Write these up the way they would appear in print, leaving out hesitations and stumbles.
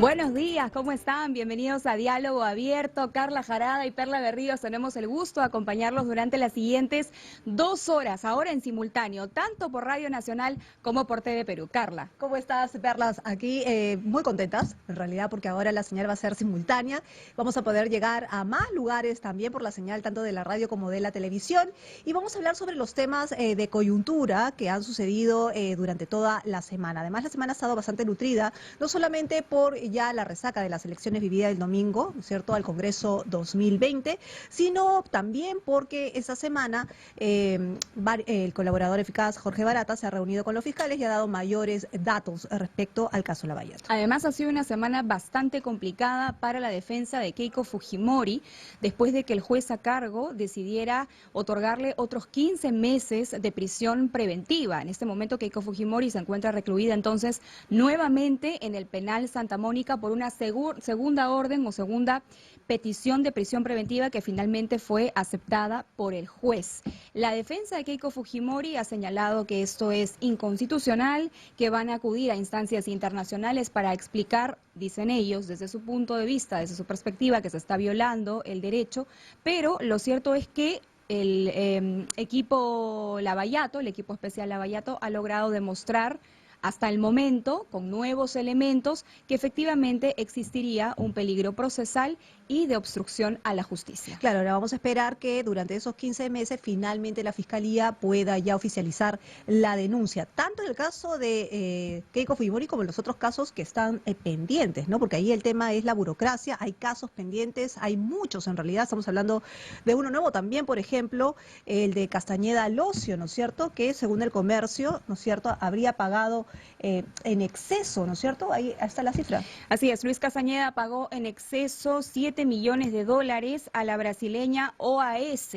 Buenos días, ¿cómo están? Bienvenidos a Diálogo Abierto. Carla Jarada y Perla Berríos tenemos el gusto de acompañarlos durante las siguientes 2 horas, ahora en simultáneo, tanto por Radio Nacional como por TV Perú. Carla. ¿Cómo estás, Perlas? Aquí muy contentas, en realidad, porque ahora la señal va a ser simultánea. Vamos a poder llegar a más lugares también por la señal tanto de la radio como de la televisión. Y vamos a hablar sobre los temas de coyuntura que han sucedido durante toda la semana. Además, la semana ha estado bastante nutrida, no solamente por ya la resaca de las elecciones vivida el domingo, ¿no es cierto?, al Congreso 2020, sino también porque esta semana el colaborador eficaz Jorge Barata se ha reunido con los fiscales y ha dado mayores datos respecto al caso Lavallato. Además, ha sido una semana bastante complicada para la defensa de Keiko Fujimori, después de que el juez a cargo decidiera otorgarle otros 15 meses de prisión preventiva. En este momento, Keiko Fujimori se encuentra recluida entonces nuevamente en el penal Santa Mónica por una segunda orden o segunda petición de prisión preventiva que finalmente fue aceptada por el juez. La defensa de Keiko Fujimori ha señalado que esto es inconstitucional, que van a acudir a instancias internacionales para explicar, dicen ellos, desde su punto de vista, desde su perspectiva, que se está violando el derecho, pero lo cierto es que el equipo Lavallato, el equipo especial Lavallato, ha logrado demostrar hasta el momento, con nuevos elementos, que efectivamente existiría un peligro procesal y de obstrucción a la justicia. Claro, ahora vamos a esperar que durante esos 15 meses finalmente la Fiscalía pueda ya oficializar la denuncia, tanto en el caso de Keiko Fujimori como en los otros casos que están pendientes, ¿no? Porque ahí el tema es la burocracia, hay casos pendientes, hay muchos en realidad, estamos hablando de uno nuevo también, por ejemplo, el de Castañeda Locio, ¿no es cierto?, que según el comercio, ¿no es cierto?, habría pagado en exceso, ¿no es cierto? Ahí está la cifra. Así es, Luis Castañeda pagó en exceso 7 millones de dólares a la brasileña OAS.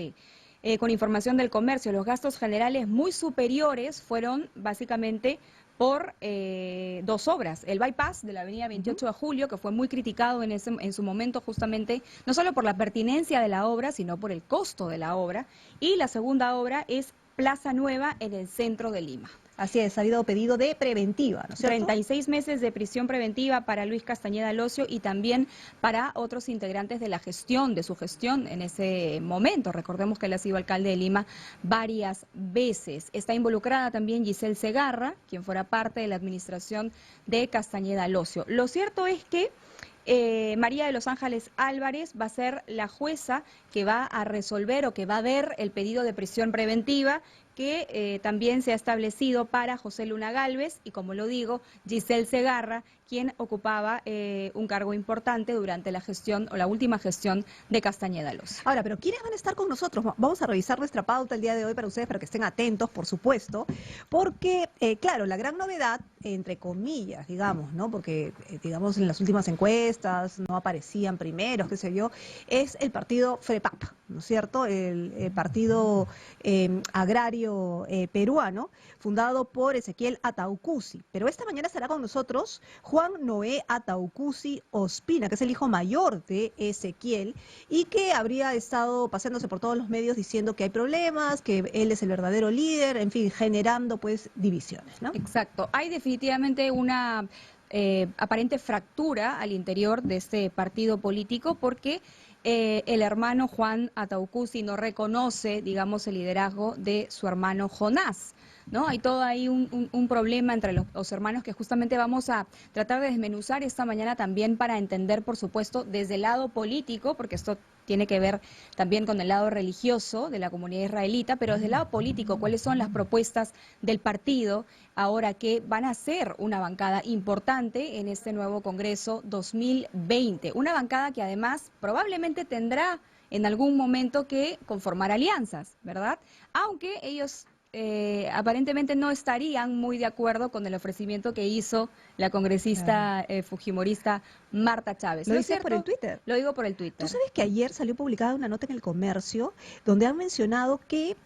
Con información del comercio, los gastos generales muy superiores fueron básicamente por 2 obras. El bypass de la avenida 28 de Julio, que fue muy criticado en su momento justamente, no solo por la pertinencia de la obra, sino por el costo de la obra. Y la segunda obra es Plaza Nueva en el centro de Lima. Así es, ha habido pedido de preventiva, ¿no es cierto? 36 meses de prisión preventiva para Luis Castañeda Locio y también para otros integrantes de la gestión, de su gestión en ese momento. Recordemos que él ha sido alcalde de Lima varias veces. Está involucrada también Giselle Segarra, quien fuera parte de la administración de Castañeda Locio. Lo cierto es que María de los Ángeles Álvarez va a ser la jueza que va a resolver o que va a ver el pedido de prisión preventiva que también se ha establecido para José Luna Gálvez y, como lo digo, Giselle Segarra, quien ocupaba un cargo importante durante la gestión o la última gestión de Castañeda Locio. Ahora, pero ¿quiénes van a estar con nosotros? Vamos a revisar nuestra pauta el día de hoy para ustedes, para que estén atentos, por supuesto, porque, claro, la gran novedad, entre comillas, digamos, ¿no? Porque, digamos, en las últimas encuestas no aparecían primeros, qué sé yo, es el partido FREPAP, ¿no es cierto? El partido agrario peruano, fundado por Ezequiel Ataucusi. Pero esta mañana estará con nosotros Juan Noé Ataucusi Ospina, que es el hijo mayor de Ezequiel y que habría estado paseándose por todos los medios diciendo que hay problemas, que él es el verdadero líder, en fin, generando pues divisiones, ¿no? Exacto. Hay definitivamente una aparente fractura al interior de este partido político porque el hermano Juan Ataucusi no reconoce, digamos, el liderazgo de su hermano Jonás, ¿no? Hay todo ahí un problema entre los hermanos que justamente vamos a tratar de desmenuzar esta mañana también para entender, por supuesto, desde el lado político, porque esto tiene que ver también con el lado religioso de la comunidad israelita, pero desde el lado político, cuáles son las propuestas del partido ahora que van a ser una bancada importante en este nuevo Congreso 2020. Una bancada que además probablemente tendrá en algún momento que conformar alianzas, ¿verdad? Aunque ellos aparentemente no estarían muy de acuerdo con el ofrecimiento que hizo la congresista fujimorista Marta Chávez. ¿Lo dices por el Twitter? Lo digo por el Twitter. ¿Tú sabes que ayer salió publicada una nota en El Comercio donde han mencionado que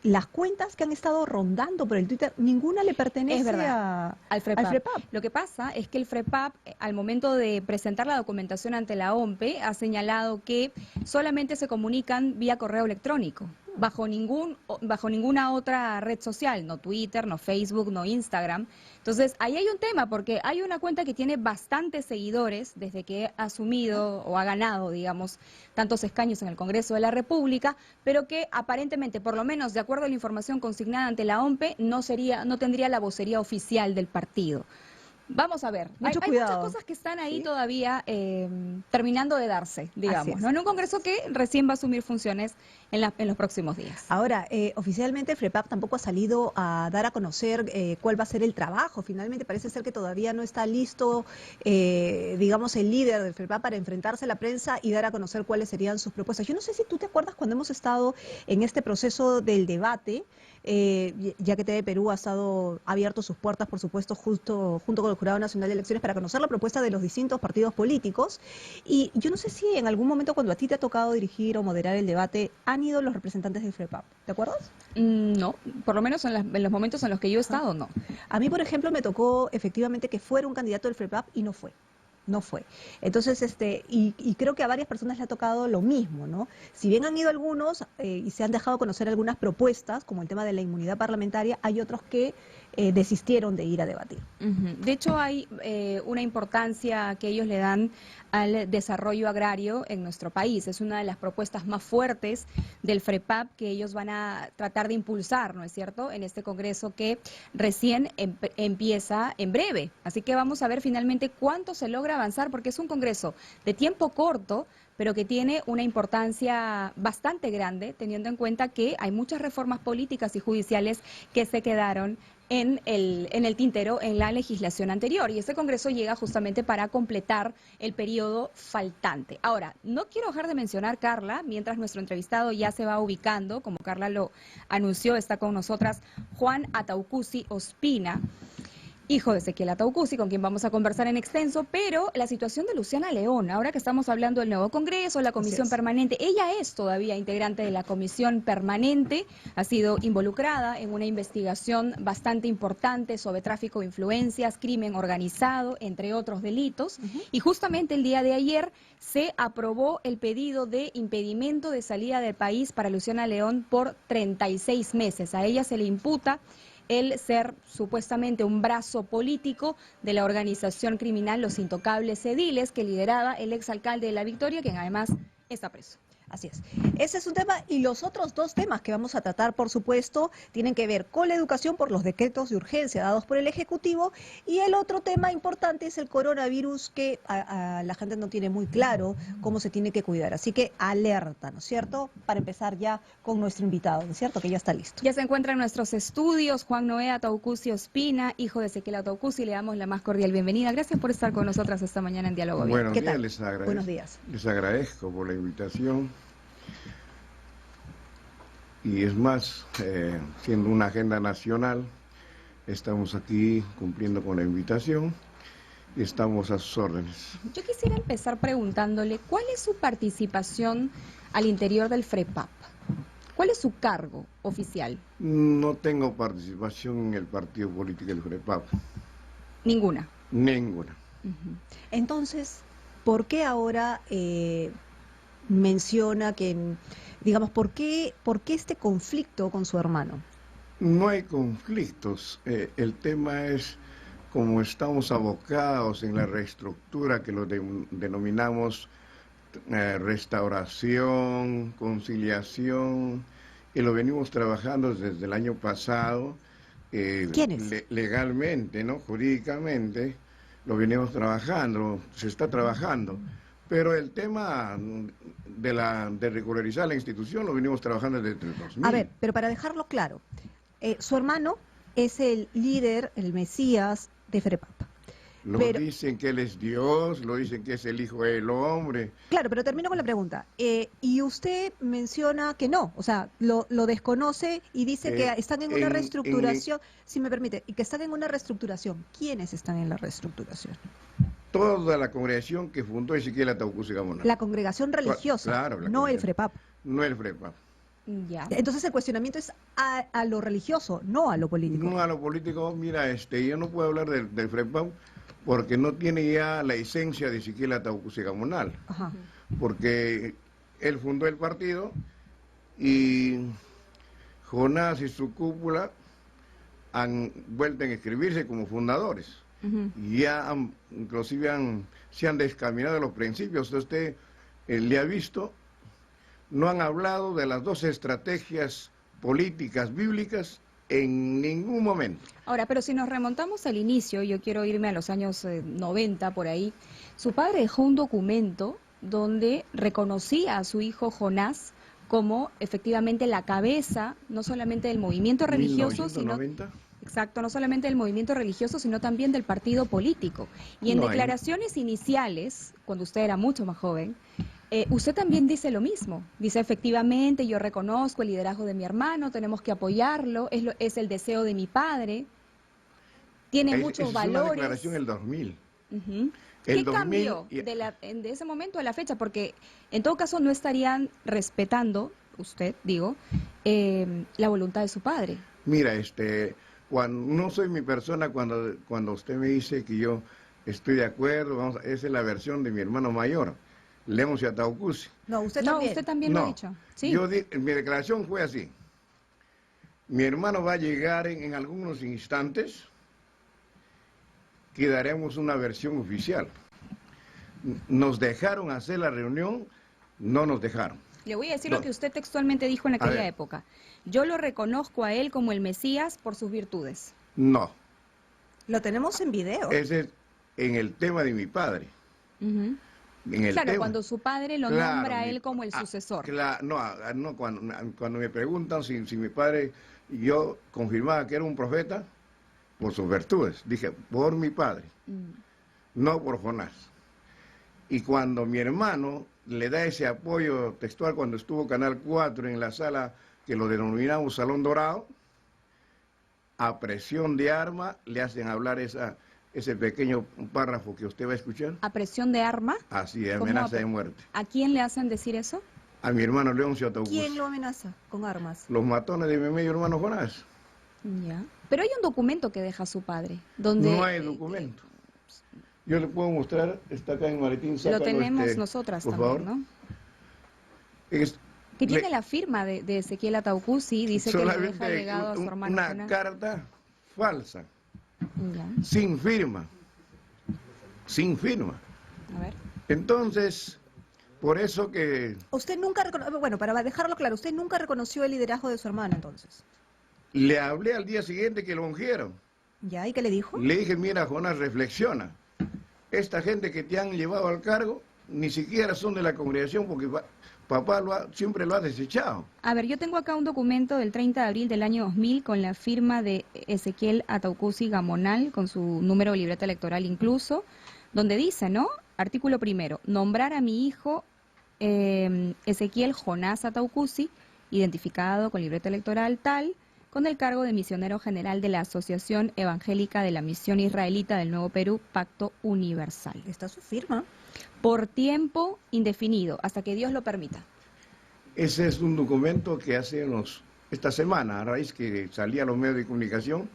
las cuentas que han estado rondando por el Twitter, ninguna le pertenece al FREPAP. al FREPAP? Lo que pasa es que el FREPAP, al momento de presentar la documentación ante la OMPE, ha señalado que solamente se comunican vía correo electrónico. bajo ninguna otra red social, no Twitter, no Facebook, no Instagram. Entonces, ahí hay un tema, porque hay una cuenta que tiene bastantes seguidores desde que ha asumido o ha ganado, digamos, tantos escaños en el Congreso de la República, pero que aparentemente, por lo menos de acuerdo a la información consignada ante la OMPE, no tendría la vocería oficial del partido. Vamos a ver, Mucho hay muchas cuidado. cosas que están ahí ¿Sí? todavía terminando de darse, Así digamos, es. ¿no? En un Congreso que recién va a asumir funciones en los próximos días. Ahora, oficialmente el FREPAP tampoco ha salido a dar a conocer cuál va a ser el trabajo. Finalmente parece ser que todavía no está listo, digamos, el líder del FREPAP para enfrentarse a la prensa y dar a conocer cuáles serían sus propuestas. Yo no sé si tú te acuerdas cuando hemos estado en este proceso del debate, ya que TV Perú ha abierto sus puertas, por supuesto, junto con el Jurado Nacional de Elecciones para conocer la propuesta de los distintos partidos políticos. Y yo no sé si en algún momento cuando a ti te ha tocado dirigir o moderar el debate, han ido los representantes del FREPAP. ¿Te acuerdas? No, por lo menos en los momentos en los que yo he estado, no. A mí, por ejemplo, me tocó efectivamente que fuera un candidato del FREPAP y no fue. No fue. Entonces, y creo que a varias personas le ha tocado lo mismo, ¿no? Si bien han ido algunos y se han dejado conocer algunas propuestas, como el tema de la inmunidad parlamentaria, hay otros que desistieron de ir a debatir. De hecho, hay una importancia que ellos le dan al desarrollo agrario en nuestro país. Es una de las propuestas más fuertes del FREPAP que ellos van a tratar de impulsar, ¿no es cierto?, en este Congreso que recién empieza en breve. Así que vamos a ver finalmente cuánto se logra avanzar, porque es un Congreso de tiempo corto, pero que tiene una importancia bastante grande, teniendo en cuenta que hay muchas reformas políticas y judiciales que se quedaron en el tintero en la legislación anterior, y este Congreso llega justamente para completar el periodo faltante. Ahora, no quiero dejar de mencionar, Carla, mientras nuestro entrevistado ya se va ubicando, como Carla lo anunció, está con nosotras Juan Ataucusi Ospina, hijo de Ezequiel Ataucusi, con quien vamos a conversar en extenso, pero la situación de Luciana León, ahora que estamos hablando del nuevo Congreso, la comisión permanente, ella es todavía integrante de la comisión permanente, ha sido involucrada en una investigación bastante importante sobre tráfico de influencias, crimen organizado, entre otros delitos, y justamente el día de ayer se aprobó el pedido de impedimento de salida del país para Luciana León por 36 meses. A ella se le imputa el ser supuestamente un brazo político de la organización criminal Los Intocables Ediles, que lideraba el exalcalde de La Victoria, quien además está preso. Así es. Ese es un tema, y los otros dos temas que vamos a tratar, por supuesto, tienen que ver con la educación por los decretos de urgencia dados por el Ejecutivo, y el otro tema importante es el coronavirus, que a la gente no tiene muy claro cómo se tiene que cuidar. Así que alerta, ¿no es cierto? Para empezar ya con nuestro invitado, ¿no es cierto? Que ya está listo. Ya se encuentra en nuestros estudios Juan Noé Ataucusi Ospina, hijo de Ezequiel Ataucusi. Le damos la más cordial bienvenida. Gracias por estar con nosotras esta mañana en Diálogo Abierto. Buenos días, les agradezco. Buenos días. Les agradezco por la invitación. Y es más, siendo una agenda nacional, estamos aquí cumpliendo con la invitación y estamos a sus órdenes. Yo quisiera empezar preguntándole, ¿cuál es su participación al interior del FREPAP? ¿Cuál es su cargo oficial? No tengo participación en el partido político del FREPAP. Ninguna. Ninguna. Entonces, ¿por qué ahora menciona que, digamos, ¿por qué este conflicto con su hermano? No hay conflictos. El tema es como estamos abocados en la reestructura que lo denominamos restauración, conciliación, y lo venimos trabajando desde el año pasado. ¿Quiénes? Legalmente, ¿no? Jurídicamente, lo venimos trabajando, se está trabajando. Pero el tema de regularizar la institución lo venimos trabajando desde el 2000. A ver, pero para dejarlo claro, su hermano es el líder, el Mesías de FREPAP. Dicen que él es Dios, lo dicen que es el Hijo del Hombre. Claro, pero termino con la pregunta. Y usted menciona que no, o sea, lo desconoce y dice que están en una reestructuración, si me permite, y que están en una reestructuración. ¿Quiénes están en la reestructuración? Toda la congregación que fundó Ezequiel Ataucusi Gamonal. La congregación religiosa, claro, no el FREPAP. No el FREPAP. Ya. Entonces el cuestionamiento es a lo religioso, no a lo político. No a lo político. Mira, yo no puedo hablar del FREPAP porque no tiene ya la esencia de Ezequiel Ataucusi Gamonal. Ajá. Porque él fundó el partido y Jonás y su cúpula han vuelto a inscribirse como fundadores. Y ya inclusive se han descaminado de los principios. Usted le ha visto, no han hablado de las dos estrategias políticas bíblicas en ningún momento. Ahora, pero si nos remontamos al inicio, yo quiero irme a los años 90 por ahí, su padre dejó un documento donde reconocía a su hijo Jonás como efectivamente la cabeza, no solamente del movimiento religioso, 1990. sino... Exacto, no solamente del movimiento religioso, sino también del partido político. Y en declaraciones iniciales, cuando usted era mucho más joven, usted también dice lo mismo. Dice, efectivamente, yo reconozco el liderazgo de mi hermano, tenemos que apoyarlo, es el deseo de mi padre, tiene muchos valores. Es una declaración del 2000. ¿Qué cambió de ese momento a la fecha? Porque en todo caso no estarían respetando, usted, digo, la voluntad de su padre. Mira, cuando no soy mi persona cuando usted me dice que yo estoy de acuerdo, esa es la versión de mi hermano mayor, Leoncio Ataucusi. No, usted también. No, usted también lo ha dicho. ¿Sí? Mi declaración fue así. Mi hermano va a llegar en algunos instantes que daremos una versión oficial. Nos dejaron hacer la reunión, no nos dejaron. Le voy a decir lo que usted textualmente dijo en aquella época. Yo lo reconozco a él como el Mesías por sus virtudes. No. Lo tenemos en video. Ese es en el tema de mi padre. Claro, cuando su padre lo nombra a él como el sucesor. No, cuando me preguntan si mi padre, yo confirmaba que era un profeta por sus virtudes. Dije, por mi padre, no por Jonás. Y cuando mi hermano le da ese apoyo textual cuando estuvo Canal 4 en la sala que lo denominamos Salón Dorado, a presión de arma le hacen hablar ese pequeño párrafo que usted va a escuchar. ¿A presión de arma? Así, de amenaza de muerte. ¿A quién le hacen decir eso? A mi hermano Leoncio Ataucusi. ¿Quién lo amenaza con armas? Los matones de mi medio hermano Jonás. Ya. Pero hay un documento que deja su padre, donde... No hay documento. Yo le puedo mostrar, está acá en Maletín. Lo tenemos nosotras por también, favor. ¿no? Que tiene la firma de Ezequiel Ataucusi, dice que le deja legado a su hermano una Jonás. Carta falsa, Ya. sin firma. A ver. Entonces, por eso que... Usted nunca bueno, para dejarlo claro, usted nunca reconoció el liderazgo de su hermano, entonces. Le hablé al día siguiente que lo ungieron. ¿Ya? ¿Y qué le dijo? Le dije, mira, Jonás, reflexiona. Esta gente que te han llevado al cargo, ni siquiera son de la congregación, porque papá siempre lo ha desechado. A ver, yo tengo acá un documento del 30 de abril del año 2000 con la firma de Ezequiel Ataucusi Gamonal, con su número de libreta electoral incluso, donde dice, ¿no? Artículo primero, nombrar a mi hijo Ezequiel Jonás Ataucusi, identificado con libreta electoral tal, con el cargo de misionero general de la Asociación Evangélica de la Misión Israelita del Nuevo Perú, Pacto Universal. Está su firma. Por tiempo indefinido, hasta que Dios lo permita. Ese es un documento que esta semana, a raíz que salía a los medios de comunicación,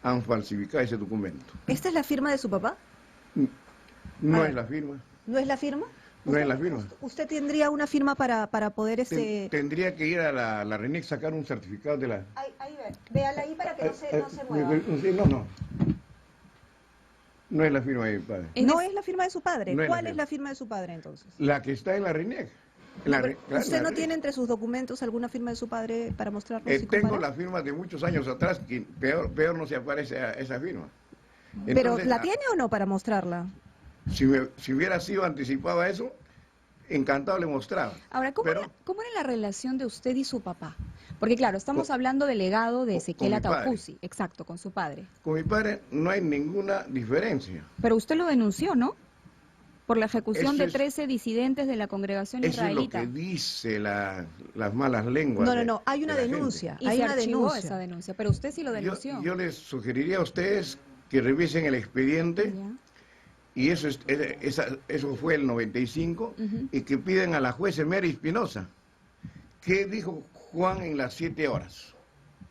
han falsificado ese documento. ¿Esta es la firma de su papá? No es la firma. ¿No es la firma? No es la firma. ¿Usted tendría una firma para poder Tendría que ir a la RENIEC sacar un certificado de la... Ahí véala ahí para que no se mueva. No. No es la firma de mi padre. ¿No es la firma de su padre? No es ¿Cuál la es la firma de su padre entonces? La que está en la RENIEC. ¿Usted no tiene entre sus documentos alguna firma de su padre para mostrarnos? Tengo la firma de muchos años atrás, que peor no se aparece esa firma. ¿Pero Entonces, la tiene o no para mostrarla? Si hubiera sido anticipado a eso, encantado le mostraba. Ahora, ¿cómo era la relación de usted y su papá? Porque claro, estamos hablando del legado de Ezequiel Ataucusi, exacto, con su padre. Con mi padre no hay ninguna diferencia. Pero usted lo denunció, ¿no? Por la ejecución de 13 disidentes de la congregación israelita. Eso es lo que dice las malas lenguas. No, hay una denuncia. Y se archivó esa denuncia, pero usted sí lo denunció. Yo les sugeriría a ustedes que revisen el expediente. Ya. Y eso fue el 95, y que piden a la juez Mary Espinosa. ¿Qué dijo Juan en las 7 horas?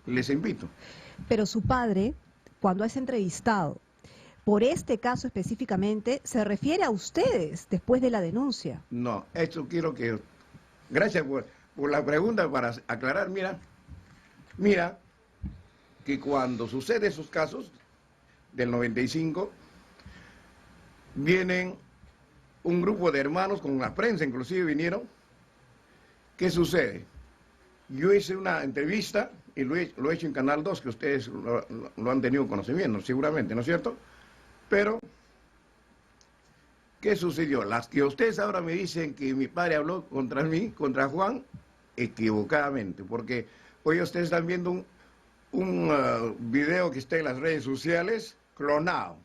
Les invito. Pero su padre, cuando es entrevistado, por este caso específicamente, se refiere a ustedes después de la denuncia. No, esto quiero que... Gracias por la pregunta para aclarar. Mira, Mira que cuando sucede esos casos del 95, vienen un grupo de hermanos, con la prensa inclusive vinieron. ¿Qué sucede? Yo hice una entrevista y lo he hecho en Canal 2, que ustedes lo han tenido conocimiento, seguramente, ¿no es cierto? Pero, ¿qué sucedió? Las que ustedes ahora me dicen que mi padre habló contra mí, contra Juan, equivocadamente, porque hoy ustedes están viendo un video que está en las redes sociales, clonado.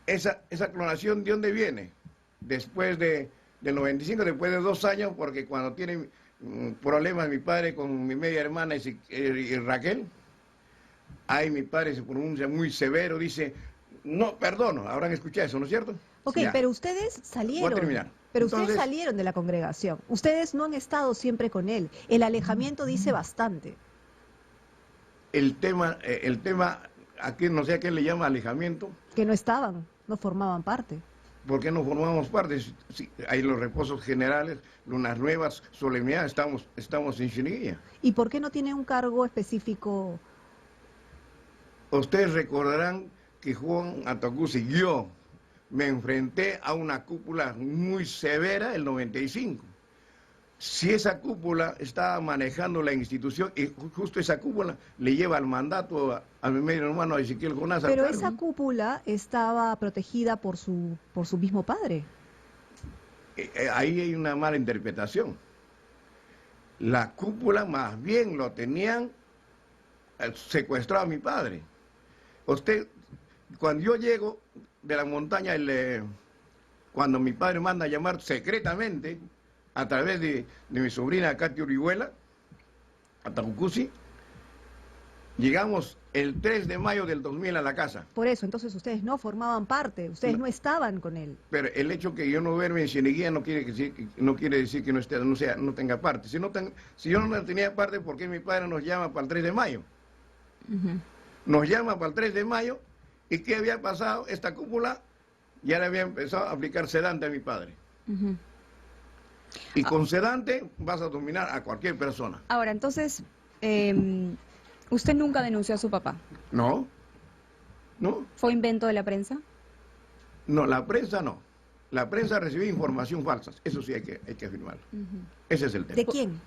Esa clonación, ¿de dónde viene? Después del 95, después de 2 años, porque cuando tiene problemas mi padre con mi media hermana y Raquel, ahí mi padre se pronuncia muy severo, dice, no, perdono, habrán escuchado eso, ¿no es cierto? Ok, Ya. pero ustedes salieron. Voy a terminar. Pero Entonces, ustedes salieron de la congregación. Ustedes no han estado siempre con él. El alejamiento dice bastante. el tema, aquí no sé a qué le llama alejamiento. Que no estaban, no formaban parte. ¿Por qué no formamos parte? Sí, hay los reposos generales, unas nuevas solemnidades, estamos en Chiniguilla. ¿Y por qué no tiene un cargo específico? Ustedes recordarán que Juan Atacusi, yo me enfrenté a una cúpula muy severa el 95. Si esa cúpula estaba manejando la institución, y justo esa cúpula le lleva el mandato a mi medio hermano Ezequiel Jonás. Pero esa cúpula estaba protegida por su mismo padre. Ahí hay una mala interpretación. La cúpula más bien lo tenían secuestrado a mi padre. Usted, cuando yo llego de la montaña, cuando mi padre manda a llamar secretamente, a través de mi sobrina Katy Orihuela, a Tacucusi, llegamos el 3 de mayo del 2000 a la casa. Por eso, entonces ustedes no formaban parte, ustedes no estaban con él. Pero el hecho que yo no duerme en Cieneguía no quiere decir que no tenga parte. Si yo no tenía parte, ¿por qué mi padre nos llama para el 3 de mayo? Nos llama para el 3 de mayo, ¿y qué había pasado? Esta cúpula ya le había empezado a aplicar sedante a mi padre. Y con sedante vas a dominar a cualquier persona. Ahora, entonces, ¿usted nunca denunció a su papá? No, no, ¿Fue invento de la prensa? no, la prensa no. La prensa recibió información falsa, eso sí hay que afirmarlo. Ese es el tema. ¿De quién?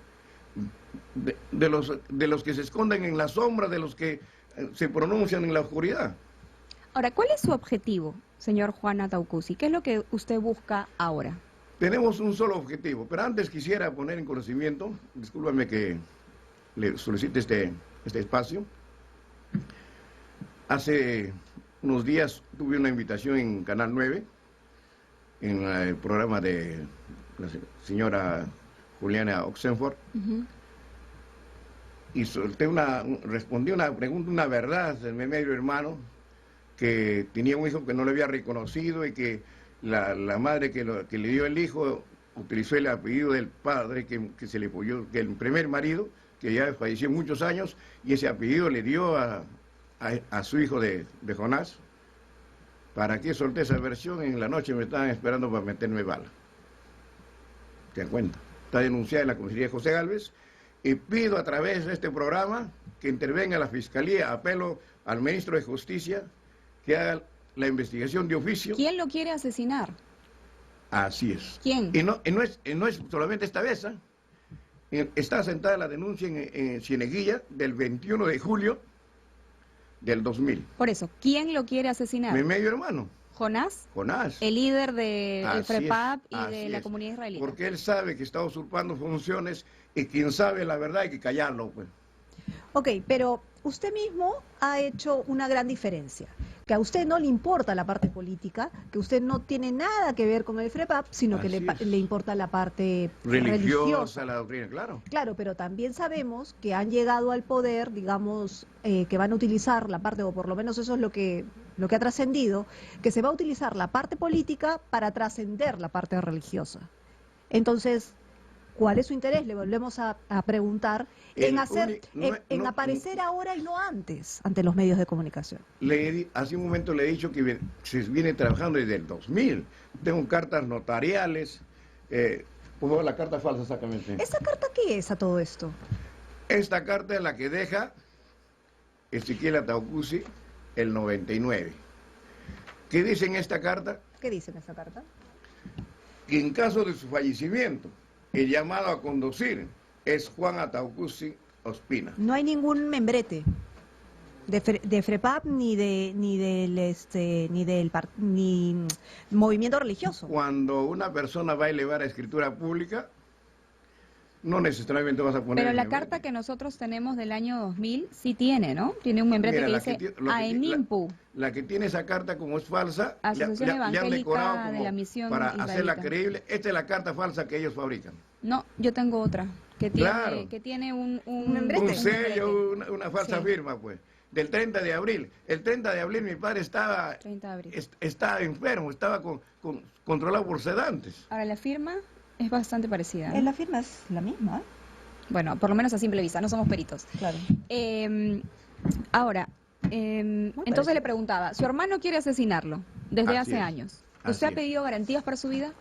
De los que se esconden en la sombra, de los que se pronuncian en la oscuridad. Ahora, ¿cuál es su objetivo, señor Juan Atacusi? ¿Qué es lo que usted busca ahora? Tenemos un solo objetivo, pero antes quisiera poner en conocimiento, discúlpame que le solicite este espacio. Hace unos días tuve una invitación en Canal 9, en el programa de la señora Juliana Oxenford, y respondí una pregunta, una verdad de mi medio hermano, que tenía un hijo que no le había reconocido y que la madre que le dio el hijo utilizó el apellido del padre que se le apoyó, que el primer marido, que ya falleció muchos años, y ese apellido le dio a su hijo de Jonás. ¿Para qué solté esa versión? En la noche me estaban esperando para meterme bala. ¿Te das cuenta? Está denunciada en la comisaría de José Gálvez, y pido a través de este programa que intervenga la Fiscalía, apelo al ministro de Justicia, que haga la investigación de oficio. ¿Quién lo quiere asesinar? Así es. ¿Quién? Y no es solamente esta vez. Está sentada la denuncia en Cieneguilla del 21 de julio del 2000. Por eso, ¿quién lo quiere asesinar? Mi medio hermano, ¿Jonás? Jonás. El líder del Así FREPAP es, y de así la es. comunidad israelita. Porque él sabe que está usurpando funciones, y quien sabe la verdad hay que callarlo, pues. Ok, pero usted mismo ha hecho una gran diferencia. Que a usted no le importa la parte política, que usted no tiene nada que ver con el FREPAP, sino que Así es. le importa la parte Religiosa, la doctrina, claro. Claro, pero también sabemos que han llegado al poder, digamos, que van a utilizar la parte, o por lo menos eso es lo que ha trascendido, que se va a utilizar la parte política para trascender la parte religiosa. Entonces, ¿cuál es su interés? Le volvemos a preguntar en aparecer ahora y no antes ante los medios de comunicación. Hace un momento le he dicho que se viene trabajando desde el 2000. Tengo cartas notariales. Por favor, la carta falsa, exactamente. ¿Esa carta qué es a todo esto? Esta carta es la que deja Ezequiel Ataucusi el 99. ¿Qué dice en esta carta? ¿Qué dice en esa carta? Que en caso de su fallecimiento, el llamado a conducir es Juan Ataucusi Ospina. No hay ningún membrete de FREPAP ni movimiento religioso. Cuando una persona va a elevar a escritura pública, no necesariamente vas a poner... Pero el la membrete. carta que nosotros tenemos del año 2000 sí tiene, ¿no? Tiene un membrete Mira, que la dice que ti- lo que ti- AEMIMPU. La que tiene esa carta, como es falsa, Asociación le han Evangélica decorado de como la Misión para hacerla Israelita. creíble. Esta es la carta falsa que ellos fabrican. No, yo tengo otra que tiene, Claro. que tiene un membrete. Un membrete. sello, una falsa Sí. firma, pues. Del 30 de abril. El 30 de abril mi padre estaba 30 de abril. estaba enfermo, estaba controlado por sedantes. Ahora, la firma es bastante parecida, ¿no? La firma es la misma, ¿eh? Bueno, por lo menos a simple vista, no somos peritos. Claro. Ahora, entonces parecido. le preguntaba, su hermano quiere asesinarlo desde Así hace es. años. Así ¿Usted ha es. pedido garantías para su vida?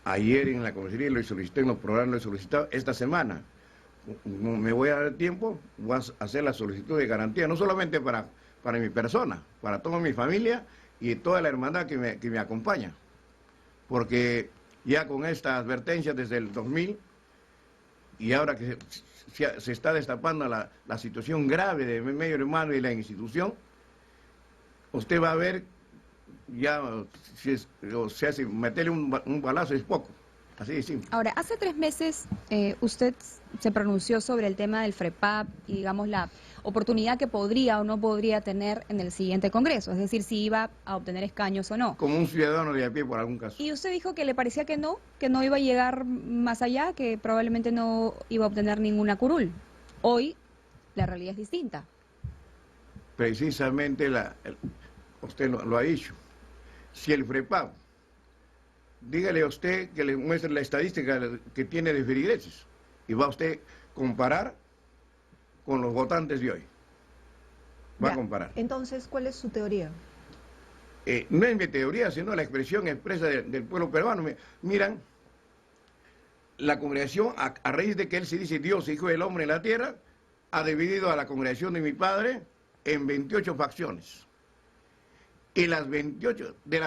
Ayer en la comisaría lo solicité, en los programas lo he solicitado. Esta semana me voy a dar tiempo, voy a hacer la solicitud de garantía, no solamente para mi persona, para toda mi familia y toda la hermandad que me acompaña. Porque ya con esta advertencia desde el 2000 y ahora que se está destapando la situación grave de medio hermano y la institución, usted va a ver ya, si meterle un balazo es poco, así de simple. Ahora, hace 3 meses usted se pronunció sobre el tema del FREPAP y, digamos, la oportunidad que podría o no podría tener en el siguiente Congreso, es decir, si iba a obtener escaños o no. Como un ciudadano de a pie por algún caso. Y usted dijo que le parecía que no iba a llegar más allá, que probablemente no iba a obtener ninguna curul. Hoy la realidad es distinta. Precisamente usted lo ha dicho. Si el FREPAP, dígale a usted que le muestre la estadística que tiene de feligreses y va a usted comparar con los votantes de hoy. Va Ya. a comparar. Entonces, ¿cuál es su teoría? No es mi teoría, sino la expresión expresa del pueblo peruano. Miran, la congregación, a raíz de que él se dice Dios, Hijo del Hombre en la tierra, ha dividido a la congregación de mi padre en 28 facciones. Y de las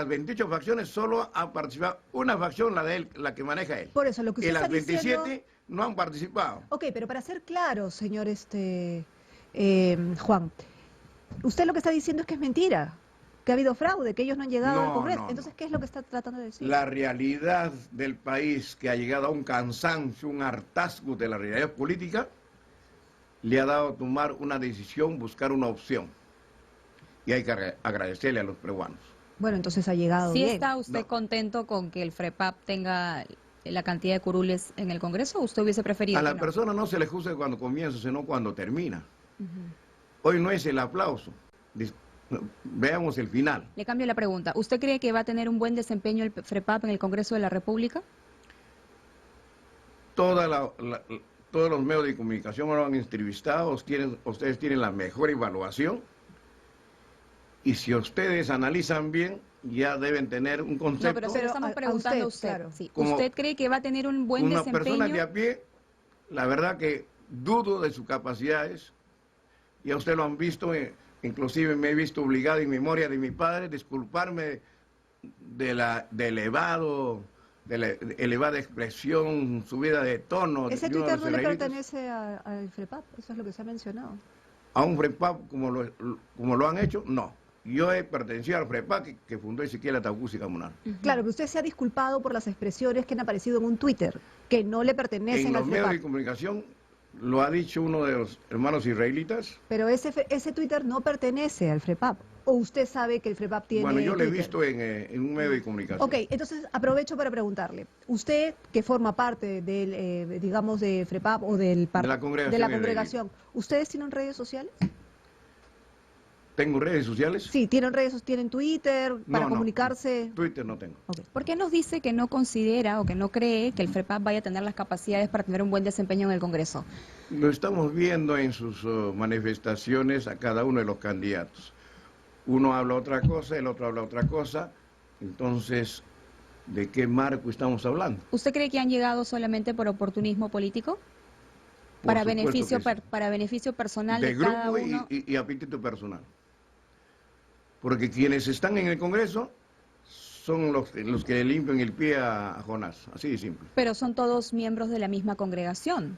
28 facciones solo ha participado una facción, la de él, la que maneja él. Por eso, lo que Y usted las está 27 diciendo... no han participado. Ok, pero para ser claro, señor Juan, usted lo que está diciendo es que es mentira, que ha habido fraude, que ellos no han llegado al No, Congreso. no, Entonces, no. ¿qué es lo que está tratando de decir? La realidad del país, que ha llegado a un cansancio, un hartazgo de la realidad política, le ha dado a tomar una decisión, buscar una opción. Y hay que agradecerle a los peruanos. Bueno, entonces ha llegado ¿Sí bien. está usted No. contento con que el FREPAP tenga la cantidad de curules en el Congreso o usted hubiese preferido A la que no? persona no se le juzga cuando comienza, sino cuando termina. Hoy no es el aplauso. Veamos el final. Le cambio la pregunta. ¿Usted cree que va a tener un buen desempeño el FREPAP en el Congreso de la República? Todos los medios de comunicación lo han entrevistado, ustedes tienen la mejor evaluación. Y si ustedes analizan bien, ya deben tener un concepto. No, pero se lo Pero estamos a preguntando a usted, usted. claro. Sí. Como ¿Usted cree que va a tener un buen una desempeño? persona de a pie, la verdad que dudo de sus capacidades. Ya ustedes lo han visto, inclusive me he visto obligado en memoria de mi padre, disculparme de la elevada expresión, subida de tono. Ese de uno de Twitter los no le israelitas. pertenece al FREPAP, eso es lo que se ha mencionado. A un FREPAP como lo han hecho, no. Yo he pertenecido al FREPAP que fundó Ezequiel Ataucusi Camunal. Claro, que usted se ha disculpado por las expresiones que han aparecido en un Twitter, que no le pertenecen En al los medios de FREPAP. comunicación lo ha dicho uno de los hermanos israelitas. Pero ese Twitter no pertenece al FREPAP. ¿O usted sabe que el FREPAP tiene Bueno, yo lo he Twitter? visto en un medio de comunicación. Ok, entonces aprovecho para preguntarle. Usted, que forma parte del, digamos, de FREPAP o De la congregación congregación, ¿ustedes tienen redes sociales? ¿Tengo redes sociales? Sí, tienen tienen Twitter para No, comunicarse. Twitter no tengo. Ok. ¿Por qué nos dice que no considera o que no cree que el FREPAP vaya a tener las capacidades para tener un buen desempeño en el Congreso? Lo estamos viendo en sus manifestaciones a cada uno de los candidatos. Uno habla otra cosa, el otro habla otra cosa. Entonces, ¿de qué marco estamos hablando? ¿Usted cree que han llegado solamente por oportunismo político? Para supuesto beneficio, que sí. para beneficio personal De de cada grupo uno. y apetito personal. Porque quienes están en el Congreso son los que le limpian el pie a Jonás, así de simple. Pero son todos miembros de la misma congregación.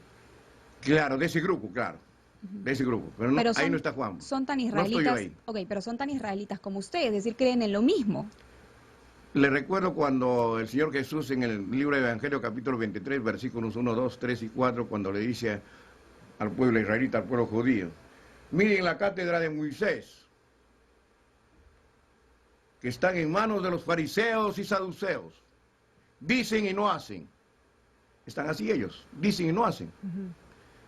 Claro, de ese grupo, claro, de ese grupo. Pero, no, Pero ahí no está Juan. son tan No estoy yo israelitas. ahí. Ok, pero son tan israelitas como ustedes, es decir, creen en lo mismo. Le recuerdo cuando el Señor Jesús en el libro de Evangelio capítulo 23, versículos 1, 2, 3 y 4, cuando le dice al pueblo israelita, al pueblo judío, miren la cátedra de Moisés, que están en manos de los fariseos y saduceos. Dicen y no hacen. Están así ellos, dicen y no hacen.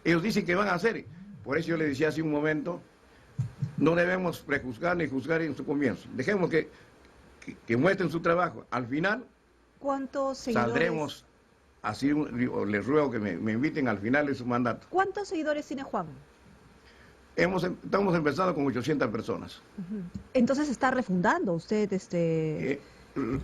Ellos dicen que van a hacer. Por eso yo le decía hace un momento, no debemos prejuzgar ni juzgar en su comienzo. Dejemos que muestren su trabajo. Al final, ¿Cuántos seguidores? saldremos, así les ruego que me inviten al final de su mandato. ¿Cuántos seguidores tiene Juan? Estamos empezando con 800 personas. Entonces está refundando usted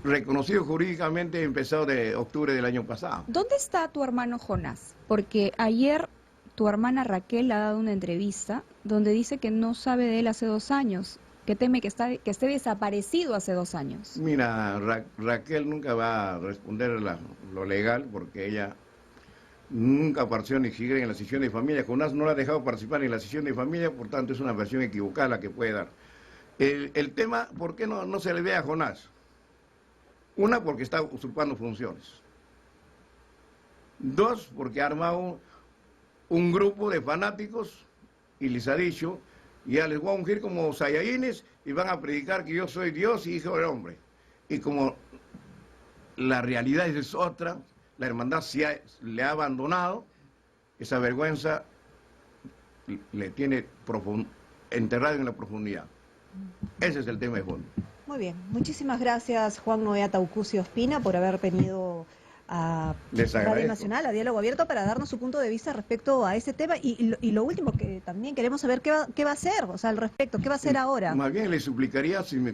Reconocido jurídicamente empezado de octubre del año pasado. ¿Dónde está tu hermano Jonás? Porque ayer tu hermana Raquel ha dado una entrevista donde dice que no sabe de él hace 2 años, que teme que esté desaparecido hace 2 años. Mira, Raquel nunca va a responder lo legal porque ella nunca participó ni siquiera en la sesión de familia. Jonás no la ha dejado participar en la sesión de familia, por tanto es una versión equivocada la que puede dar. El tema, ¿por qué no se le ve a Jonás? Una, porque está usurpando funciones. 2, porque ha armado un grupo de fanáticos y les ha dicho, ya les voy a ungir como saiyajines y van a predicar que yo soy Dios y hijo del hombre. Y como la realidad es otra, la hermandad le ha abandonado, esa vergüenza le tiene enterrado en la profundidad. Ese es el tema de fondo. Muy bien, muchísimas gracias Juan Noé Ataucusi Ospina por haber venido a Radio Nacional, a Diálogo Abierto, para darnos su punto de vista respecto a ese tema. Y lo último, que también queremos saber qué va a hacer, o sea, al respecto, qué va a hacer ahora. Más bien le suplicaría, si me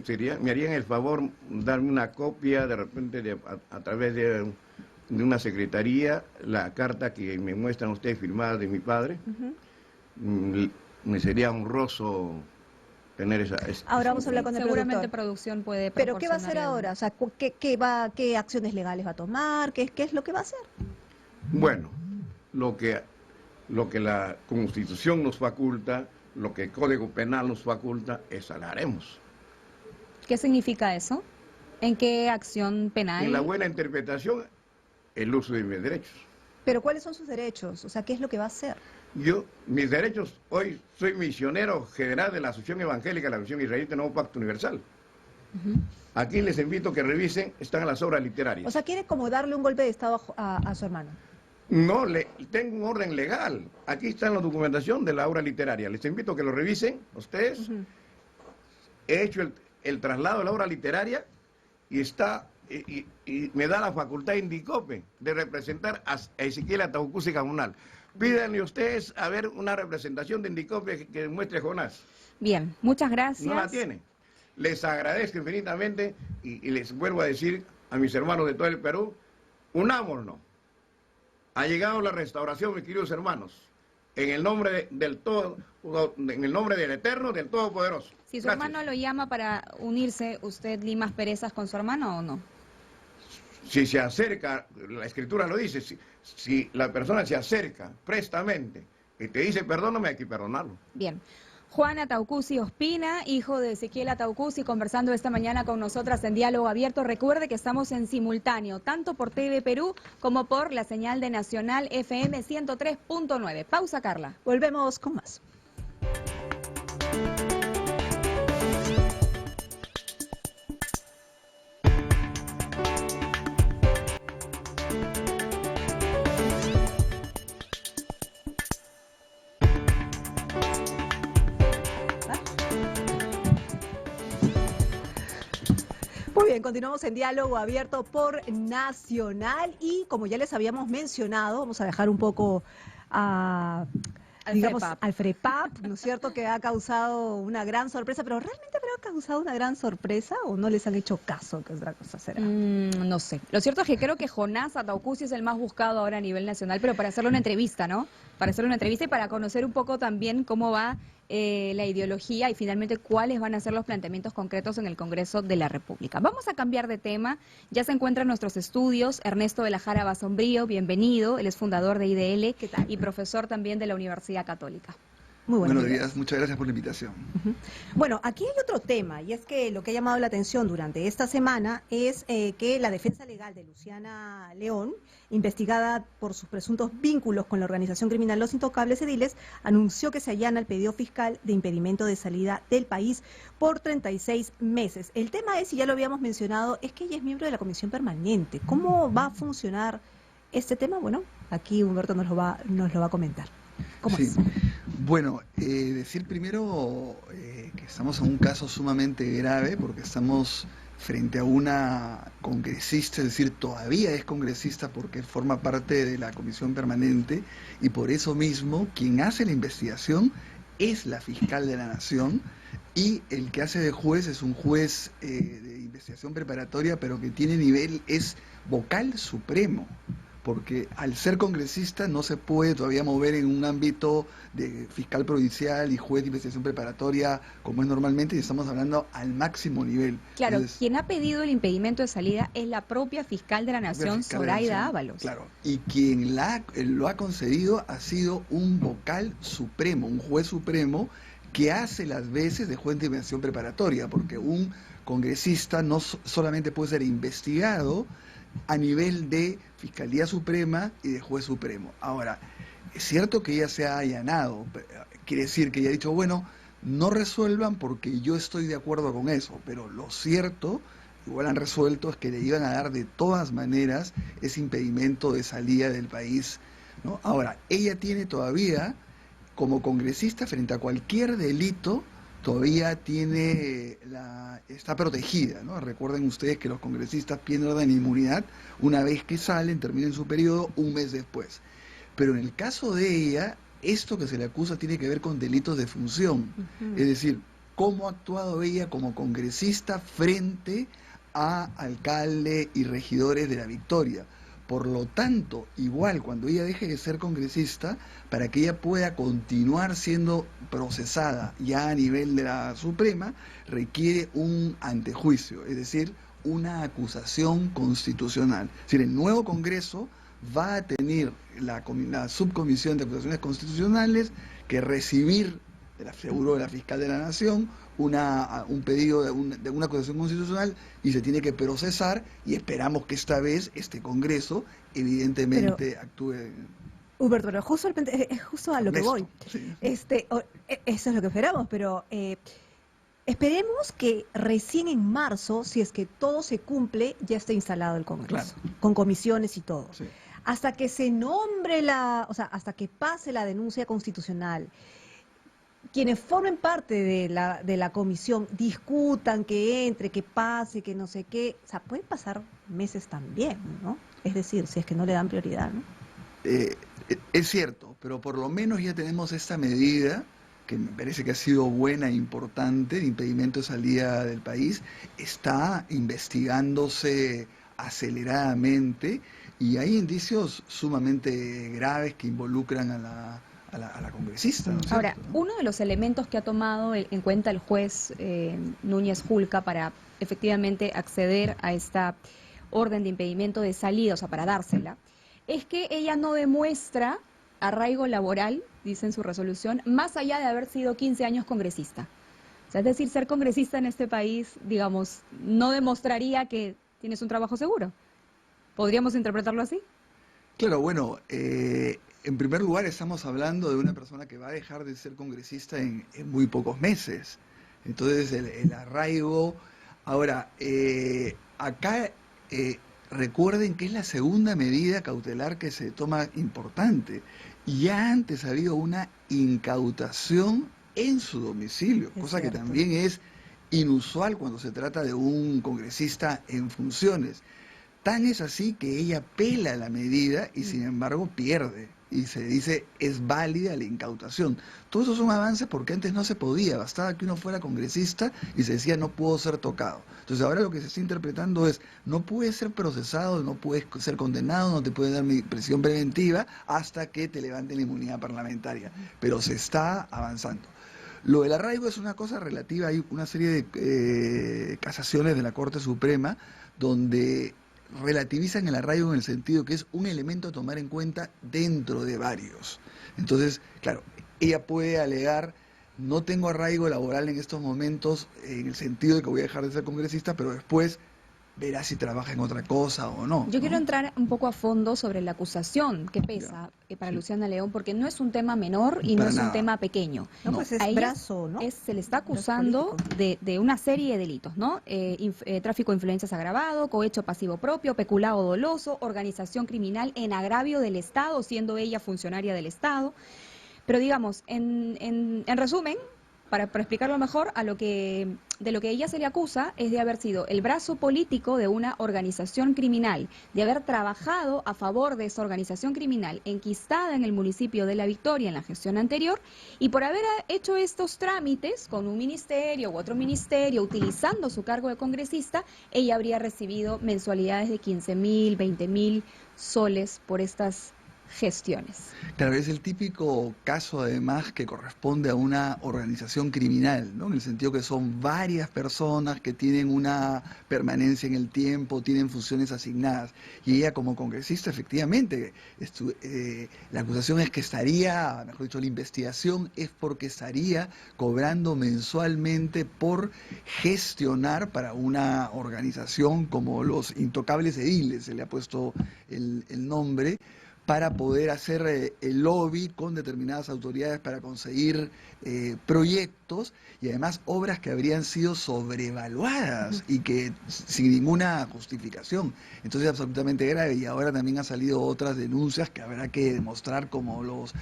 harían el favor, darme una copia de repente a través de una secretaría, la carta que me muestran ustedes firmada de mi padre. Me sería honroso tener esa... Ahora vamos a hablar con el Seguramente productor. Producción puede Pero ¿qué va a hacer proporcionarle ahora? O sea, ¿qué acciones legales va a tomar? ¿Qué es lo que va a hacer? Bueno, lo que la Constitución nos faculta, lo que el Código Penal nos faculta, esa la haremos. ¿Qué significa eso? ¿En qué acción penal? En la buena interpretación, el uso de mis derechos. Pero ¿cuáles son sus derechos? O sea, ¿qué es lo que va a hacer? Mis derechos, hoy soy misionero general de la Asociación Evangélica, la Misión Israelita Nuevo Pacto Universal. Aquí les invito a que revisen, están las obras literarias. O sea, ¿quiere como darle un golpe de estado a su hermano? No, tengo un orden legal. Aquí está la documentación de la obra literaria. Les invito a que lo revisen, ustedes. He hecho el traslado de la obra literaria y me da la facultad Indicope de representar a Ezequiel Ataucusi Gamunal. Pídanle ustedes a ver una representación de Indicope que muestre Jonás. Bien, muchas gracias. No la tiene. Les agradezco infinitamente y les vuelvo a decir a mis hermanos de todo el Perú, unámonos. Ha llegado la restauración, mis queridos hermanos, en el nombre en el nombre del Eterno, del Todopoderoso. Si su Gracias. hermano lo llama para unirse, ¿usted limas perezas con su hermano o no? Si se acerca, la Escritura lo dice, si la persona se acerca prestamente y te dice perdóname, hay que perdonarlo. Bien. Juan Ataucusi Ospina, hijo de Ezequiel Ataucusi, conversando esta mañana con nosotras en Diálogo Abierto. Recuerde que estamos en simultáneo, tanto por TV Perú como por la señal de Nacional FM 103.9. Pausa, Carla. Volvemos con más. Muy bien, continuamos en Diálogo Abierto por Nacional y como ya les habíamos mencionado, vamos a dejar un poco a digamos, FREPAP. al FREPAP, ¿no es cierto?, que ha causado una gran sorpresa, pero ¿realmente habrá causado una gran sorpresa o no les han hecho caso, que otra cosa será? No sé. Lo cierto es que creo que Jonás Ataucusi es el más buscado ahora a nivel nacional, pero para hacerle una entrevista, ¿no? Para hacerle una entrevista y para conocer un poco también cómo va la ideología y finalmente cuáles van a ser los planteamientos concretos en el Congreso de la República. Vamos a cambiar de tema. Ya se encuentra en nuestros estudios Ernesto de la Jara Basombrío, bienvenido. Él es fundador de IDL y profesor también de la Universidad Católica. Muy buenos Buenos días. días, muchas gracias por la invitación. Bueno, aquí hay otro tema, y es que lo que ha llamado la atención durante esta semana es que la defensa legal de Luciana León, investigada por sus presuntos vínculos con la organización criminal Los Intocables Ediles, anunció que se allana el pedido fiscal de impedimento de salida del país por 36 meses. El tema es, y ya lo habíamos mencionado, es que ella es miembro de la Comisión Permanente. ¿Cómo va a funcionar este tema? Bueno, aquí Humberto nos lo va a comentar. ¿Cómo es? Bueno, decir primero que estamos en un caso sumamente grave porque estamos frente a una congresista, es decir, todavía es congresista porque forma parte de la Comisión Permanente y por eso mismo quien hace la investigación es la fiscal de la Nación y el que hace de juez es un juez de investigación preparatoria pero que tiene nivel, es vocal supremo. Porque al ser congresista no se puede todavía mover en un ámbito de fiscal provincial y juez de investigación preparatoria como es normalmente y estamos hablando al máximo nivel. Claro, Entonces, quien ha pedido el impedimento de salida es la propia fiscal de la Nación, Zoraida Ábalos. Claro, y quien lo ha concedido ha sido un vocal supremo, un juez supremo que hace las veces de juez de investigación preparatoria, porque un congresista no solamente puede ser investigado a nivel de Fiscalía Suprema y de Juez Supremo. Ahora, es cierto que ella se ha allanado, quiere decir que ella ha dicho, bueno, no resuelvan porque yo estoy de acuerdo con eso, pero lo cierto, igual han resuelto, es que le iban a dar de todas maneras ese impedimento de salida del país, ¿no? Ahora, ella tiene todavía, como congresista, frente a cualquier delito, todavía está protegida, ¿no? Recuerden ustedes que los congresistas pierden inmunidad una vez que salen, terminan su periodo, un mes después. Pero en el caso de ella, esto que se le acusa tiene que ver con delitos de función. Es decir, cómo ha actuado ella como congresista frente a alcalde y regidores de La Victoria. Por lo tanto, igual cuando ella deje de ser congresista, para que ella pueda continuar siendo procesada ya a nivel de la Suprema, requiere un antejuicio, es decir, una acusación constitucional. Es decir, el nuevo Congreso va a tener la subcomisión de acusaciones constitucionales que recibir seguro de la fiscal de la Nación un pedido de una acusación constitucional y se tiene que procesar y esperamos que esta vez este Congreso evidentemente actúe. Humberto, pero justo a lo que voy. Sí. Eso es lo que esperamos, pero esperemos que recién en marzo, si es que todo se cumple, ya esté instalado el Congreso, Claro. con comisiones y todo. Sí. Hasta que se nombre hasta que pase la denuncia constitucional, quienes formen parte de la comisión discutan, que entre, que pase, que no sé qué, o sea, pueden pasar meses también, ¿no? Es decir, si es que no le dan prioridad, ¿no? Es cierto, pero por lo menos ya tenemos esta medida que me parece que ha sido buena e importante, de impedimento de salida del país, está investigándose aceleradamente y hay indicios sumamente graves que involucran a la congresista, ¿no es Ahora, cierto, ¿no? uno de los elementos que ha tomado en cuenta el juez Núñez Julca para efectivamente acceder a esta orden de impedimento de salida, o sea, para dársela, es que ella no demuestra arraigo laboral, dice en su resolución, más allá de haber sido 15 años congresista. O sea, es decir, ser congresista en este país, digamos, no demostraría que tienes un trabajo seguro. ¿Podríamos interpretarlo así? Claro, bueno, en primer lugar estamos hablando de una persona que va a dejar de ser congresista en muy pocos meses. Entonces el arraigo... Ahora, acá recuerden que es la segunda medida cautelar que se toma importante. Ya antes ha habido una incautación en su domicilio, cosa que también es inusual cuando se trata de un congresista en funciones. Tan es así que ella apela la medida y sin embargo pierde. Y se dice, es válida la incautación. Todos esos son avances porque antes no se podía, bastaba que uno fuera congresista y se decía no puedo ser tocado. Entonces ahora lo que se está interpretando es, no puedes ser procesado, no puedes ser condenado, no te pueden dar prisión preventiva hasta que te levanten la inmunidad parlamentaria. Pero se está avanzando. Lo del arraigo es una cosa relativa, hay una serie de casaciones de la Corte Suprema donde relativizan el arraigo en el sentido que es un elemento a tomar en cuenta dentro de varios. Entonces, claro, ella puede alegar, no tengo arraigo laboral en estos momentos, en el sentido de que voy a dejar de ser congresista, pero después verá si trabaja en otra cosa o no. Yo quiero entrar un poco a fondo sobre la acusación que pesa para Luciana León, porque no es un tema menor y no es un tema pequeño. No, pues es A ella brazo, ¿no? se le está acusando de una serie de delitos, ¿no? Tráfico de influencias agravado, cohecho pasivo propio, peculado doloso, organización criminal en agravio del Estado, siendo ella funcionaria del Estado. Pero digamos, en resumen, para explicarlo mejor, de lo que ella se le acusa es de haber sido el brazo político de una organización criminal, de haber trabajado a favor de esa organización criminal enquistada en el municipio de La Victoria en la gestión anterior, y por haber hecho estos trámites con un ministerio u otro ministerio, utilizando su cargo de congresista, ella habría recibido mensualidades de 15.000, 20.000 soles por estas gestiones. Claro, es el típico caso además que corresponde a una organización criminal, ¿no? En el sentido que son varias personas que tienen una permanencia en el tiempo, tienen funciones asignadas. Y ella como congresista, efectivamente, la acusación es que estaría, mejor dicho, la investigación es porque estaría cobrando mensualmente por gestionar para una organización como los Intocables Ediles, se le ha puesto el nombre, para poder hacer el lobby con determinadas autoridades para conseguir proyectos y además obras que habrían sido sobrevaluadas y que sin ninguna justificación. Entonces es absolutamente grave y ahora también han salido otras denuncias que habrá que demostrar como los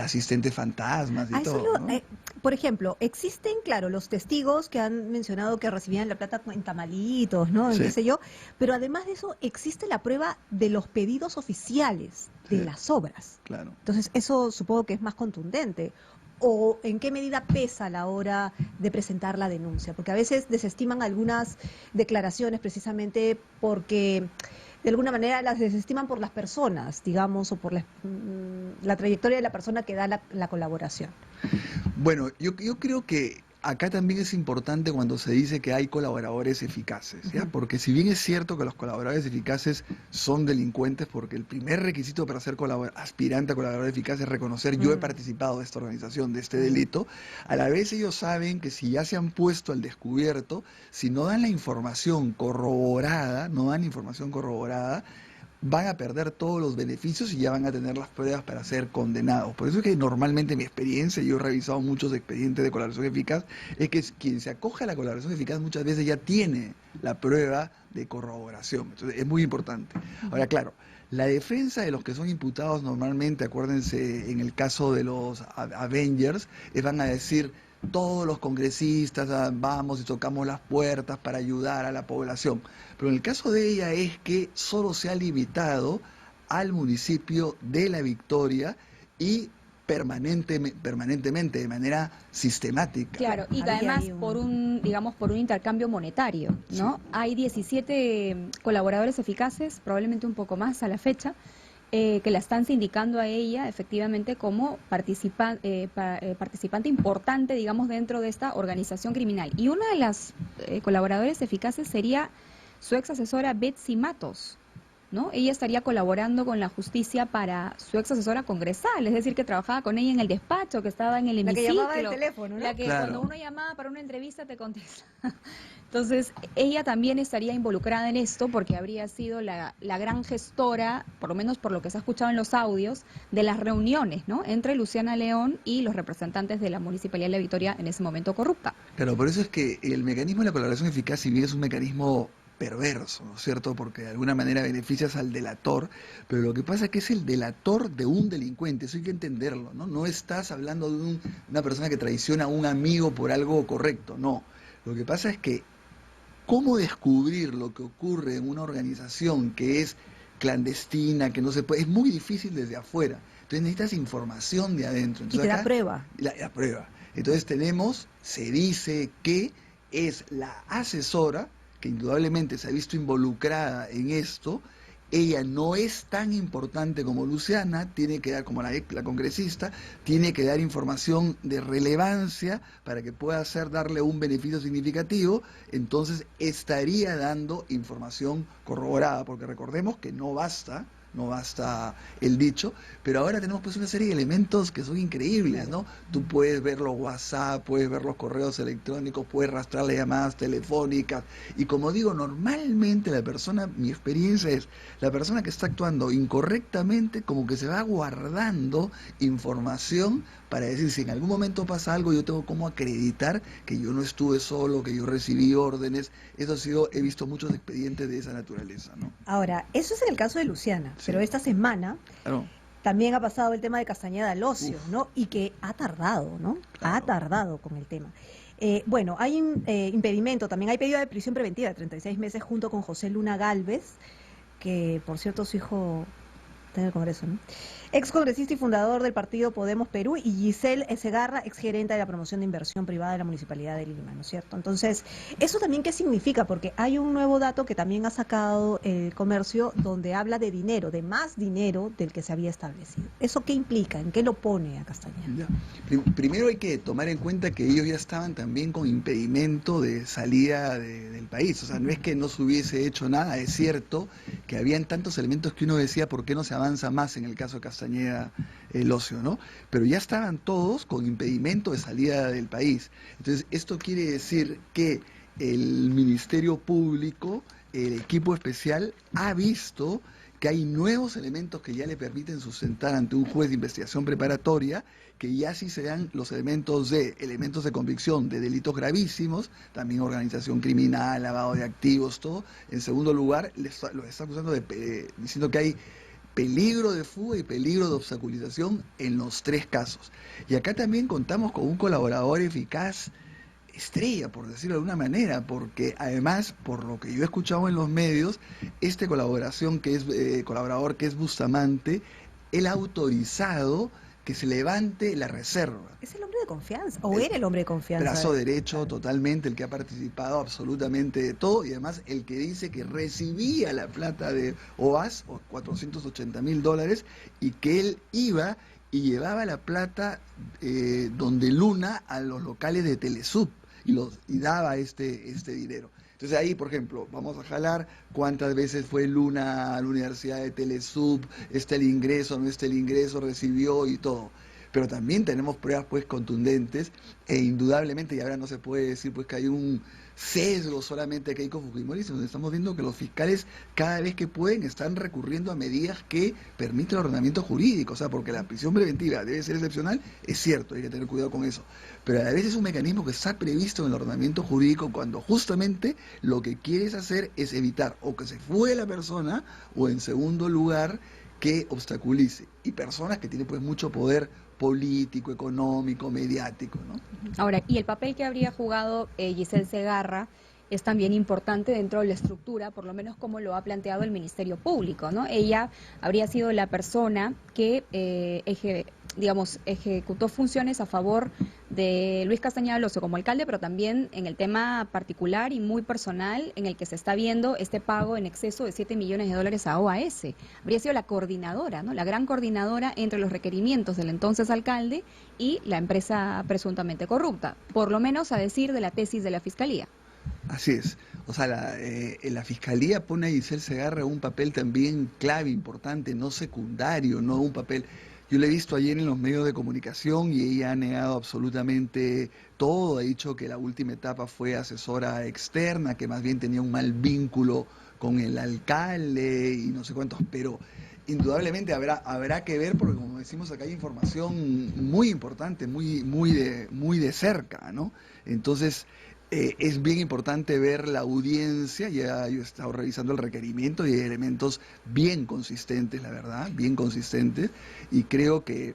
asistentes fantasmas y todo, ¿no? Por ejemplo, existen, claro, los testigos que han mencionado que recibían la plata en tamalitos, ¿no? Sí. Qué sé yo, pero además de eso existe la prueba de los pedidos oficiales de las obras. Claro. Entonces, eso supongo que es más contundente. ¿O en qué medida pesa a la hora de presentar la denuncia? Porque a veces desestiman algunas declaraciones precisamente porque de alguna manera las desestiman por las personas, digamos, o por la trayectoria de la persona que da la colaboración. Bueno, yo creo que acá también es importante cuando se dice que hay colaboradores eficaces, ¿ya? Porque si bien es cierto que los colaboradores eficaces son delincuentes, porque el primer requisito para ser aspirante a colaborador eficaz es reconocer yo he participado de esta organización, de este delito, a la vez ellos saben que si ya se han puesto al descubierto, si no dan la información corroborada, van a perder todos los beneficios y ya van a tener las pruebas para ser condenados. Por eso es que normalmente en mi experiencia, yo he revisado muchos expedientes de colaboración eficaz, es que quien se acoge a la colaboración eficaz muchas veces ya tiene la prueba de corroboración. Entonces es muy importante. Ahora, claro, la defensa de los que son imputados normalmente, acuérdense, en el caso de los Avengers, van a decir, todos los congresistas vamos y tocamos las puertas para ayudar a la población. Pero en el caso de ella es que solo se ha limitado al municipio de La Victoria y permanentemente, de manera sistemática. Claro, y además por un intercambio monetario, ¿no? Sí. Hay 17 colaboradores eficaces, probablemente un poco más a la fecha, que la están sindicando a ella efectivamente como participante importante, digamos, dentro de esta organización criminal. Y una de las colaboradores eficaces sería su ex asesora Betsy Matos, ¿no? Ella estaría colaborando con la justicia para su ex asesora congresal, es decir, que trabajaba con ella en el despacho, que estaba en el hemiciclo. La que llamaba al teléfono, ¿no? La que claro, cuando uno llamaba para una entrevista te contesta. Entonces, ella también estaría involucrada en esto porque habría sido la gran gestora, por lo menos por lo que se ha escuchado en los audios, de las reuniones, ¿no? Entre Luciana León y los representantes de la Municipalidad de La Victoria en ese momento corrupta. Claro, por eso es que el mecanismo de la colaboración eficaz, si bien es un mecanismo perverso, ¿no es cierto? Porque de alguna manera beneficias al delator, pero lo que pasa es que es el delator de un delincuente, eso hay que entenderlo, ¿no? No estás hablando de una persona que traiciona a un amigo por algo correcto, no. Lo que pasa es que ¿Cómo descubrir lo que ocurre en una organización que es clandestina, que no se puede? Es muy difícil desde afuera. Entonces necesitas información de adentro. Y Entonces, te da acá, prueba. la prueba. Entonces se dice que es la asesora, que indudablemente se ha visto involucrada en esto. Ella no es tan importante como Luciana, tiene que dar, como la congresista, tiene que dar información de relevancia para que pueda darle un beneficio significativo. Entonces estaría dando información corroborada, porque recordemos que no basta el dicho, pero ahora tenemos pues una serie de elementos que son increíbles, ¿no? Tú puedes ver los WhatsApp, puedes ver los correos electrónicos, puedes rastrear las llamadas telefónicas, y como digo, normalmente mi experiencia es, la persona que está actuando incorrectamente como que se va guardando información para decir, si en algún momento pasa algo, yo tengo cómo acreditar que yo no estuve solo, que yo recibí órdenes. He visto muchos expedientes de esa naturaleza, ¿no? Ahora, eso es en el caso de Luciana, Sí. pero esta semana Claro. también ha pasado el tema de Castañeda Locio, ¿no? Y que ha tardado, ¿no? Ha Claro. tardado con el tema. Bueno, hay un impedimento, también hay pedido de prisión preventiva de 36 meses junto con José Luna Gálvez, que por cierto su hijo está en el Congreso, ¿no? Ex congresista y fundador del partido Podemos Perú, y Giselle Segarra, ex gerente de la promoción de inversión privada de la Municipalidad de Lima, ¿no es cierto? Entonces, ¿eso también qué significa? Porque hay un nuevo dato que también ha sacado el comercio, donde habla de dinero, de más dinero del que se había establecido. ¿Eso qué implica? ¿En qué lo pone a Castañeda? Ya. Primero hay que tomar en cuenta que ellos ya estaban también con impedimento de salida del país. O sea, no es que no se hubiese hecho nada, es cierto que habían tantos elementos que uno decía, ¿por qué no se avanza más en el caso de Castañeda Locio, ¿no? Pero ya estaban todos con impedimento de salida del país. Entonces, esto quiere decir que el Ministerio Público, el equipo especial, ha visto que hay nuevos elementos que ya le permiten sustentar ante un juez de investigación preparatoria, que ya sí se dan los elementos de convicción de delitos gravísimos, también organización criminal, lavado de activos, todo. En segundo lugar, los está acusando diciendo que hay peligro de fuga y peligro de obstaculización en los tres casos. Y acá también contamos con un colaborador eficaz, estrella, por decirlo de alguna manera, porque además, por lo que yo he escuchado en los medios, colaborador que es Bustamante, él ha autorizado que se levante la reserva. ¿Es el hombre de confianza? ¿O era el hombre de confianza? Brazo derecho totalmente, el que ha participado absolutamente de todo, y además el que dice que recibía la plata de OAS, o $480.000, y que él iba y llevaba la plata donde Luna a los locales de Telesub y daba este dinero. Entonces ahí, por ejemplo, vamos a jalar cuántas veces fue Luna a la Universidad de Telesub, está el ingreso, no está el ingreso, recibió y todo. Pero también tenemos pruebas pues contundentes e indudablemente, y ahora no se puede decir pues que hay un sesgo solamente a Keiko Fujimori, sino que estamos viendo que los fiscales cada vez que pueden están recurriendo a medidas que permiten el ordenamiento jurídico. O sea, porque la prisión preventiva debe ser excepcional, es cierto, hay que tener cuidado con eso, pero a la vez es un mecanismo que está previsto en el ordenamiento jurídico cuando justamente lo que quieres hacer es evitar o que se fugue la persona, o en segundo lugar que obstaculice, y personas que tienen pues mucho poder político, económico, mediático, ¿no? Ahora, y el papel que habría jugado Giselle Segarra es también importante dentro de la estructura, por lo menos como lo ha planteado el Ministerio Público, ¿no? Ella habría sido la persona que ejecutó funciones a favor de Luis Castañeda Locio como alcalde, pero también en el tema particular y muy personal en el que se está viendo este pago en exceso de $7 millones a OAS. Habría sido la coordinadora, ¿no? La gran coordinadora entre los requerimientos del entonces alcalde y la empresa presuntamente corrupta, por lo menos a decir de la tesis de la Fiscalía. Así es. O sea, la Fiscalía pone a Giselle Segarra un papel también clave, importante, no secundario, no un papel... Yo la he visto ayer en los medios de comunicación y ella ha negado absolutamente todo, ha dicho que la última etapa fue asesora externa, que más bien tenía un mal vínculo con el alcalde y no sé cuántos, pero indudablemente habrá que ver, porque como decimos acá hay información muy importante, muy de cerca, ¿no? Entonces... es bien importante ver la audiencia. Ya yo he estado revisando el requerimiento y hay elementos bien consistentes, la verdad, bien consistentes, y creo que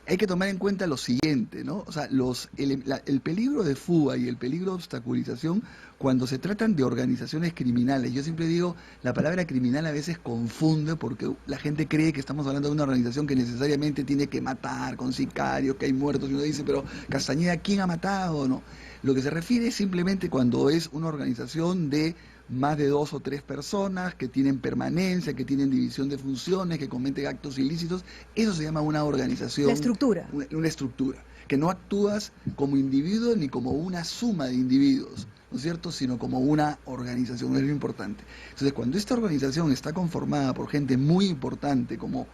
hay que tomar en cuenta lo siguiente, ¿no? O sea, el peligro de fuga y el peligro de obstaculización cuando se tratan de organizaciones criminales. Yo siempre digo, la palabra criminal a veces confunde porque la gente cree que estamos hablando de una organización que necesariamente tiene que matar con sicarios, que hay muertos, y uno dice, pero Castañeda, ¿quién ha matado? No. Lo que se refiere es simplemente cuando es una organización de más de 2 o 3 personas que tienen permanencia, que tienen división de funciones, que cometen actos ilícitos. Eso se llama una organización. La estructura. Una estructura, que no actúas como individuo ni como una suma de individuos, ¿no es cierto?, sino como una organización, es lo importante. Entonces, cuando esta organización está conformada por gente muy importante, como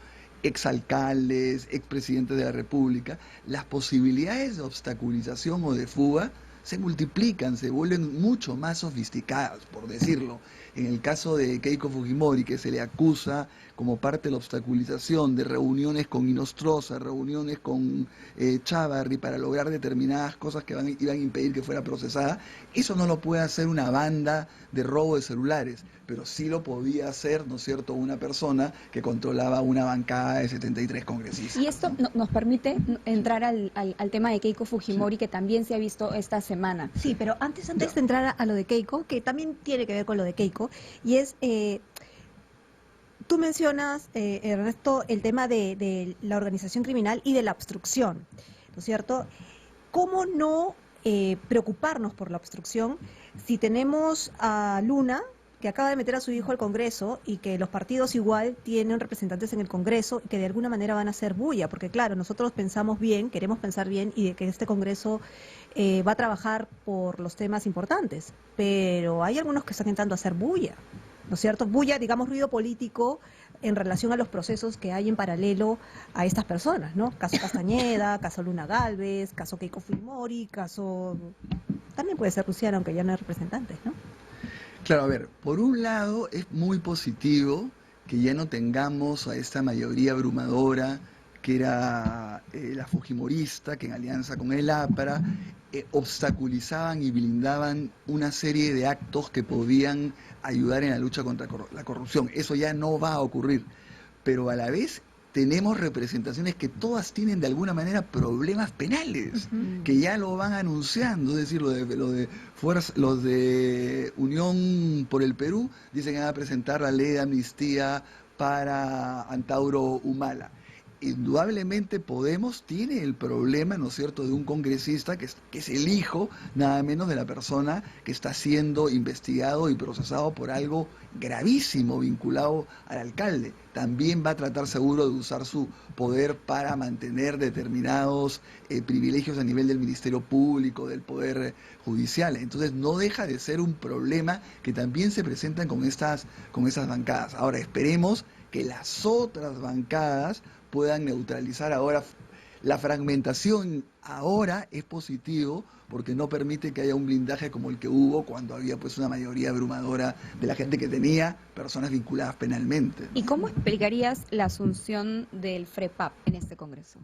exalcaldes, expresidentes de la República, las posibilidades de obstaculización o de fuga se multiplican, se vuelven mucho más sofisticadas, por decirlo. En el caso de Keiko Fujimori, que se le acusa como parte de la obstaculización de reuniones con Inostroza, reuniones con Chávarri para lograr determinadas cosas que iban a impedir que fuera procesada, eso no lo puede hacer una banda de robo de celulares, pero sí lo podía hacer, ¿no es cierto?, una persona que controlaba una bancada de 73 congresistas. Y esto nos permite entrar al tema de Keiko Fujimori, que también se ha visto esta semana. Sí, pero antes de entrar a lo de Keiko, que también tiene que ver con lo de Keiko, y es, tú mencionas, Ernesto, el tema de la organización criminal y de la obstrucción, ¿no es cierto? ¿Cómo no preocuparnos por la obstrucción si tenemos a Luna, que acaba de meter a su hijo al Congreso y que los partidos igual tienen representantes en el Congreso y que de alguna manera van a hacer bulla? Porque claro, nosotros pensamos bien, queremos pensar bien y de que este Congreso va a trabajar por los temas importantes, pero hay algunos que están intentando hacer bulla, ¿no es cierto? Bulla, digamos, ruido político en relación a los procesos que hay en paralelo a estas personas, ¿no? Caso Castañeda, caso Luna Gálvez, caso Keiko Fujimori, caso... También puede ser Luciana, aunque ya no hay representantes, ¿no? Claro, a ver, por un lado es muy positivo que ya no tengamos a esta mayoría abrumadora que era la fujimorista, que en alianza con el APRA obstaculizaban y blindaban una serie de actos que podían ayudar en la lucha contra la corrupción. Eso ya no va a ocurrir, pero a la vez tenemos representaciones que todas tienen de alguna manera problemas penales, que ya lo van anunciando. Es decir, los de Unión por el Perú dicen que van a presentar la ley de amnistía para Antauro Humala. Indudablemente Podemos tiene el problema, ¿no es cierto?, de un congresista que es el hijo, nada menos, de la persona que está siendo investigado y procesado por algo gravísimo vinculado al alcalde. También va a tratar seguro de usar su poder para mantener determinados privilegios a nivel del Ministerio Público, del Poder Judicial. Entonces no deja de ser un problema que también se presentan con esas bancadas. Ahora esperemos que las otras bancadas puedan neutralizar ahora. La fragmentación ahora es positivo porque no permite que haya un blindaje como el que hubo cuando había pues una mayoría abrumadora de la gente que tenía personas vinculadas penalmente, ¿no? ¿Y cómo explicarías la asunción del FREPAP en este Congreso?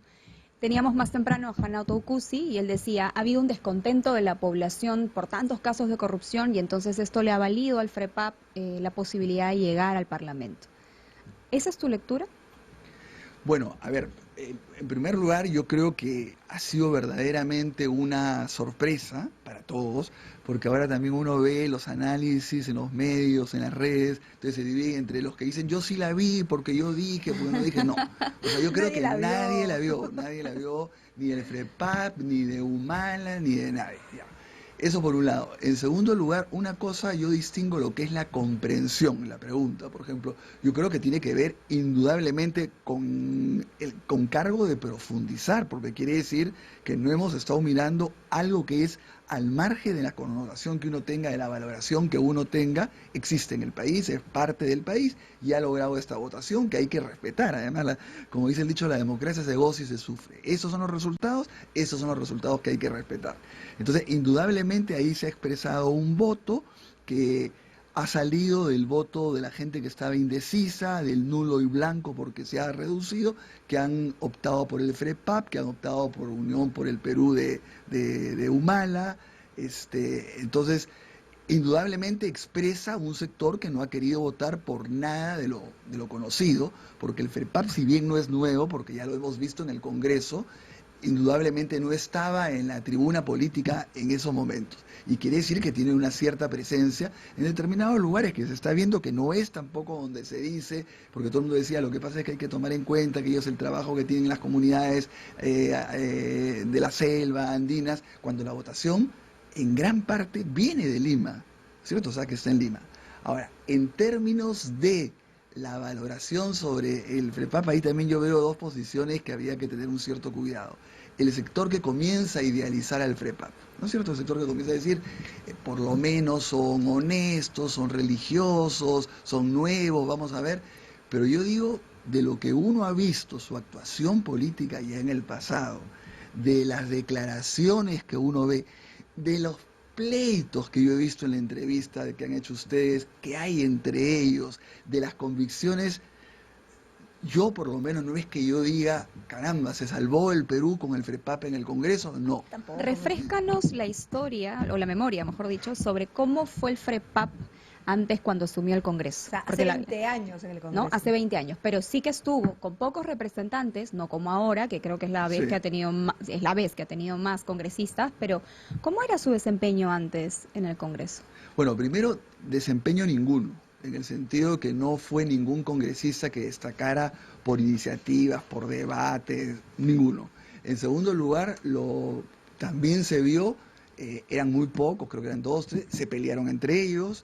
Teníamos más temprano a Hannah Toukusi y él decía, ha habido un descontento de la población por tantos casos de corrupción y entonces esto le ha valido al FREPAP la posibilidad de llegar al Parlamento. ¿Esa es tu lectura? Bueno, a ver, en primer lugar yo creo que ha sido verdaderamente una sorpresa para todos, porque ahora también uno ve los análisis en los medios, en las redes, entonces se divide entre los que dicen yo sí la vi porque yo dije, porque no dije, no. O sea, yo creo que nadie la vio, ni del FREPAP, ni de Humala, ni de nadie. Ya. Eso por un lado. En segundo lugar, una cosa, yo distingo lo que es la comprensión, la pregunta, por ejemplo. Yo creo que tiene que ver indudablemente con cargo de profundizar, porque quiere decir que no hemos estado mirando algo que es al margen de la connotación que uno tenga, de la valoración que uno tenga, existe en el país, es parte del país y ha logrado esta votación que hay que respetar. Además, como dice el dicho, la democracia se goza y se sufre. Esos son los resultados que hay que respetar. Entonces, indudablemente ahí se ha expresado un voto que ha salido del voto de la gente que estaba indecisa, del nulo y blanco porque se ha reducido, que han optado por el FREPAP, que han optado por Unión por el Perú de Humala. Entonces, indudablemente expresa un sector que no ha querido votar por nada de lo conocido, porque el FREPAP, si bien no es nuevo, porque ya lo hemos visto en el Congreso, indudablemente no estaba en la tribuna política en esos momentos. Y quiere decir que tiene una cierta presencia en determinados lugares que se está viendo que no es tampoco donde se dice, porque todo el mundo decía, lo que pasa es que hay que tomar en cuenta que ellos el trabajo que tienen las comunidades de la selva, andinas, cuando la votación en gran parte viene de Lima, ¿cierto? O sea, que está en Lima. Ahora, en términos de la valoración sobre el FREPAP, ahí también yo veo dos posiciones que había que tener un cierto cuidado. El sector que comienza a idealizar al FREPAP, ¿no es cierto? El sector que comienza a decir, por lo menos son honestos, son religiosos, son nuevos, vamos a ver. Pero yo digo, de lo que uno ha visto, su actuación política ya en el pasado, de las declaraciones que uno ve, de los pleitos que yo he visto en la entrevista que han hecho ustedes, que hay entre ellos, de las convicciones, yo por lo menos no es que yo diga, caramba, ¿se salvó el Perú con el FREPAP en el Congreso? No. Tampoco. Refréscanos la historia, o la memoria, mejor dicho, sobre cómo fue el FREPAP antes cuando asumió el Congreso. O sea, Porque hace 20 años en el Congreso. ¿no? Hace 20 años, pero sí que estuvo con pocos representantes, no como ahora, que creo que es la vez Sí. que ha tenido más, es la vez que ha tenido más congresistas, pero ¿cómo era su desempeño antes en el Congreso? Bueno, primero, desempeño ninguno, en el sentido que no fue ningún congresista que destacara por iniciativas, por debates, ninguno. En segundo lugar, también se vio, eran muy pocos, creo que eran 2, 3, se pelearon entre ellos,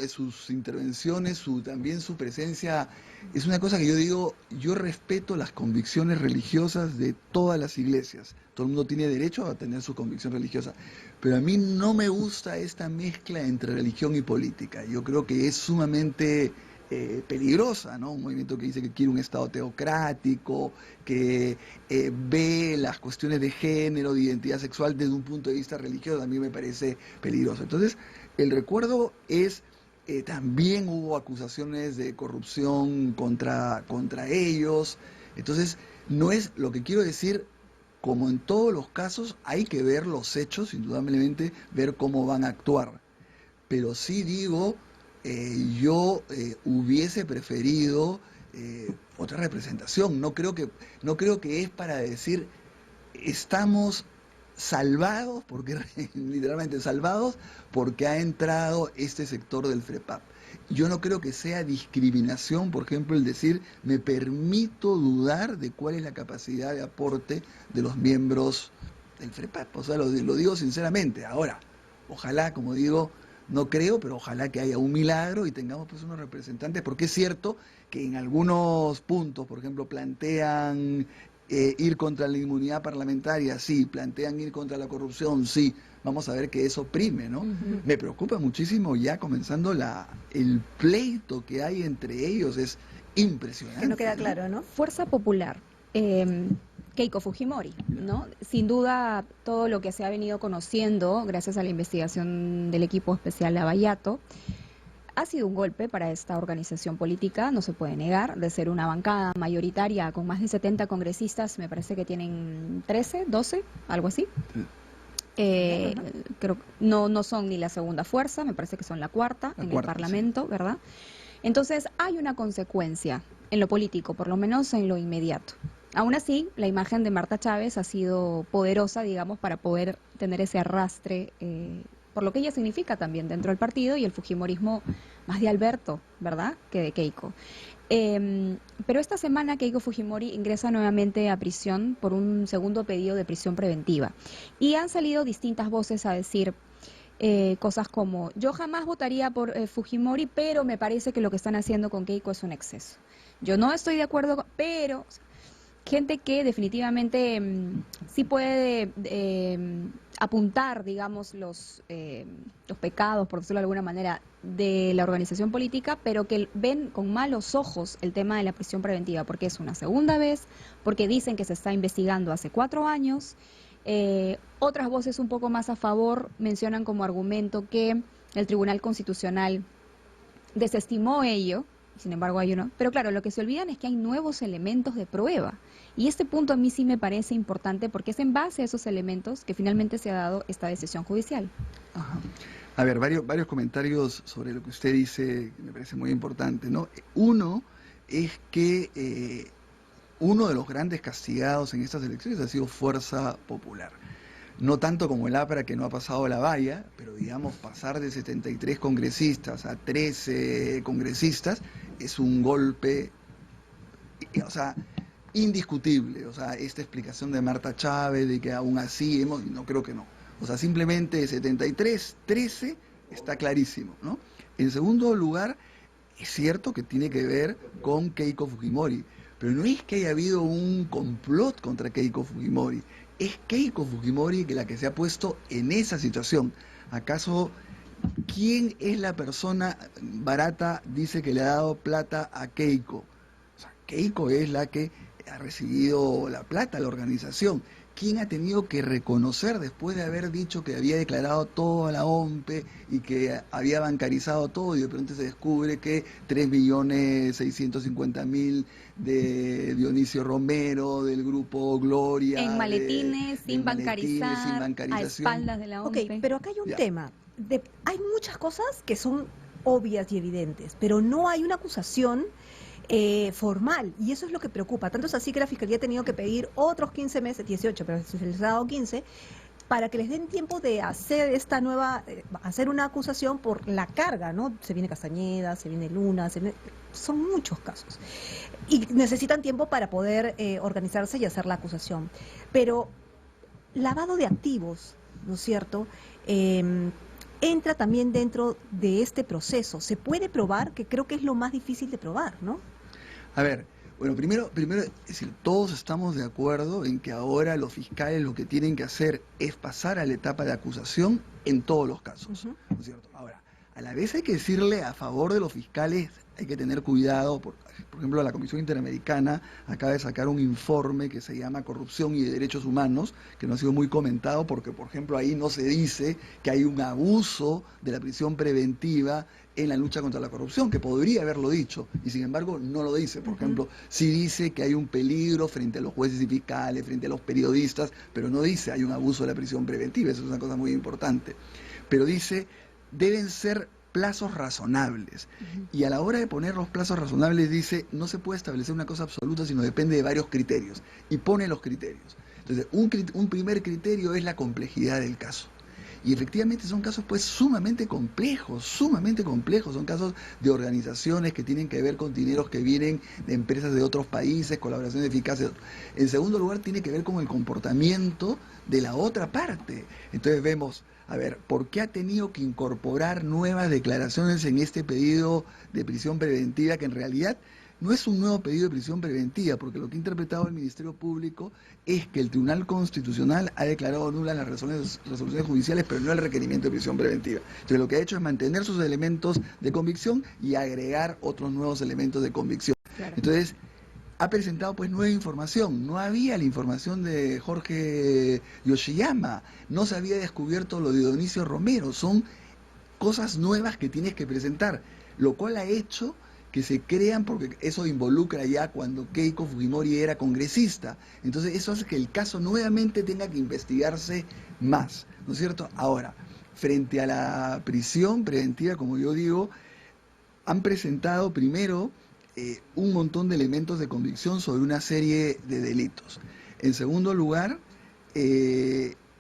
sus intervenciones, también su presencia, es una cosa que yo digo, yo respeto las convicciones religiosas de todas las iglesias, todo el mundo tiene derecho a tener su convicción religiosa, pero a mí no me gusta esta mezcla entre religión y política, yo creo que es sumamente peligrosa, ¿no? Un movimiento que dice que quiere un Estado teocrático, que ve las cuestiones de género, de identidad sexual desde un punto de vista religioso, a mí me parece peligroso. Entonces, el recuerdo es, también hubo acusaciones de corrupción contra ellos, entonces, no es, lo que quiero decir, como en todos los casos, hay que ver los hechos, indudablemente, ver cómo van a actuar, pero sí digo, yo hubiese preferido otra representación. No creo que es para decir estamos salvados, porque literalmente salvados, porque ha entrado este sector del FREPAP. Yo no creo que sea discriminación, por ejemplo, el decir me permito dudar de cuál es la capacidad de aporte de los miembros del FREPAP. O sea, lo digo sinceramente. Ahora, ojalá, como digo, no creo, pero ojalá que haya un milagro y tengamos pues unos representantes, porque es cierto que en algunos puntos, por ejemplo, plantean ir contra la inmunidad parlamentaria, sí, plantean ir contra la corrupción, sí, vamos a ver que eso prime, ¿no? Me preocupa muchísimo ya comenzando el pleito que hay entre ellos, es impresionante. Que no queda claro, ¿no? Fuerza Popular, Keiko Fujimori, ¿no? Sin duda, todo lo que se ha venido conociendo, gracias a la investigación del equipo especial Lavallato, ha sido un golpe para esta organización política, no se puede negar, de ser una bancada mayoritaria con más de 70 congresistas, me parece que tienen 13, 12, algo así. Creo no son ni la segunda fuerza, me parece que son la cuarta en el Parlamento, sí. ¿Verdad? Entonces hay una consecuencia en lo político, por lo menos en lo inmediato. Aún así, la imagen de Marta Chávez ha sido poderosa, digamos, para poder tener ese arrastre, por lo que ella significa también dentro del partido y el fujimorismo más de Alberto, ¿verdad?, que de Keiko. Pero esta semana Keiko Fujimori ingresa nuevamente a prisión por un segundo pedido de prisión preventiva. Y han salido distintas voces a decir cosas como, yo jamás votaría por Fujimori, pero me parece que lo que están haciendo con Keiko es un exceso. Yo no estoy de acuerdo, pero gente que definitivamente sí puede apuntar, digamos, los pecados, por decirlo de alguna manera, de la organización política, pero que ven con malos ojos el tema de la prisión preventiva, porque es una segunda vez, porque dicen que se está investigando hace 4 años. Otras voces un poco más a favor mencionan como argumento que el Tribunal Constitucional desestimó ello, sin embargo hay uno. Pero claro, lo que se olvidan es que hay nuevos elementos de prueba. Y este punto a mí sí me parece importante porque es en base a esos elementos que finalmente se ha dado esta decisión judicial. Ajá. A ver, varios comentarios sobre lo que usted dice, que me parece muy importante, ¿no? Uno es que uno de los grandes castigados en estas elecciones ha sido Fuerza Popular. No tanto como el APRA, que no ha pasado la valla, pero digamos, pasar de 73 congresistas a 13 congresistas es un golpe, o sea, indiscutible. O sea, esta explicación de Marta Chávez de que aún así no creo que no. O sea, simplemente 73, 13 está clarísimo, ¿no? En segundo lugar, es cierto que tiene que ver con Keiko Fujimori, pero no es que haya habido un complot contra Keiko Fujimori, es Keiko Fujimori la que se ha puesto en esa situación. ¿Acaso quién es la persona barata, dice que le ha dado plata a Keiko? O sea, Keiko es la que ha recibido la plata, la organización. ¿Quién ha tenido que reconocer después de haber dicho que había declarado toda la OMPE y que había bancarizado todo y de pronto se descubre que 3.650.000 de Dionisio Romero, del grupo Gloria, En maletines, sin bancarizar, sin a bancarización? espaldas de la Ok, OMPE. pero acá hay un Ya. tema. Hay muchas cosas que son obvias y evidentes, pero no hay una acusación formal, y eso es lo que preocupa. Tanto es así que la Fiscalía ha tenido que pedir otros 15 meses, 18, pero se les ha dado 15, para que les den tiempo de hacer esta nueva, hacer una acusación por la carga, ¿no? Se viene Castañeda, se viene Luna, son muchos casos. Y necesitan tiempo para poder organizarse y hacer la acusación. Pero lavado de activos, ¿no es cierto?, entra también dentro de este proceso. Se puede probar, que creo que es lo más difícil de probar, ¿no? A ver, bueno, primero, es decir, todos estamos de acuerdo en que ahora los fiscales lo que tienen que hacer es pasar a la etapa de acusación en todos los casos, ¿no es cierto? Ahora, a la vez hay que decirle a favor de los fiscales, hay que tener cuidado, por ejemplo, la Comisión Interamericana acaba de sacar un informe que se llama Corrupción y Derechos Humanos, que no ha sido muy comentado porque, por ejemplo, ahí no se dice que hay un abuso de la prisión preventiva en la lucha contra la corrupción, que podría haberlo dicho, y sin embargo no lo dice. Por ejemplo, sí dice que hay un peligro frente a los jueces y fiscales, frente a los periodistas, pero no dice hay un abuso de la prisión preventiva, eso es una cosa muy importante. Pero dice, deben ser plazos razonables. Y a la hora de poner los plazos razonables dice, no se puede establecer una cosa absoluta, sino depende de varios criterios. Y pone los criterios. Entonces, un primer criterio es la complejidad del caso. Y efectivamente son casos pues sumamente complejos, son casos de organizaciones que tienen que ver con dineros que vienen de empresas de otros países, colaboraciones eficaces. En segundo lugar, tiene que ver con el comportamiento de la otra parte. Entonces vemos, a ver, ¿por qué ha tenido que incorporar nuevas declaraciones en este pedido de prisión preventiva que en realidad no es un nuevo pedido de prisión preventiva, porque lo que ha interpretado el Ministerio Público es que el Tribunal Constitucional ha declarado nulas las resoluciones judiciales, pero no el requerimiento de prisión preventiva. Entonces lo que ha hecho es mantener sus elementos de convicción y agregar otros nuevos elementos de convicción. Claro. Entonces ha presentado pues nueva información. No había la información de Jorge Yoshiyama, no se había descubierto lo de Dionisio Romero. Son cosas nuevas que tienes que presentar, lo cual ha hecho que se crean, porque eso involucra ya cuando Keiko Fujimori era congresista. Entonces eso hace que el caso nuevamente tenga que investigarse más, ¿no es cierto? Ahora, frente a la prisión preventiva, como yo digo, han presentado primero un montón de elementos de convicción sobre una serie de delitos. En segundo lugar,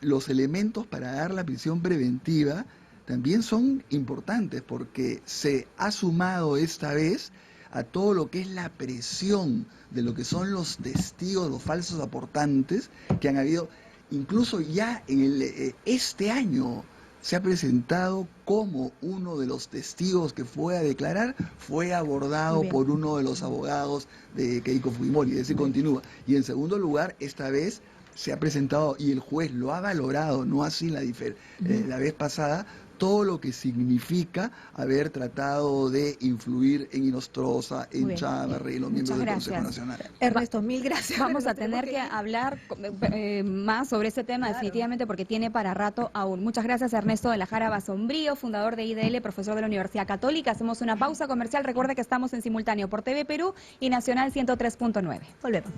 los elementos para dar la prisión preventiva también son importantes porque se ha sumado esta vez a todo lo que es la presión de lo que son los testigos, los falsos aportantes que han habido, incluso ya en este año se ha presentado como uno de los testigos que fue a declarar fue abordado por uno de los abogados de Keiko Fujimori, ese continúa. Y en segundo lugar, esta vez se ha presentado y el juez lo ha valorado, no así la vez pasada, todo lo que significa haber tratado de influir en Inostroza, Muy en bien. Chávarri, en los miembros del Muchas Consejo gracias. Nacional. Ernesto, mil gracias. Vamos a Pero tenemos tener que ir. hablar más sobre este tema Claro. definitivamente porque tiene para rato aún. Muchas gracias Ernesto de la Jara Basombrío, fundador de IDL, profesor de la Universidad Católica. Hacemos una pausa comercial. Recuerde que estamos en simultáneo por TV Perú y Nacional 103.9. Volvemos.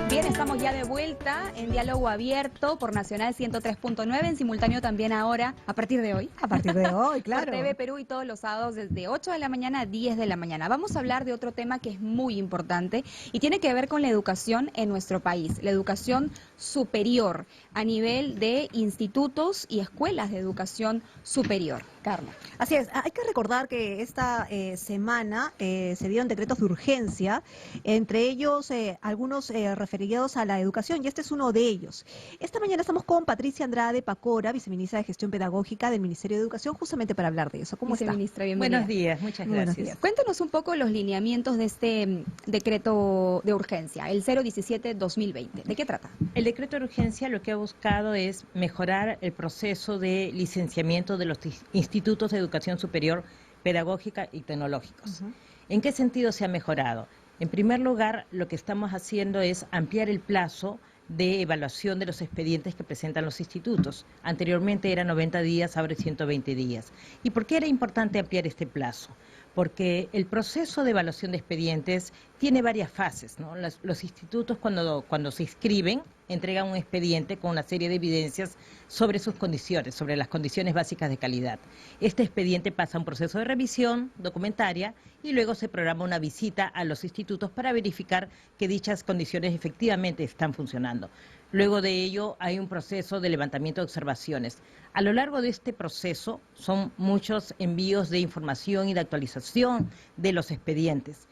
Bien, estamos ya de vuelta en Diálogo Abierto por Nacional 103.9, en simultáneo también ahora, a partir de hoy. A partir de hoy, claro. Por TV Perú y todos los sábados desde 8 de la mañana a 10 de la mañana. Vamos a hablar de otro tema que es muy importante y tiene que ver con la educación en nuestro país, la educación superior a nivel de institutos y escuelas de educación superior. Carla. Así es, hay que recordar que esta semana se dieron decretos de urgencia, entre ellos algunos referidos a la educación, y este es uno de ellos. Esta mañana estamos con Patricia Andrade Pacora, viceministra de Gestión Pedagógica del Ministerio de Educación, justamente para hablar de eso. ¿Cómo está? Viceministra, bienvenida. Buenos días, muchas Buenos gracias. días. Cuéntanos un poco los lineamientos de este decreto de urgencia, el 017-2020. ¿De qué trata? El decreto de urgencia lo que ha buscado es mejorar el proceso de licenciamiento de los institutos de educación superior, pedagógica y tecnológicos. ¿En qué sentido se ha mejorado? En primer lugar, lo que estamos haciendo es ampliar el plazo de evaluación de los expedientes que presentan los institutos. Anteriormente era 90 días, ahora es 120 días. ¿Y por qué era importante ampliar este plazo? Porque el proceso de evaluación de expedientes tiene varias fases, ¿no? Los institutos cuando se inscriben entregan un expediente con una serie de evidencias sobre sus condiciones, sobre las condiciones básicas de calidad. Este expediente pasa a un proceso de revisión documentaria y luego se programa una visita a los institutos para verificar que dichas condiciones efectivamente están funcionando. Luego de ello hay un proceso de levantamiento de observaciones. A lo largo de este proceso son muchos envíos de información y de actualización de los expedientes.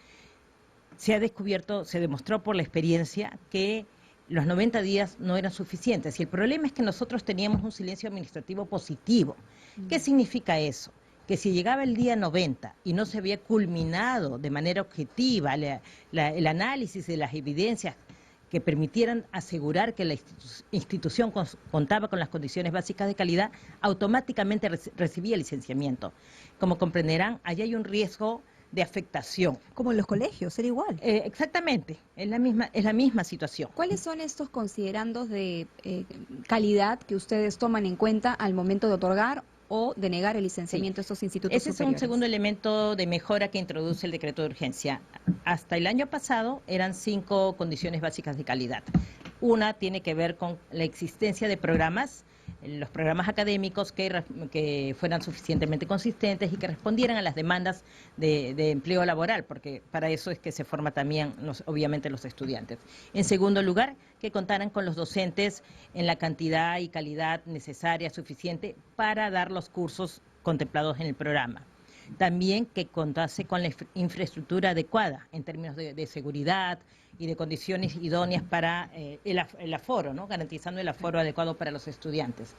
Se demostró por la experiencia que los 90 días no eran suficientes y el problema es que nosotros teníamos un silencio administrativo positivo. ¿Qué significa eso? Que si llegaba el día 90 y no se había culminado de manera objetiva el análisis de las evidencias que permitieran asegurar que la institución contaba con las condiciones básicas de calidad, automáticamente recibía licenciamiento. Como comprenderán, allí hay un riesgo de afectación. Como en los colegios, era igual. Exactamente, es la misma situación. ¿Cuáles son estos considerandos de calidad que ustedes toman en cuenta al momento de otorgar o de negar el licenciamiento a estos institutos Ese superiores? es un segundo elemento de mejora que introduce el decreto de urgencia. Hasta el año pasado eran 5 condiciones básicas de calidad. Una tiene que ver con la existencia de programas, los programas académicos que fueran suficientemente consistentes y que respondieran a las demandas de empleo laboral, porque para eso es que se forma también, obviamente, los estudiantes. En segundo lugar, que contaran con los docentes en la cantidad y calidad necesaria, suficiente, para dar los cursos contemplados en el programa. También que contase con la infraestructura adecuada en términos de seguridad y de condiciones idóneas para el aforo, ¿no? Garantizando el aforo adecuado para los estudiantes,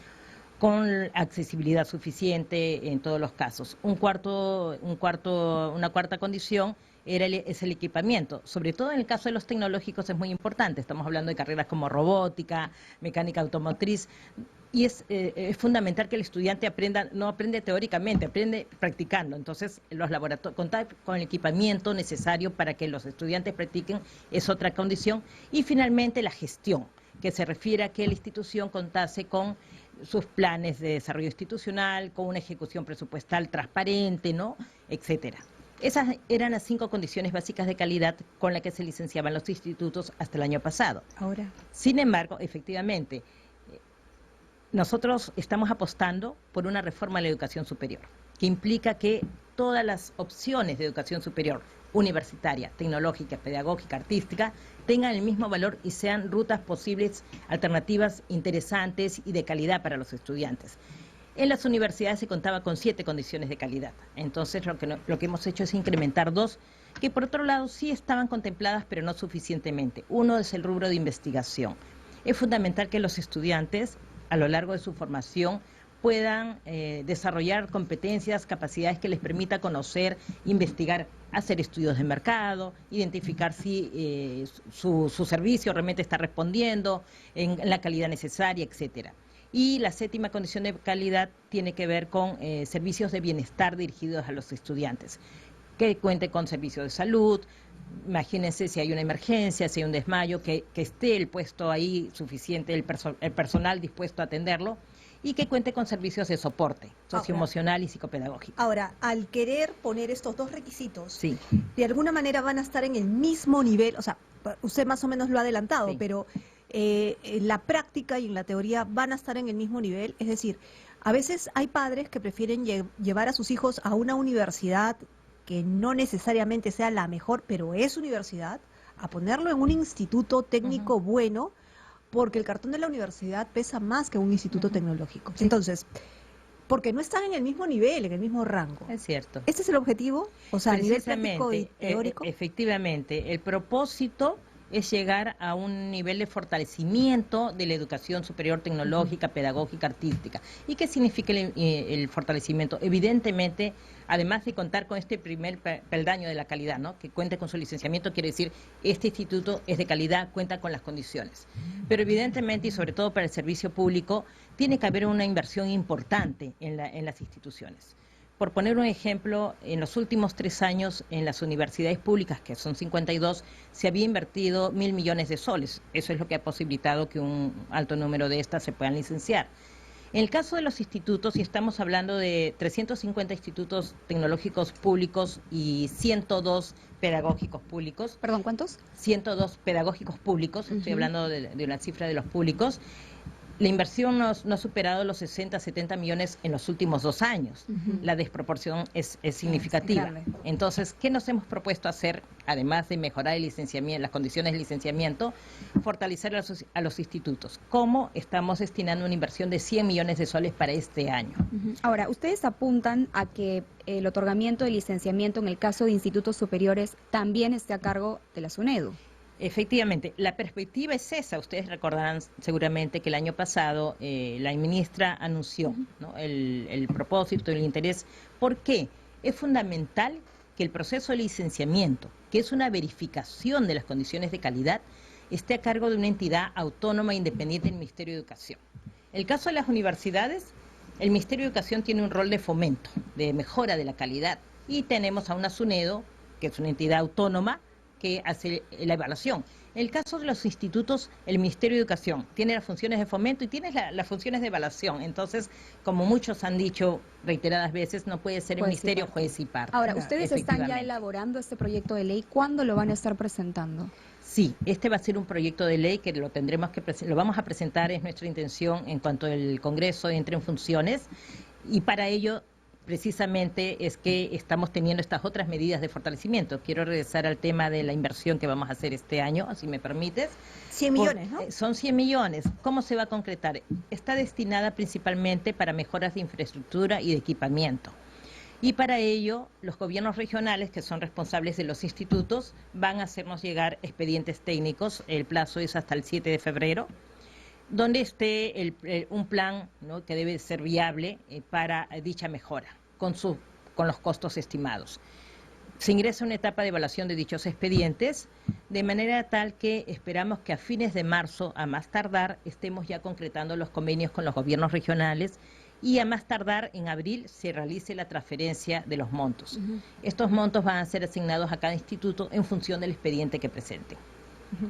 con accesibilidad suficiente en todos los casos. Una cuarta condición es el equipamiento. Sobre todo en el caso de los tecnológicos es muy importante. Estamos hablando de carreras como robótica, mecánica automotriz. Y es fundamental que el estudiante no aprende teóricamente, aprende practicando. Entonces, los laboratorios, contar con el equipamiento necesario para que los estudiantes practiquen es otra condición. Y finalmente, la gestión, que se refiere a que la institución contase con sus planes de desarrollo institucional, con una ejecución presupuestal transparente, ¿no?, etcétera. Esas eran las 5 condiciones básicas de calidad con las que se licenciaban los institutos hasta el año pasado. Ahora. Sin embargo, efectivamente, nosotros estamos apostando por una reforma de la educación superior, que implica que todas las opciones de educación superior, universitaria, tecnológica, pedagógica, artística, tengan el mismo valor y sean rutas posibles, alternativas interesantes y de calidad para los estudiantes. En las universidades se contaba con 7 condiciones de calidad. Entonces lo que hemos hecho es incrementar 2, que por otro lado sí estaban contempladas, pero no suficientemente. Uno es el rubro de investigación. Es fundamental que los estudiantes, a lo largo de su formación, puedan desarrollar competencias, capacidades que les permita conocer, investigar, hacer estudios de mercado, identificar si su servicio realmente está respondiendo en la calidad necesaria, etcétera. Y la 7ª condición de calidad tiene que ver con servicios de bienestar dirigidos a los estudiantes, que cuente con servicios de salud. Imagínense si hay una emergencia, si hay un desmayo, que esté el puesto ahí suficiente, el personal dispuesto a atenderlo, y que cuente con servicios de soporte socioemocional y psicopedagógico. Ahora, al querer poner estos 2 requisitos, sí, de alguna manera van a estar en el mismo nivel, o sea, usted más o menos lo ha adelantado, sí, pero en la práctica y en la teoría van a estar en el mismo nivel, es decir, a veces hay padres que prefieren llevar a sus hijos a una universidad que no necesariamente sea la mejor, pero es universidad, a ponerlo en un instituto técnico bueno, porque el cartón de la universidad pesa más que un instituto tecnológico. Sí. Entonces, porque no están en el mismo nivel, en el mismo rango. es cierto. ¿Este es el objetivo? O sea, a nivel práctico y Precisamente, teórico. efectivamente, el propósito es llegar a un nivel de fortalecimiento de la educación superior tecnológica, pedagógica, artística. ¿Y qué significa el fortalecimiento? Evidentemente, además de contar con este primer peldaño de la calidad, ¿no?, que cuente con su licenciamiento, quiere decir, este instituto es de calidad, cuenta con las condiciones. Pero evidentemente, y sobre todo para el servicio público, tiene que haber una inversión importante en las instituciones. Por poner un ejemplo, en los últimos 3 años en las universidades públicas, que son 52, se había invertido 1.000 millones de soles. Eso es lo que ha posibilitado que un alto número de estas se puedan licenciar. En el caso de los institutos, y estamos hablando de 350 institutos tecnológicos públicos y 102 pedagógicos públicos. Perdón, ¿cuántos? 102 pedagógicos públicos, estoy hablando de una cifra de los públicos. La inversión no ha superado los 60, 70 millones en los últimos 2 años. La desproporción es significativa. Entonces, ¿qué nos hemos propuesto hacer? Además de mejorar el licenciamiento, las condiciones de licenciamiento, fortalecer a los institutos. ¿Cómo? Estamos destinando una inversión de 100 millones de soles para este año. Ahora, ustedes apuntan a que el otorgamiento de licenciamiento en el caso de institutos superiores también esté a cargo de la SUNEDU. Efectivamente, la perspectiva es esa. Ustedes recordarán seguramente que el año pasado la ministra anunció, ¿no?, el propósito, el interés. ¿Por qué? Es fundamental que el proceso de licenciamiento, que es una verificación de las condiciones de calidad, esté a cargo de una entidad autónoma e independiente del Ministerio de Educación. El caso de las universidades, el Ministerio de Educación tiene un rol de fomento, de mejora de la calidad, y tenemos a una SUNEDU, que es una entidad autónoma, que hace la evaluación. En el caso de los institutos, el Ministerio de Educación tiene las funciones de fomento y tiene las funciones de evaluación. Entonces, como muchos han dicho reiteradas veces, no puede ser el ministerio juez y parte. Ahora, ustedes están ya elaborando este proyecto de ley. ¿Cuándo lo van a estar presentando? Sí, este va a ser un proyecto de ley que lo vamos a presentar, es nuestra intención en cuanto el Congreso entre en funciones, y para ello precisamente es que estamos teniendo estas otras medidas de fortalecimiento. Quiero regresar al tema de la inversión que vamos a hacer este año, si me permites. 100 millones, ¿no? Son 100 millones. ¿Cómo se va a concretar? Está destinada principalmente para mejoras de infraestructura y de equipamiento. Y para ello, los gobiernos regionales, que son responsables de los institutos, van a hacernos llegar expedientes técnicos. El plazo es hasta el 7 de febrero. Donde esté un plan, ¿no?, que debe ser viable para dicha mejora, con los costos estimados. Se ingresa a una etapa de evaluación de dichos expedientes, de manera tal que esperamos que a fines de marzo, a más tardar, estemos ya concretando los convenios con los gobiernos regionales, y a más tardar en abril se realice la transferencia de los montos. Estos montos van a ser asignados a cada instituto en función del expediente que presenten.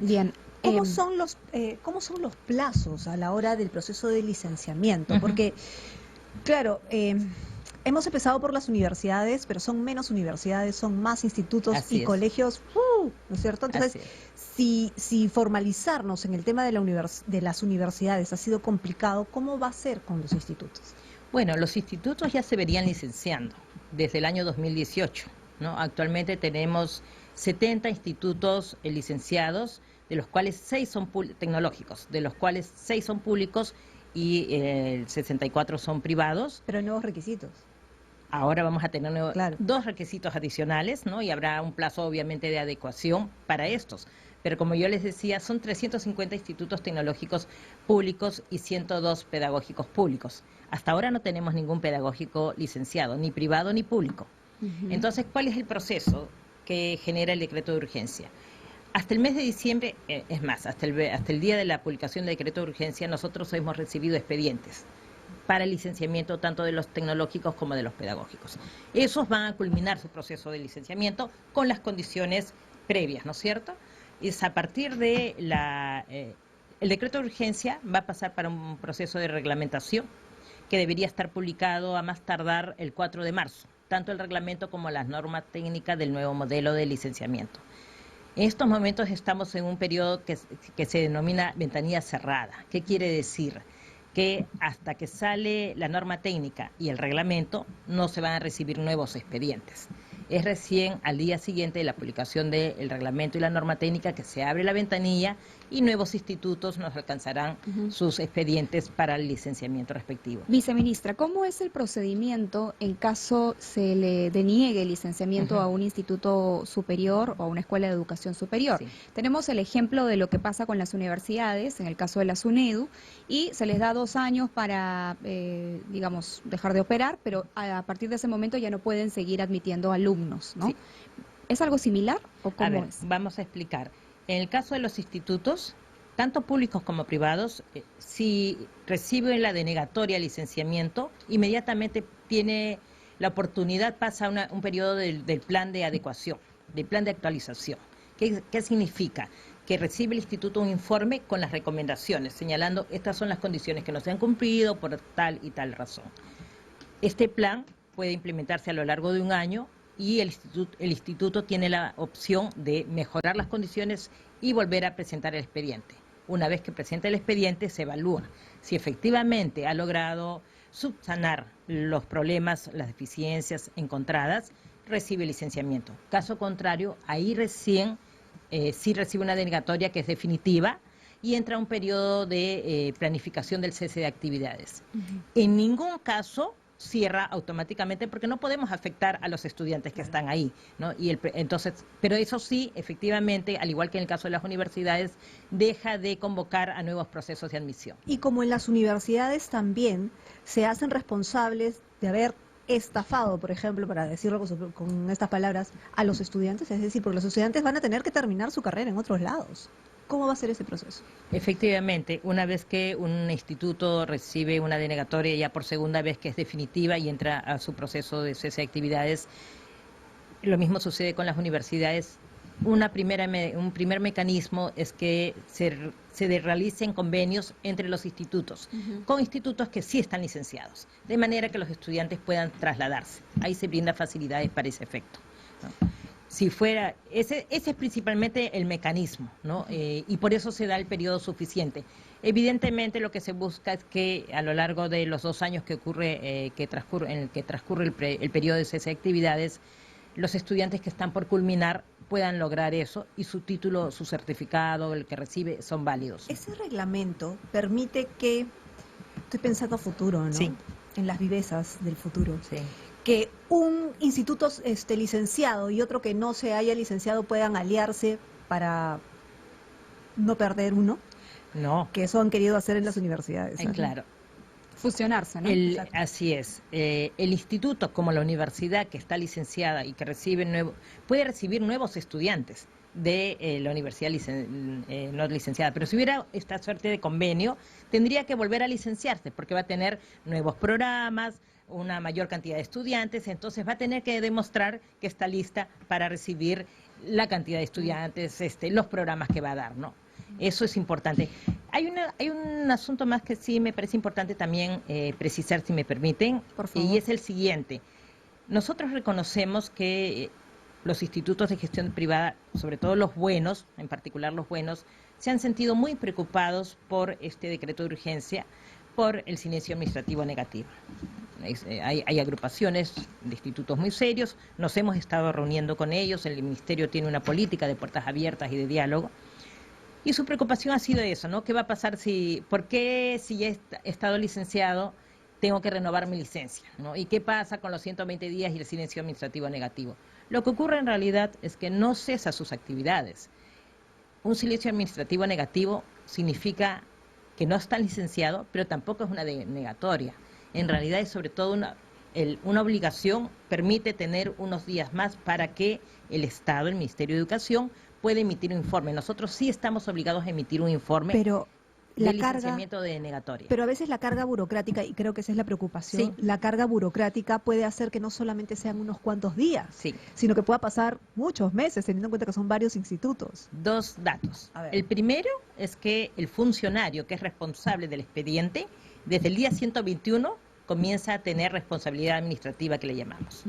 Bien. ¿Cómo son los plazos a la hora del proceso de licenciamiento? Porque, claro, hemos empezado por las universidades, pero son menos universidades, son más institutos y colegios, ¿no es cierto? Entonces, si formalizarnos en el tema de las universidades ha sido complicado, ¿cómo va a ser con los institutos? Bueno, los institutos ya se verían licenciando desde el año 2018, ¿no? Actualmente tenemos 70 institutos licenciados, de los cuales 6 son tecnológicos, de los cuales 6 son públicos y el 64 son privados. Pero nuevos requisitos. Ahora vamos a tener Claro. 2 requisitos adicionales, ¿no? Y habrá un plazo obviamente de adecuación para estos. Pero como yo les decía, son 350 institutos tecnológicos públicos y 102 pedagógicos públicos. Hasta ahora no tenemos ningún pedagógico licenciado, ni privado ni público. Entonces, ¿cuál es el proceso que genera el decreto de urgencia? Hasta el mes de diciembre, es más, hasta el día de la publicación del decreto de urgencia, nosotros hemos recibido expedientes para el licenciamiento tanto de los tecnológicos como de los pedagógicos. Esos van a culminar su proceso de licenciamiento con las condiciones previas, ¿no es cierto? Es a partir de el decreto de urgencia va a pasar para un proceso de reglamentación que debería estar publicado a más tardar el 4 de marzo, tanto el reglamento como las normas técnicas del nuevo modelo de licenciamiento. En estos momentos estamos en un periodo que se denomina ventanilla cerrada. ¿Qué quiere decir? Que hasta que sale la norma técnica y el reglamento no se van a recibir nuevos expedientes. Es recién al día siguiente de la publicación del reglamento y la norma técnica que se abre la ventanilla y nuevos institutos nos alcanzarán sus expedientes para el licenciamiento respectivo. Viceministra, ¿cómo es el procedimiento en caso se le deniegue el licenciamiento a un instituto superior o a una escuela de educación superior? Sí. Tenemos el ejemplo de lo que pasa con las universidades, en el caso de la SUNEDU, y se les da 2 años para, digamos, dejar de operar, pero a partir de ese momento ya no pueden seguir admitiendo alumnos, ¿no? Sí. ¿Es algo similar o cómo A ver, es? vamos a explicar. En el caso de los institutos, tanto públicos como privados, si reciben la denegatoria de licenciamiento, inmediatamente tiene la oportunidad, pasa un periodo del plan de adecuación, del plan de actualización. ¿Qué significa? Que recibe el instituto un informe con las recomendaciones, señalando estas son las condiciones que no se han cumplido por tal y tal razón. Este plan puede implementarse a lo largo de un año y el instituto tiene la opción de mejorar las condiciones y volver a presentar el expediente. Una vez que presenta el expediente, se evalúa si efectivamente ha logrado subsanar los problemas, las deficiencias encontradas, recibe licenciamiento. Caso contrario, ahí recién sí recibe una denegatoria que es definitiva y entra un periodo de planificación del cese de actividades. En ningún caso cierra automáticamente porque no podemos afectar a los estudiantes que están ahí, ¿no? Entonces, pero eso sí, efectivamente, al igual que en el caso de las universidades, deja de convocar a nuevos procesos de admisión. Y como en las universidades también se hacen responsables de haber estafado, por ejemplo, para decirlo con estas palabras, a los estudiantes, es decir, porque los estudiantes van a tener que terminar su carrera en otros lados. ¿Cómo va a ser ese proceso? Efectivamente, una vez que un instituto recibe una denegatoria ya por segunda vez que es definitiva y entra a su proceso de cese de actividades, lo mismo sucede con las universidades. Un primer mecanismo es que se realicen convenios entre los institutos, con institutos que sí están licenciados, de manera que los estudiantes puedan trasladarse. Ahí se brinda facilidades para ese efecto, ¿no? Si fuera, ese es principalmente el mecanismo, ¿no? Y por eso se da el periodo suficiente. Evidentemente lo que se busca es que a lo largo de los 2 años en el que transcurre el periodo de cese de actividades, los estudiantes que están por culminar puedan lograr eso y su título, su certificado, el que recibe, son válidos. Ese reglamento permite que, estoy pensando a futuro, ¿no? Sí. En las vivezas del futuro. Sí. Que un instituto licenciado y otro que no se haya licenciado puedan aliarse para no perder uno, No, que eso han querido hacer en las universidades. ¿No? claro. Fusionarse, ¿no? Así es. El instituto, como la universidad que está licenciada y que puede recibir nuevos estudiantes de la universidad no licenciada, pero si hubiera esta suerte de convenio, tendría que volver a licenciarse porque va a tener nuevos programas, una mayor cantidad de estudiantes, entonces va a tener que demostrar que está lista para recibir la cantidad de estudiantes, los programas que va a dar, ¿no? Eso es importante. Hay un asunto más que sí me parece importante también precisar, si me permiten, Por favor. y es el siguiente. Nosotros reconocemos que los institutos de gestión privada, sobre todo los buenos, en particular los buenos, se han sentido muy preocupados por este decreto de urgencia, por el silencio administrativo negativo. Hay agrupaciones de institutos muy serios, nos hemos estado reuniendo con ellos, el Ministerio tiene una política de puertas abiertas y de diálogo, Y su preocupación ha sido eso, ¿no? ¿Qué va a pasar por qué si ya he estado licenciado tengo que renovar mi licencia, ¿no? ¿Y qué pasa con los 120 días y el silencio administrativo negativo? Lo que ocurre en realidad es que no cesa sus actividades. Un silencio administrativo negativo significa que no está licenciado, pero tampoco es una denegatoria. En realidad es sobre todo una obligación, permite tener unos días más para que el Estado, el Ministerio de Educación, pueda emitir un informe. Nosotros sí estamos obligados a emitir un informe de licenciamiento denegatoria. Pero a veces la carga burocrática, y creo que esa es la preocupación, Sí. la carga burocrática puede hacer que no solamente sean unos cuantos días, Sí. sino que pueda pasar muchos meses, teniendo en cuenta que son varios institutos. Dos datos. A ver. El primero es que el funcionario que es responsable del expediente, desde el día 121 comienza a tener responsabilidad administrativa, que le llamamos,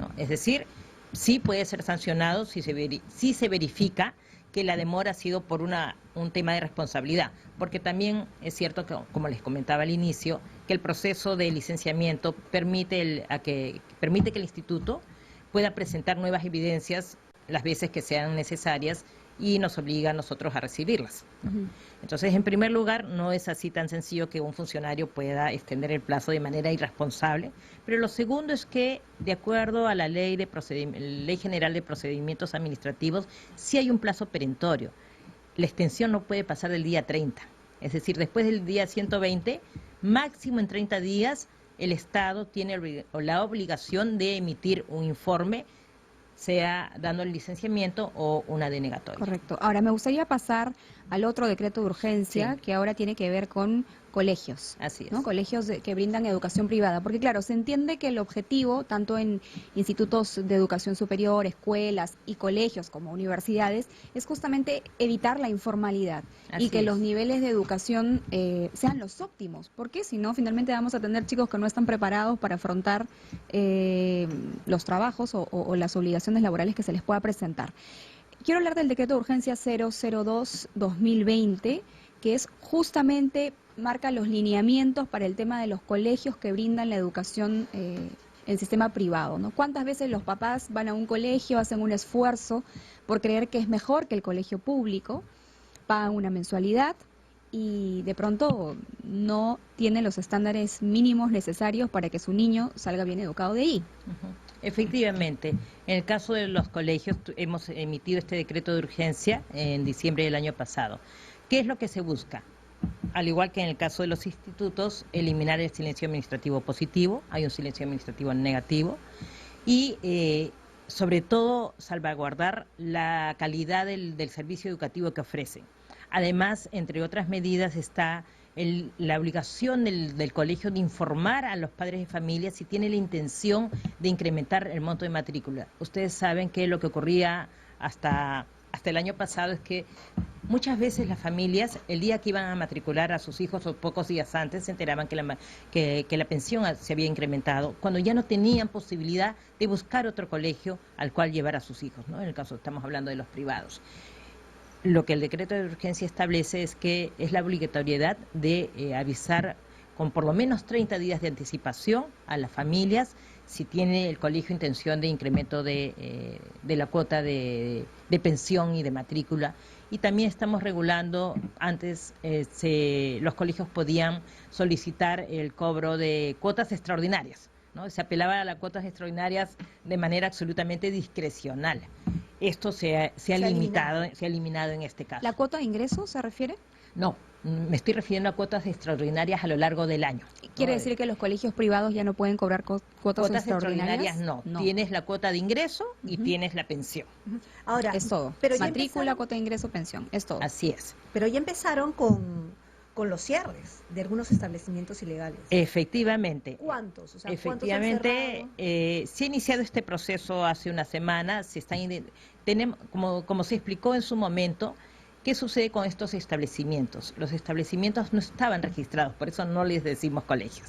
¿no? Es decir, sí puede ser sancionado si se verifica que la demora ha sido por un tema de responsabilidad, porque también es cierto que, como les comentaba al inicio, que el proceso de licenciamiento permite que el instituto pueda presentar nuevas evidencias las veces que sean necesarias y nos obliga a nosotros a recibirlas. Entonces, en primer lugar, no es así tan sencillo que un funcionario pueda extender el plazo de manera irresponsable, pero lo segundo es que, de acuerdo a la Ley General de Procedimientos Administrativos, sí hay un plazo perentorio. La extensión no puede pasar del día 30, es decir, después del día 120, máximo en 30 días, el Estado tiene la obligación de emitir un informe, sea dando el licenciamiento o una denegatoria. Correcto. Ahora, me gustaría pasar al otro decreto de urgencia, Sí. que ahora tiene que ver con colegios. Así es. ¿No? Colegios que brindan educación privada. Porque, claro, se entiende que el objetivo, tanto en institutos de educación superior, escuelas y colegios como universidades, es justamente evitar la informalidad Así y que es. los niveles de educación sean los óptimos. Porque si no, finalmente vamos a tener chicos que no están preparados para afrontar los trabajos o las obligaciones laborales que se les pueda presentar. Quiero hablar del decreto de urgencia 002-2020, que es justamente marca los lineamientos para el tema de los colegios que brindan la educación en sistema privado, ¿no? ¿Cuántas veces los papás van a un colegio, hacen un esfuerzo por creer que es mejor que el colegio público, pagan una mensualidad y de pronto no tienen los estándares mínimos necesarios para que su niño salga bien educado de ahí? Efectivamente, en el caso de los colegios hemos emitido este decreto de urgencia en diciembre del año pasado. ¿Qué es lo que se busca? Al igual que en el caso de los institutos, eliminar el silencio administrativo positivo, hay un silencio administrativo negativo, y sobre todo salvaguardar la calidad del servicio educativo que ofrecen. Además, entre otras medidas, está la obligación del colegio de informar a los padres de familia si tiene la intención de incrementar el monto de matrícula. Ustedes saben que lo que ocurría hasta el año pasado es que muchas veces las familias, el día que iban a matricular a sus hijos o pocos días antes, se enteraban que la pensión se había incrementado, cuando ya no tenían posibilidad de buscar otro colegio al cual llevar a sus hijos, ¿no? En el caso, estamos hablando de los privados. Lo que el decreto de urgencia establece es que es la obligatoriedad de avisar con por lo menos 30 días de anticipación a las familias si tiene el colegio intención de incremento de la cuota de pensión y de matrícula. Y también estamos regulando, antes los colegios podían solicitar el cobro de cuotas extraordinarias, ¿no? Se apelaba a las cuotas extraordinarias de manera absolutamente discrecional. Esto se ha eliminado en este caso. ¿La cuota de ingreso se refiere? No, me estoy refiriendo a cuotas extraordinarias a lo largo del año. ¿Quiere ¿no? decir que los colegios privados ya no pueden cobrar cuotas extraordinarias? No. Tienes la cuota de ingreso y tienes la pensión. Ahora, Es todo. pero ya Matrícula, cuota de ingreso, pensión. Es todo. Así es. Pero ya empezaron con los cierres de algunos establecimientos ilegales. Efectivamente. ¿Cuántos? O sea, Efectivamente, ¿cuántos han cerrado? se ha iniciado este proceso hace una semana. Tenemos, como se explicó en su momento, ¿qué sucede con estos establecimientos? Los establecimientos no estaban registrados, por eso no les decimos colegios.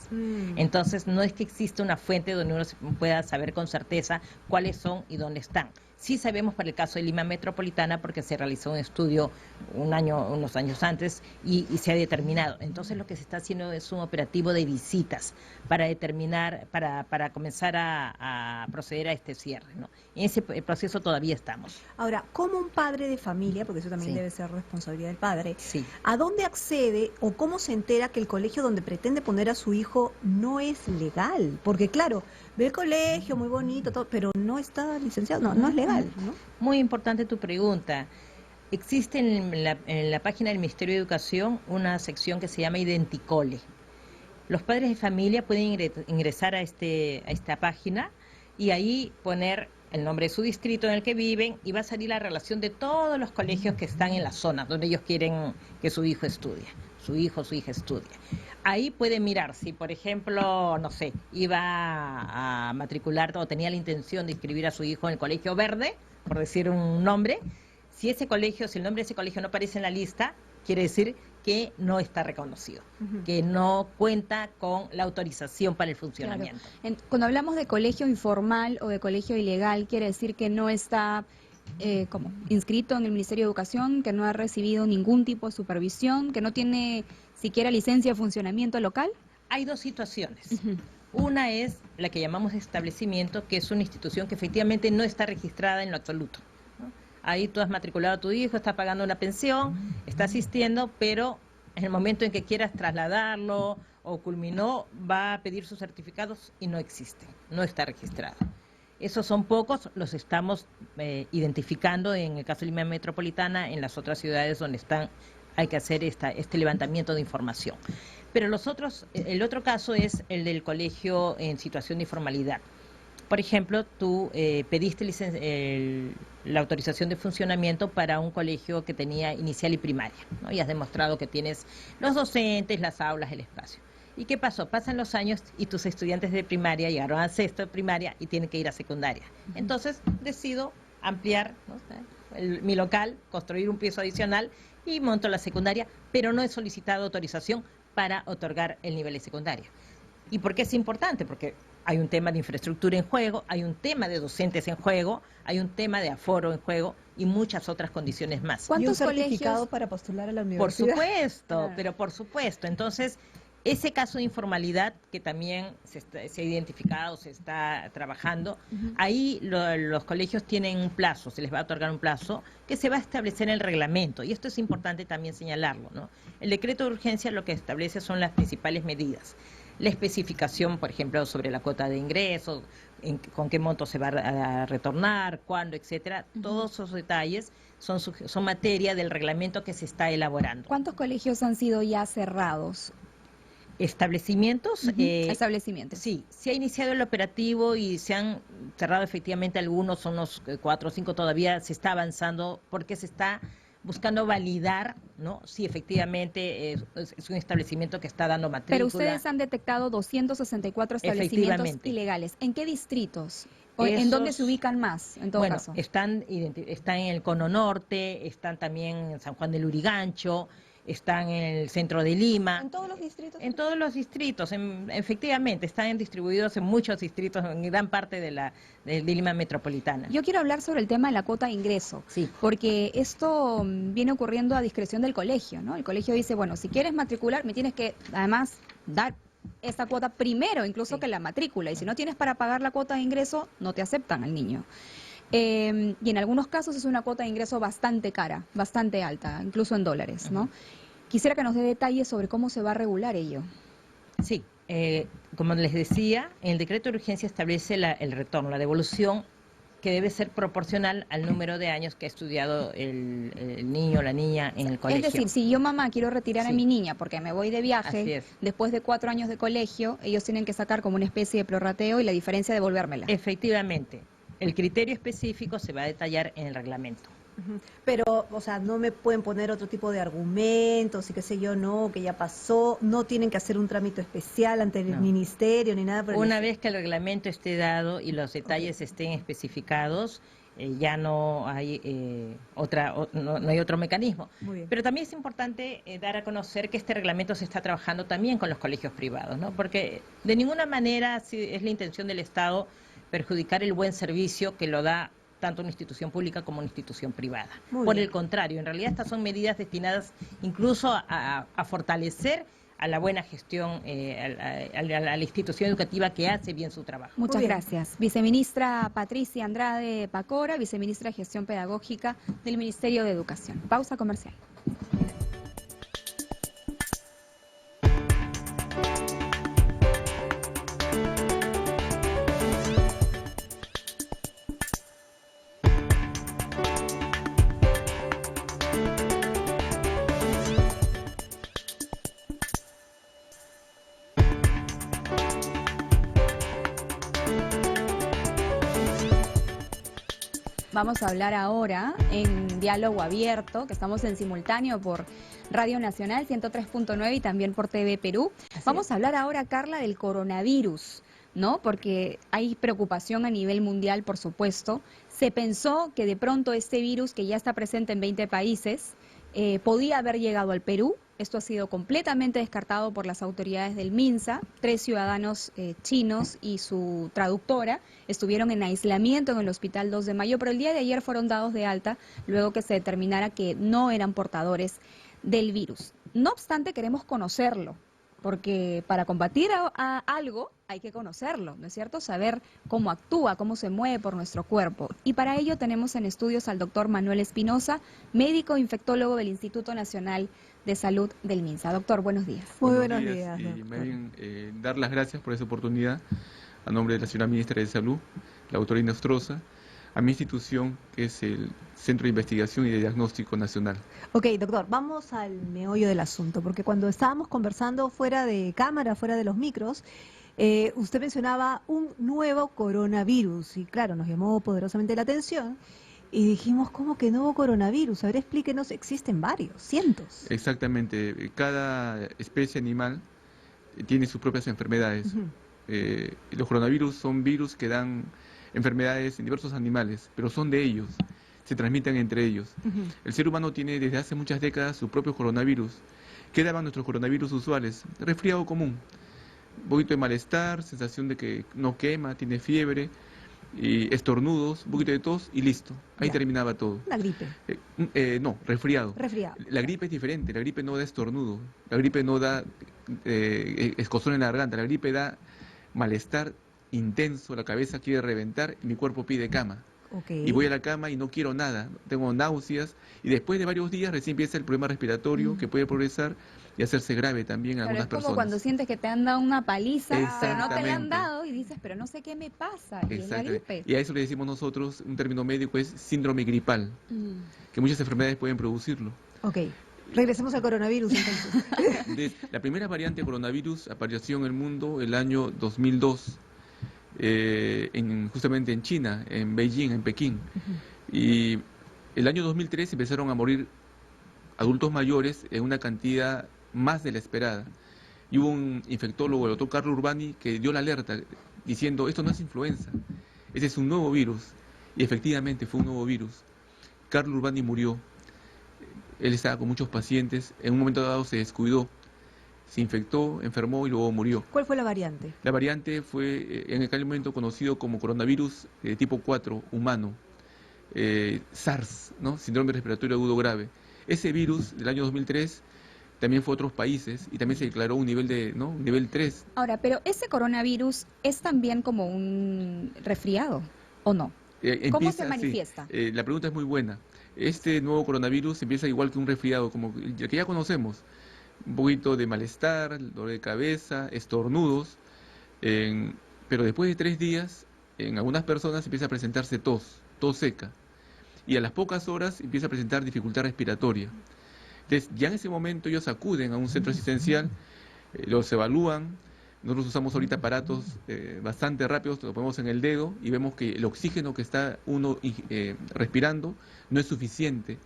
Entonces, no es que exista una fuente donde uno pueda saber con certeza cuáles son y dónde están. Sí sabemos para el caso de Lima Metropolitana porque se realizó un estudio unos años antes y se ha determinado. Entonces lo que se está haciendo es un operativo de visitas para determinar, para comenzar a proceder a este cierre, ¿no? En ese proceso todavía estamos. Ahora, ¿cómo un padre de familia, porque eso también Sí. debe ser responsabilidad del padre, Sí. a dónde accede o cómo se entera que el colegio donde pretende poner a su hijo no es legal? Porque claro, ve el colegio muy bonito, todo, pero no está licenciado, no es legal, ¿no? Muy importante tu pregunta. Existe en la página del Ministerio de Educación una sección que se llama Identicole. Los padres de familia pueden ingresar a esta página y ahí poner el nombre de su distrito en el que viven y va a salir la relación de todos los colegios que están en la zona donde ellos quieren que su hijo estudie, su hijo o su hija estudie. Ahí pueden mirar si, por ejemplo, no sé, iba a matricular o tenía la intención de inscribir a su hijo en el Colegio Verde, por decir un nombre. Si el nombre de ese colegio no aparece en la lista, quiere decir que no está reconocido, que no cuenta con la autorización para el funcionamiento. Claro. Cuando hablamos de colegio informal o de colegio ilegal, quiere decir que no está como inscrito en el Ministerio de Educación, que no ha recibido ningún tipo de supervisión, que no tiene siquiera licencia de funcionamiento local. Hay dos situaciones. Una es la que llamamos establecimiento, que es una institución que efectivamente no está registrada en lo absoluto, ¿no? Ahí tú has matriculado a tu hijo, está pagando una pensión, está asistiendo, pero en el momento en que quieras trasladarlo o culminó, va a pedir sus certificados y no existe, no está registrado. Esos son pocos, los estamos identificando en el caso de Lima Metropolitana, en las otras ciudades donde hay que hacer este levantamiento de información. Pero el otro caso es el del colegio en situación de informalidad. Por ejemplo, tú pediste la autorización de funcionamiento para un colegio que tenía inicial y primaria, ¿no? Y has demostrado que tienes los docentes, las aulas, el espacio. ¿Y qué pasó? Pasan los años y tus estudiantes de primaria llegaron a sexto de primaria y tienen que ir a secundaria. Entonces decido ampliar, ¿no?, mi local, construir un piso adicional y monto la secundaria, pero no he solicitado autorización para otorgar el nivel de secundaria. ¿Y por qué es importante? Porque hay un tema de infraestructura en juego, hay un tema de docentes en juego, hay un tema de aforo en juego y muchas otras condiciones más. ¿Y un ¿Cuántos certificado colegios? para postular a la Por universidad? supuesto, pero por supuesto. Entonces, ese caso de informalidad que también se ha identificado, se está trabajando, ahí los colegios tienen un plazo, se les va a otorgar un plazo que se va a establecer en el reglamento. Y esto es importante también señalarlo, ¿no? El decreto de urgencia lo que establece son las principales medidas. La especificación, por ejemplo, sobre la cuota de ingresos, con qué monto se va a retornar, cuándo, etcétera. Todos esos detalles son materia del reglamento que se está elaborando. ¿Cuántos colegios han sido ya cerrados? Establecimientos. Establecimientos. Sí, se ha iniciado el operativo y se han cerrado efectivamente algunos, son unos 4 o 5 todavía, se está avanzando porque se está buscando validar, ¿no?, si efectivamente es un establecimiento que está dando matrícula. Pero ustedes han detectado 264 establecimientos Efectivamente. ilegales. ¿En qué distritos? ¿O ¿En dónde se ubican más, en todo Bueno, caso? están en el Cono Norte, están también en San Juan del Urigancho, están en el centro de Lima. ¿En todos los distritos? En todos los distritos, efectivamente, están distribuidos en muchos distritos, en gran parte de Lima Metropolitana. Yo quiero hablar sobre el tema de la cuota de ingreso, Sí. porque esto viene ocurriendo a discreción del colegio, ¿no? El colegio dice, bueno, si quieres matricular, me tienes que además dar esta cuota primero, incluso Sí. que la matrícula, y si no tienes para pagar la cuota de ingreso, no te aceptan al niño. Y en algunos casos es una cuota de ingreso bastante cara, bastante alta, incluso en dólares, ¿no? Quisiera que nos dé detalles sobre cómo se va a regular ello. Sí, como les decía, el decreto de urgencia establece el retorno, la devolución, que debe ser proporcional al número de años que ha estudiado el niño o la niña en el colegio. Es decir, si yo, mamá, quiero retirar a Sí. mi niña porque me voy de Así viaje, es. después de 4 años de colegio, ellos tienen que sacar como una especie de prorrateo y la diferencia devolvérmela. Efectivamente, el criterio específico se va a detallar en el reglamento. Pero, o sea, no me pueden poner otro tipo de argumentos y qué sé yo, no, que ya pasó, no tienen que hacer un trámite especial ante el No. ministerio ni nada por el Una estilo. vez que el reglamento esté dado y los detalles estén especificados, ya no hay no hay otro mecanismo. Muy bien. Pero también es importante dar a conocer que este reglamento se está trabajando también con los colegios privados, ¿no? Porque de ninguna manera es la intención del Estado perjudicar el buen servicio que lo da tanto una institución pública como una institución privada. Muy Por bien. el contrario, en realidad estas son medidas destinadas incluso a fortalecer a la buena gestión, a la institución educativa que hace bien su trabajo. Muchas Muy bien. gracias. Viceministra Patricia Andrade Pacora, viceministra de Gestión Pedagógica del Ministerio de Educación. Pausa comercial. Vamos a hablar ahora en diálogo abierto, que estamos en simultáneo por Radio Nacional 103.9 y también por TV Perú. Vamos a hablar ahora, Carla, del coronavirus, ¿no? Porque hay preocupación a nivel mundial, por supuesto. Se pensó que de pronto este virus, que ya está presente en 20 países, podía haber llegado al Perú. Esto ha sido completamente descartado por las autoridades del MINSA. 3 ciudadanos chinos y su traductora estuvieron en aislamiento en el Hospital 2 de Mayo, pero el día de ayer fueron dados de alta luego que se determinara que no eran portadores del virus. No obstante, queremos conocerlo, porque para combatir a algo hay que conocerlo, ¿no es cierto? Saber cómo actúa, cómo se mueve por nuestro cuerpo. Y para ello tenemos en estudios al doctor Manuel Espinosa, médico infectólogo del Instituto Nacional de Salud del MINSA. Doctor, buenos días. Muy buenos días, Y doctor. más bien, dar las gracias por esa oportunidad a nombre de la señora ministra de Salud, la doctora Inostroza, a mi institución, que es el Centro de Investigación y de Diagnóstico Nacional. Ok, doctor, vamos al meollo del asunto, porque cuando estábamos conversando fuera de cámara, fuera de los micros, usted mencionaba un nuevo coronavirus y claro, nos llamó poderosamente la atención y dijimos, ¿cómo que nuevo coronavirus? A ver, explíquenos, existen varios, cientos. Exactamente, cada especie animal tiene sus propias enfermedades. Ujú. Los coronavirus son virus que dan enfermedades en diversos animales, pero son de ellos, se transmiten entre ellos. Ujú. El ser humano tiene desde hace muchas décadas sus propios coronavirus. ¿Qué daban nuestros coronavirus usuales? Resfriado común, un poquito de malestar, sensación de que no quema, tiene fiebre, y estornudos, un poquito de tos y listo. Ahí Ya. terminaba todo. Una gripe, No, resfriado. resfriado. La gripe es diferente, la gripe no da estornudo, la gripe no da escozón en la garganta, la gripe da malestar intenso, la cabeza quiere reventar y mi cuerpo pide cama. Ok. Y voy a la cama y no quiero nada, tengo náuseas y después de varios días recién empieza el problema respiratorio que puede progresar y hacerse grave también en Claro, algunas es como personas. cuando sientes que te han dado una paliza, pero no te la han Exactamente. dado y dices, pero no sé qué me pasa, y es la Exacto. gripe. Y a eso le decimos nosotros, un término médico es síndrome gripal, que muchas enfermedades pueden producirlo. Ok, regresemos al coronavirus entonces. La primera variante de coronavirus apareció en el mundo el año 2002, justamente en China, en Beijing, en Pekín. Y el año 2003 empezaron a morir adultos mayores en una cantidad más de la esperada. Y hubo un infectólogo, el doctor Carlo Urbani, que dio la alerta diciendo, esto no es influenza, ese es un nuevo virus. Y efectivamente fue un nuevo virus. Carlo Urbani murió. Él estaba con muchos pacientes, en un momento dado se descuidó, se infectó, enfermó y luego murió. ¿Cuál fue la variante? La variante fue en aquel momento conocido como coronavirus tipo 4 humano, SARS, ¿no? Síndrome respiratorio agudo grave. Ese virus del año 2003 también fue a otros países y también se declaró un nivel de, ¿no? Un nivel 3. Ahora, pero ese coronavirus es también como un resfriado, ¿o no? ¿Cómo se manifiesta? Sí, la pregunta es muy buena. Este nuevo coronavirus empieza igual que un resfriado, como el que ya conocemos. Un poquito de malestar, dolor de cabeza, estornudos, pero después de 3 días, en algunas personas empieza a presentarse tos seca, y a las pocas horas empieza a presentar dificultad respiratoria. Entonces, ya en ese momento ellos acuden a un centro asistencial, los evalúan. Nosotros usamos ahorita aparatos bastante rápidos, lo ponemos en el dedo y vemos que el oxígeno que está uno respirando no es suficiente.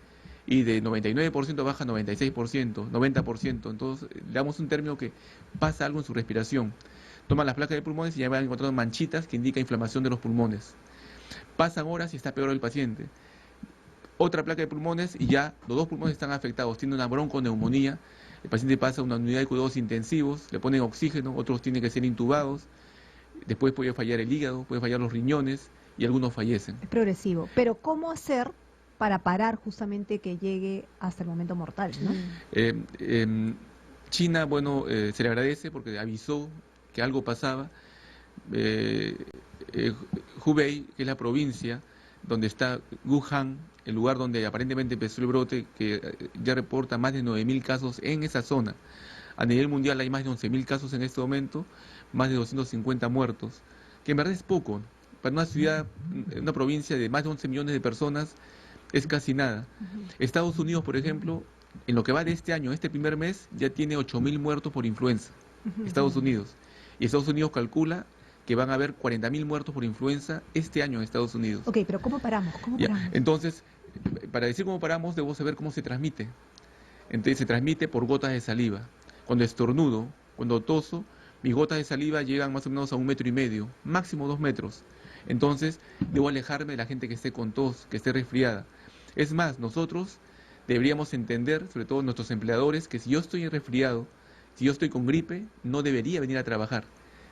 Y de 99% baja a 96%, 90%. Entonces, le damos un término que pasa algo en su respiración. Toman las placas de pulmones y ya van encontrando manchitas que indican inflamación de los pulmones. Pasan horas y está peor el paciente. Otra placa de pulmones y ya los 2 pulmones están afectados. Tiene una bronconeumonía. El paciente pasa a una unidad de cuidados intensivos, le ponen oxígeno, otros tienen que ser intubados. Después puede fallar el hígado, puede fallar los riñones y algunos fallecen. Es progresivo. Pero ¿cómo hacer para parar justamente que llegue hasta el momento mortal, ¿no? China, bueno, se le agradece porque avisó que algo pasaba. Hubei, que es la provincia donde está Wuhan, el lugar donde aparentemente empezó el brote, que ya reporta más de 9.000 casos en esa zona. A nivel mundial hay más de 11.000 casos en este momento, más de 250 muertos, que en verdad es poco. Para una ciudad, una provincia de más de 11 millones de personas, es casi nada. Estados Unidos, por ejemplo, en lo que va de este año, este primer mes, ya tiene 8.000 muertos por influenza. Estados Unidos. Y Estados Unidos calcula que van a haber 40.000 muertos por influenza este año en Estados Unidos. Ok, pero ¿cómo paramos? Entonces, para decir cómo paramos, debo saber cómo se transmite. Entonces, se transmite por gotas de saliva. Cuando estornudo, cuando toso, mis gotas de saliva llegan más o menos a 1,5 metros, máximo 2 metros. Entonces, debo alejarme de la gente que esté con tos, que esté resfriada. Es más, nosotros deberíamos entender, sobre todo nuestros empleadores, que si yo estoy resfriado, si yo estoy con gripe, no debería venir a trabajar.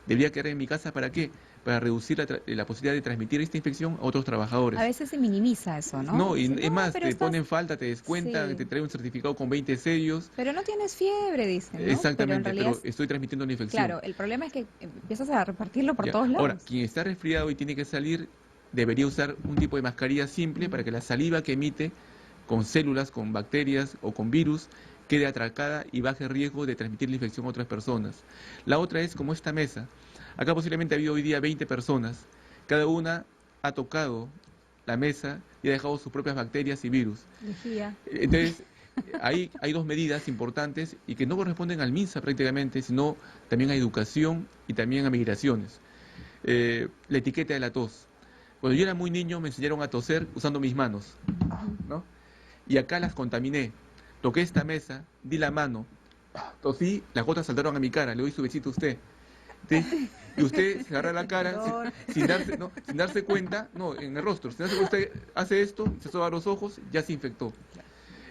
Debería quedar en mi casa, ¿para qué? Para reducir la posibilidad de transmitir esta infección a otros trabajadores. A veces se minimiza eso, ¿no? No, y Sí, es más, te estás... ponen falta, te descuentan, sí. te traen un certificado con 20 sellos. Pero no tienes fiebre, dicen, ¿no? Exactamente, pero, estoy transmitiendo una infección. Claro, el problema es que empiezas a repartirlo por Ya. todos lados. Ahora, quien está resfriado y tiene que salir, debería usar un tipo de mascarilla simple para que la saliva que emite con células, con bacterias o con virus quede atracada y baje el riesgo de transmitir la infección a otras personas. La otra es como esta mesa. Acá posiblemente ha habido hoy día 20 personas. Cada una ha tocado la mesa y ha dejado sus propias bacterias y virus. Lejía. Entonces, hay dos medidas importantes y que no corresponden al MINSA prácticamente, sino también a educación y también a migraciones. La etiqueta de la tos. Cuando yo era muy niño me enseñaron a toser usando mis manos, ¿no? Y acá las contaminé. Toqué esta mesa, di la mano, tosí, las gotas saltaron a mi cara, le doy su besito a usted. ¿Sí? Y usted se agarra la cara sin darse cuenta, no, en el rostro, sin darse cuenta, usted hace esto, se soba los ojos, ya se infectó.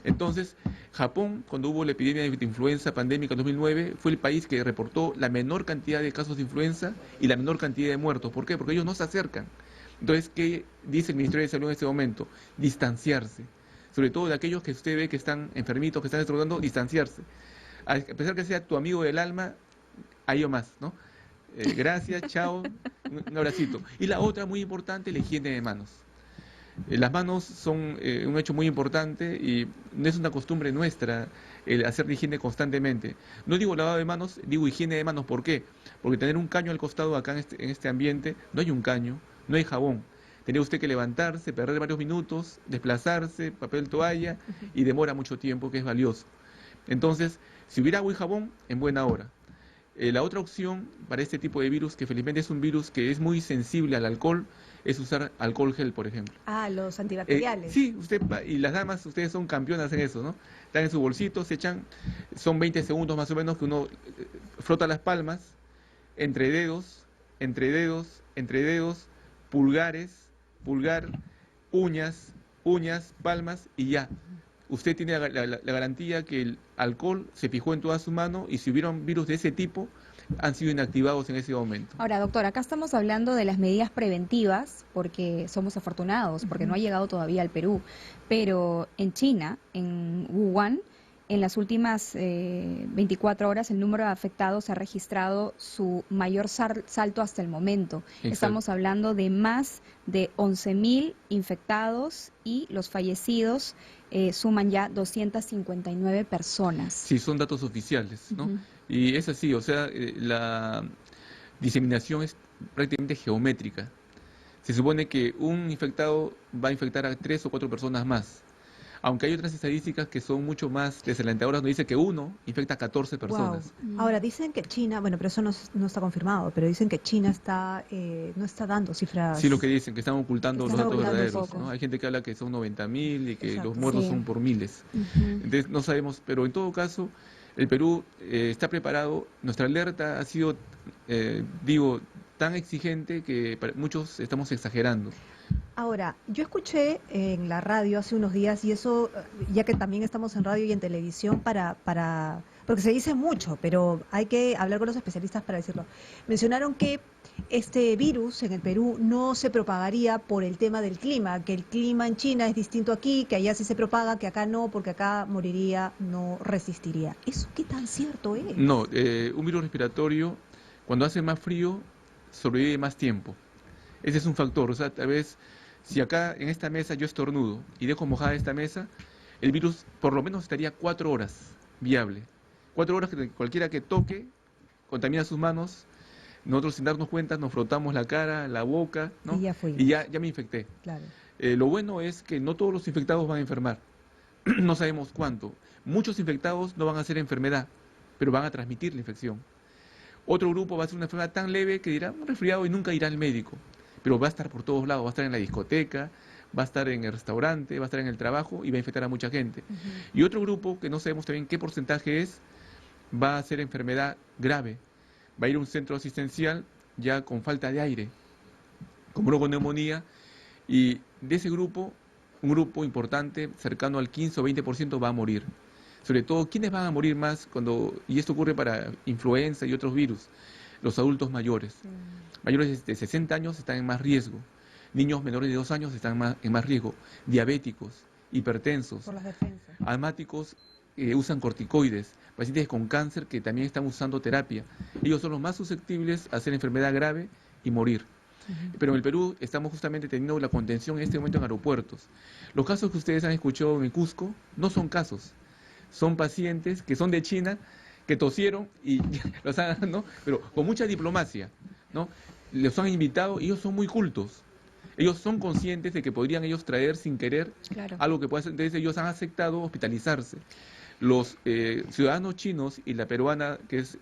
Entonces, Japón, cuando hubo la epidemia de influenza pandémica en 2009, fue el país que reportó la menor cantidad de casos de influenza y la menor cantidad de muertos. ¿Por qué? Porque ellos no se acercan. Entonces, ¿qué dice el Ministerio de Salud en este momento? Distanciarse. Sobre todo de aquellos que usted ve que están enfermitos, que están estornudando, distanciarse. A pesar que sea tu amigo del alma, hay o más, ¿no? Gracias, chao, un abracito. Y la otra muy importante, la higiene de manos. Las manos son un hecho muy importante y no es una costumbre nuestra el hacer higiene constantemente. No digo lavado de manos, digo higiene de manos. ¿Por qué? Porque tener un caño al costado acá en este ambiente, no hay un caño, no hay jabón. Tendría usted que levantarse, perder varios minutos, desplazarse, papel toalla y demora mucho tiempo, que es valioso. Entonces, si hubiera agua y jabón, en buena hora. La otra opción para este tipo de virus, que felizmente es un virus que es muy sensible al alcohol, es usar alcohol gel, por ejemplo. Ah, los antibacteriales. Sí, y las damas, ustedes son campeonas en eso, ¿no? Están en su bolsito, se echan, son 20 segundos más o menos que uno frota las palmas, entre dedos, pulgar, uñas, palmas y ya. Usted tiene la garantía que el alcohol se fijó en toda su mano y si hubieron virus de ese tipo, han sido inactivados en ese momento. Ahora, doctor, acá estamos hablando de las medidas preventivas porque somos afortunados, porque no ha llegado todavía al Perú, pero en China, en Wuhan, en las últimas 24 horas el número de afectados ha registrado su mayor salto hasta el momento. Exacto. Estamos hablando de más de 11.000 infectados y los fallecidos suman ya 259 personas. Sí, son datos oficiales, ¿no? Y es así, o sea, la diseminación es prácticamente geométrica. Se supone que un infectado va a infectar a 3 o 4 personas más. Aunque hay otras estadísticas que son mucho más desalentadoras, nos dice que uno infecta a 14 personas. Wow. Ahora, dicen que China, bueno, pero eso no está confirmado, pero dicen que China no está dando cifras. Sí, lo que dicen, que están ocultando los datos verdaderos, un ¿no? Hay gente que habla que son 90.000 y que Exacto. los muertos Sí. son por miles. Entonces, no sabemos, pero en todo caso, el Perú está preparado. Nuestra alerta ha sido, tan exigente que muchos estamos exagerando. Ahora, yo escuché en la radio hace unos días, y eso, ya que también estamos en radio y en televisión, porque se dice mucho, pero hay que hablar con los especialistas para decirlo. Mencionaron que este virus en el Perú no se propagaría por el tema del clima, que el clima en China es distinto aquí, que allá sí se propaga, que acá no, porque acá moriría, no resistiría. ¿Eso qué tan cierto es? No, un virus respiratorio, cuando hace más frío, sobrevive más tiempo. Ese es un factor. O sea, tal vez si acá en esta mesa yo estornudo y dejo mojada esta mesa, el virus por lo menos estaría 4 horas viable. 4 horas que cualquiera que toque contamina sus manos. Nosotros sin darnos cuenta nos frotamos la cara, la boca, ¿no? Y ya fue. Y ya me infecté. Claro. Lo bueno es que no todos los infectados van a enfermar. No sabemos cuánto. Muchos infectados no van a hacer enfermedad, pero van a transmitir la infección. Otro grupo va a ser una enfermedad tan leve que dirá un resfriado y nunca irá al médico, pero va a estar por todos lados, va a estar en la discoteca, va a estar en el restaurante, va a estar en el trabajo y va a infectar a mucha gente. Y otro grupo, que no sabemos también qué porcentaje es, va a ser enfermedad grave. Va a ir a un centro asistencial ya con falta de aire, con bronconeumonía, y de ese grupo, un grupo importante, cercano al 15 o 20% va a morir. Sobre todo, ¿quiénes van a morir más y esto ocurre para influenza y otros virus? Los adultos mayores. Mayores de 60 años están en más riesgo. Niños menores de 2 años están en más riesgo. Diabéticos, hipertensos, Por las defensas. asmáticos usan corticoides, pacientes con cáncer que también están usando terapia. Ellos son los más susceptibles a hacer enfermedad grave y morir. Pero en el Perú estamos justamente teniendo la contención en este momento en aeropuertos. Los casos que ustedes han escuchado en Cusco no son casos, son pacientes que son de China, que tosieron y los han, ¿no? Pero con mucha diplomacia, ¿no? Los han invitado y ellos son muy cultos. Ellos son conscientes de que podrían ellos traer sin querer algo que pueda ser. Entonces ellos han aceptado hospitalizarse. Los ciudadanos chinos y la peruana, que es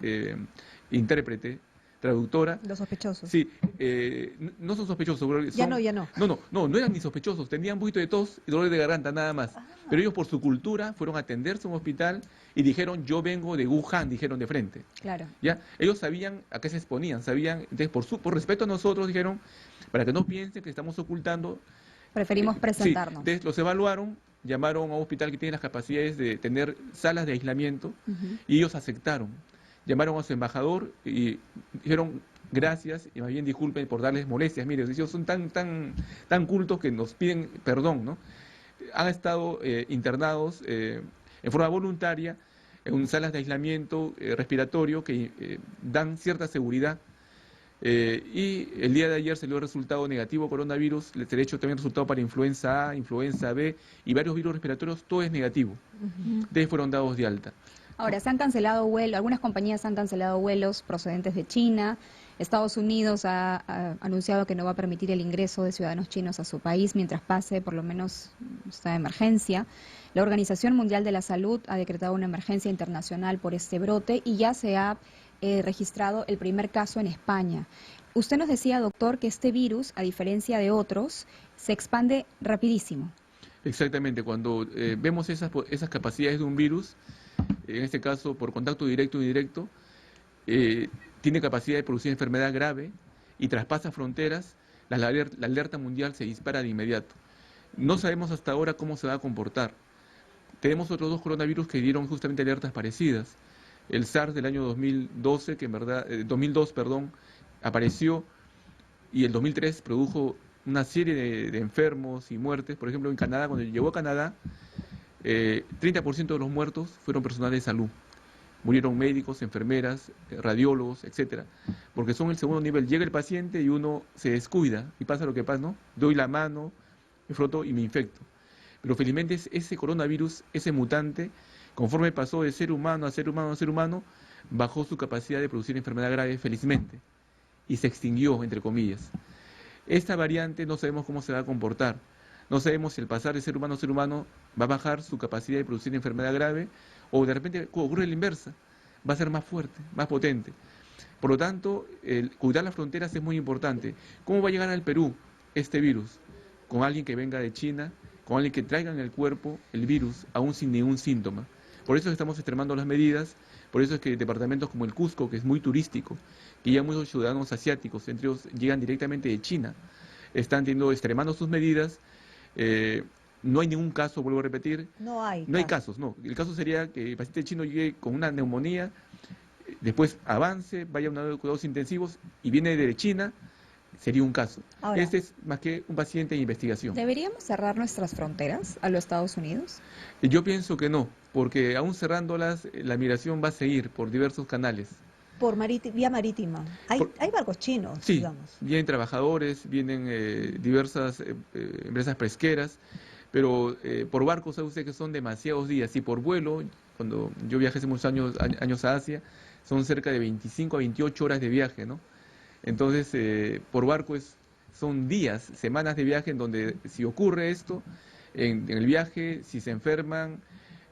intérprete, traductora. Los sospechosos. Sí, no son sospechosos. Ya no. No eran ni sospechosos. Tenían un poquito de tos y dolor de garganta, nada más. Pero ellos por su cultura fueron a atenderse a un hospital y dijeron, yo vengo de Wuhan, dijeron de frente. Claro. ¿Ya? Ellos sabían a qué se exponían, sabían, entonces por respeto a nosotros dijeron, para que no piensen que estamos ocultando. Preferimos presentarnos. Sí, entonces los evaluaron, llamaron a un hospital que tiene las capacidades de tener salas de aislamiento y ellos aceptaron. Llamaron a su embajador y dijeron gracias y más bien disculpen por darles molestias. Mire, ellos son tan cultos que nos piden perdón, ¿no? Han estado internados en forma voluntaria en salas de aislamiento respiratorio que dan cierta seguridad. Y el día de ayer salió el resultado negativo coronavirus, se le ha hecho también resultado para influenza A, influenza B y varios virus respiratorios, todo es negativo. Entonces fueron dados de alta. Ahora, se han cancelado vuelos, algunas compañías han cancelado vuelos procedentes de China. Estados Unidos ha anunciado que no va a permitir el ingreso de ciudadanos chinos a su país mientras pase por lo menos esta emergencia. La Organización Mundial de la Salud ha decretado una emergencia internacional por este brote y ya se ha registrado el primer caso en España. Usted nos decía, doctor, que este virus, a diferencia de otros, se expande rapidísimo. Exactamente, cuando vemos esas capacidades de un virus, en este caso por contacto directo o indirecto, tiene capacidad de producir enfermedad grave y traspasa fronteras, la alerta mundial se dispara de inmediato. No sabemos hasta ahora cómo se va a comportar. Tenemos otros 2 coronavirus que dieron justamente alertas parecidas. El SARS del año 2012, que en verdad, 2002, perdón, apareció y el 2003 produjo una serie de enfermos y muertes. Por ejemplo, en Canadá, cuando llegó a Canadá, 30% de los muertos fueron personal de salud. Murieron médicos, enfermeras, radiólogos, etcétera, porque son el segundo nivel. Llega el paciente y uno se descuida y pasa lo que pasa, ¿no? Doy la mano, me froto y me infecto. Pero felizmente ese coronavirus, ese mutante, conforme pasó de ser humano a ser humano a ser humano, bajó su capacidad de producir enfermedad grave, felizmente, y se extinguió, entre comillas. Esta variante no sabemos cómo se va a comportar. No sabemos si al pasar de ser humano a ser humano va a bajar su capacidad de producir enfermedad grave o de repente ocurre la inversa, va a ser más fuerte, más potente. Por lo tanto, cuidar las fronteras es muy importante. ¿Cómo va a llegar al Perú este virus? Con alguien que venga de China, con alguien que traiga en el cuerpo el virus, aún sin ningún síntoma. Por eso estamos extremando las medidas, por eso es que departamentos como el Cusco, que es muy turístico, que ya muchos ciudadanos asiáticos, entre ellos llegan directamente de China, están extremando sus medidas. No hay ningún caso, vuelvo a repetir. No hay casos, no. El caso sería que el paciente chino llegue con una neumonía, después avance, vaya a unos cuidados intensivos y viene de China, sería un caso. Ahora, Este es más que un paciente en investigación. ¿Deberíamos cerrar nuestras fronteras a los Estados Unidos? Yo pienso que no, porque aún cerrándolas, la migración va a seguir por diversos canales. por vía marítima. Hay barcos chinos, Sí, digamos. vienen trabajadores, vienen diversas empresas pesqueras, pero por barco sabe usted que son demasiados días, y por vuelo, cuando yo viajé hace muchos años a Asia, son cerca de 25 a 28 horas de viaje, ¿no? Entonces, por barco son días, semanas de viaje en donde si ocurre esto, en el viaje, si se enferman,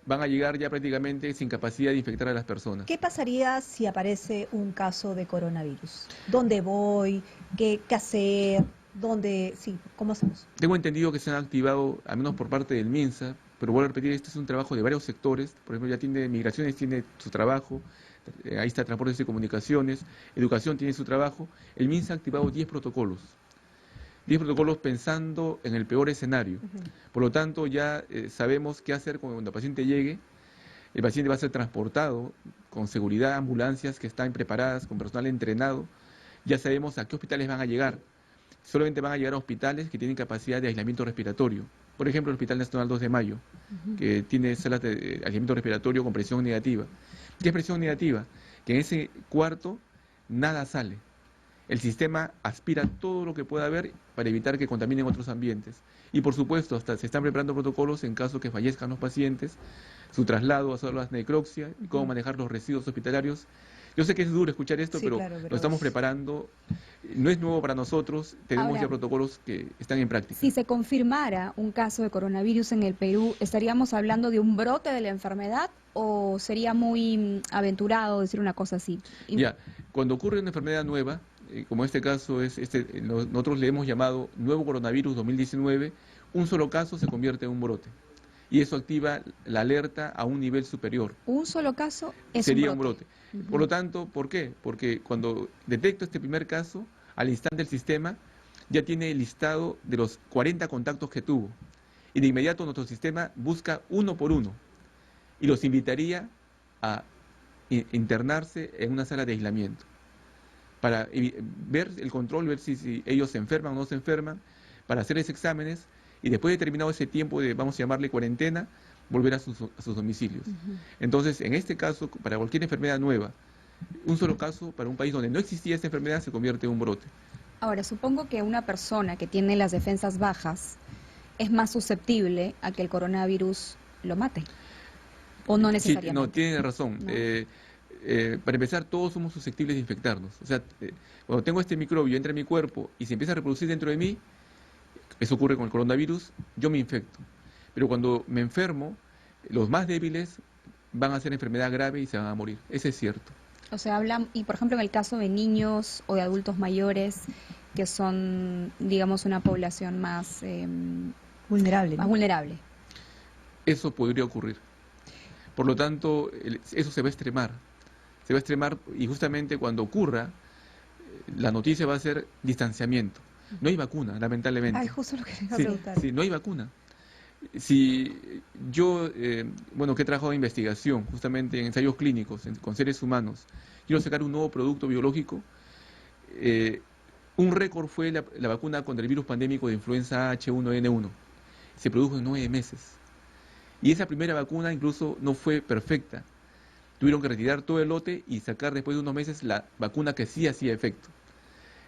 van a llegar ya prácticamente sin capacidad de infectar a las personas. ¿Qué pasaría si aparece un caso de coronavirus? ¿Dónde voy? ¿Qué hacer? ¿Dónde? Sí, ¿cómo hacemos? Tengo entendido que se han activado, al menos por parte del MINSA, pero vuelvo a repetir, este es un trabajo de varios sectores. Por ejemplo, ya tiene Migraciones, tiene su trabajo, ahí está Transportes y Comunicaciones, Educación tiene su trabajo. El MINSA ha activado 10 protocolos. 10 protocolos pensando en el peor escenario. Por lo tanto, ya sabemos qué hacer cuando el paciente llegue. El paciente va a ser transportado con seguridad, ambulancias que están preparadas, con personal entrenado. Ya sabemos a qué hospitales van a llegar. Solamente van a llegar a hospitales que tienen capacidad de aislamiento respiratorio. Por ejemplo, el Hospital Nacional 2 de Mayo, que tiene salas de aislamiento respiratorio con presión negativa. ¿Qué es presión negativa? Que en ese cuarto nada sale. El sistema aspira todo lo que pueda haber para evitar que contaminen otros ambientes. Y por supuesto, hasta se están preparando protocolos en caso que fallezcan los pacientes, su traslado a salas de necropsia y cómo manejar los residuos hospitalarios. Yo sé que es duro escuchar esto, Sí, pero claro, pero lo estamos preparando. No es nuevo para nosotros, tenemos Ahora, ya protocolos que están en práctica. Si se confirmara un caso de coronavirus en el Perú, ¿estaríamos hablando de un brote de la enfermedad o sería muy aventurado decir una cosa así? Ya, cuando ocurre una enfermedad nueva, como este caso nosotros le hemos llamado nuevo coronavirus 2019, un solo caso se convierte en un brote. Y eso activa la alerta a un nivel superior. Un solo caso es Sería un brote. Por lo tanto, ¿por qué? Porque cuando detecto este primer caso, al instante el sistema ya tiene el listado de los 40 contactos que tuvo. Y de inmediato nuestro sistema busca uno por uno y los invitaría a internarse en una sala de aislamiento para ver el control, ver si ellos se enferman o no se enferman, para hacerles exámenes y después de terminado ese tiempo de, vamos a llamarle cuarentena, volver a sus domicilios. Entonces, en este caso, para cualquier enfermedad nueva, un solo caso para un país donde no existía esta enfermedad se convierte en un brote. Ahora, supongo que una persona que tiene las defensas bajas es más susceptible a que el coronavirus lo mate. ¿O no necesariamente? Sí, no, tiene razón. ¿No? Para empezar, todos somos susceptibles de infectarnos. O sea, cuando tengo este microbio, entra en mi cuerpo y se empieza a reproducir dentro de mí, eso ocurre con el coronavirus, yo me infecto. Pero cuando me enfermo, los más débiles van a hacer enfermedad grave y se van a morir. Eso es cierto. O sea, hablan, y por ejemplo en el caso de niños o de adultos mayores, que son, digamos, una población más Vulnerable, ¿no? vulnerable. Eso podría ocurrir. Por lo tanto, eso se va a extremar. Se va a extremar y justamente cuando ocurra, la noticia va a ser distanciamiento. No hay vacuna, lamentablemente. Ay, justo lo que le iba a Sí, preguntar. sí, no hay vacuna. Si yo, bueno, que he trabajado en investigación, justamente en ensayos clínicos con seres humanos, quiero sacar un nuevo producto biológico, un récord fue la vacuna contra el virus pandémico de influenza H1N1. Se produjo en 9 meses. Y esa primera vacuna incluso no fue perfecta. Tuvieron que retirar todo el lote y sacar después de unos meses la vacuna que sí hacía efecto.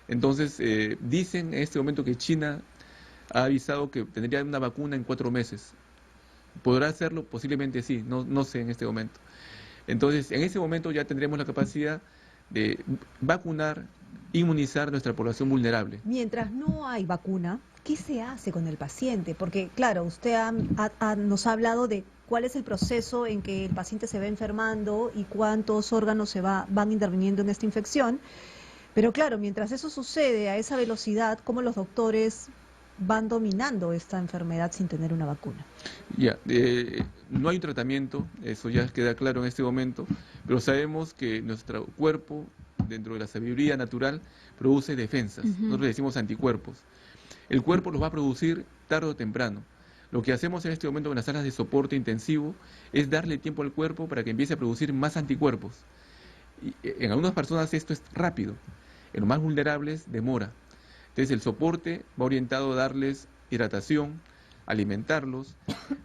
Entonces, dicen en este momento que China ha avisado que tendría una vacuna en 4 meses. ¿Podrá hacerlo? Posiblemente sí, no sé en este momento. Entonces, en ese momento ya tendremos la capacidad de vacunar, inmunizar a nuestra población vulnerable. Mientras no hay vacuna, ¿qué se hace con el paciente? Porque, claro, usted nos ha hablado de cuál es el proceso en que el paciente se va enfermando y cuántos órganos van interviniendo en esta infección. Pero claro, mientras eso sucede a esa velocidad, ¿cómo los doctores van dominando esta enfermedad sin tener una vacuna? Ya, no hay un tratamiento, eso ya queda claro en este momento, pero sabemos que nuestro cuerpo, dentro de la sabiduría natural, produce defensas. Nosotros le decimos anticuerpos. El cuerpo los va a producir tarde o temprano. Lo que hacemos en este momento en las salas de soporte intensivo es darle tiempo al cuerpo para que empiece a producir más anticuerpos. Y en algunas personas esto es rápido, en los más vulnerables demora. Entonces el soporte va orientado a darles hidratación, alimentarlos,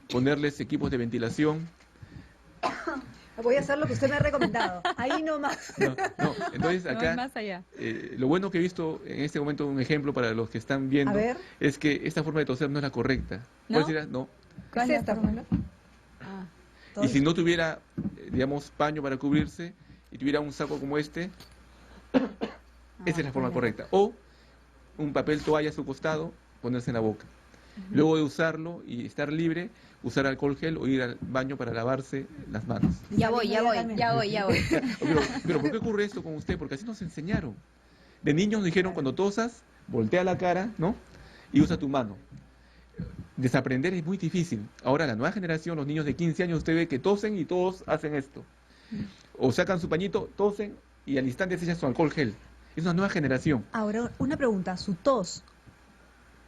ponerles equipos de ventilación. Voy a hacer lo que usted me ha recomendado. Ahí nomás. Entonces No, acá, más allá. lo bueno que he visto en este momento, un ejemplo para los que están viendo, A ver. es que esta forma de toser no es la correcta. ¿No? ¿Puedes decir? No. ¿Cuál Es es esta, la pues, forma? ¿no? Ah, Y si no tuviera, digamos, paño para cubrirse y tuviera un saco como este, esa es la forma correcta. O un papel toalla a su costado, ponerse en la boca. Luego de usarlo y estar libre, usar alcohol gel o ir al baño para lavarse las manos. ya voy. Pero ¿por qué ocurre esto con usted? Porque así nos enseñaron. De niños nos dijeron, cuando tosas, voltea la cara, ¿no? Y usa tu mano. Desaprender es muy difícil. Ahora la nueva generación, los niños de 15 años, usted ve que tosen y todos hacen esto. O sacan su pañito, tosen y al instante se echan su alcohol gel. Es una nueva generación. Ahora, una pregunta, ¿su tos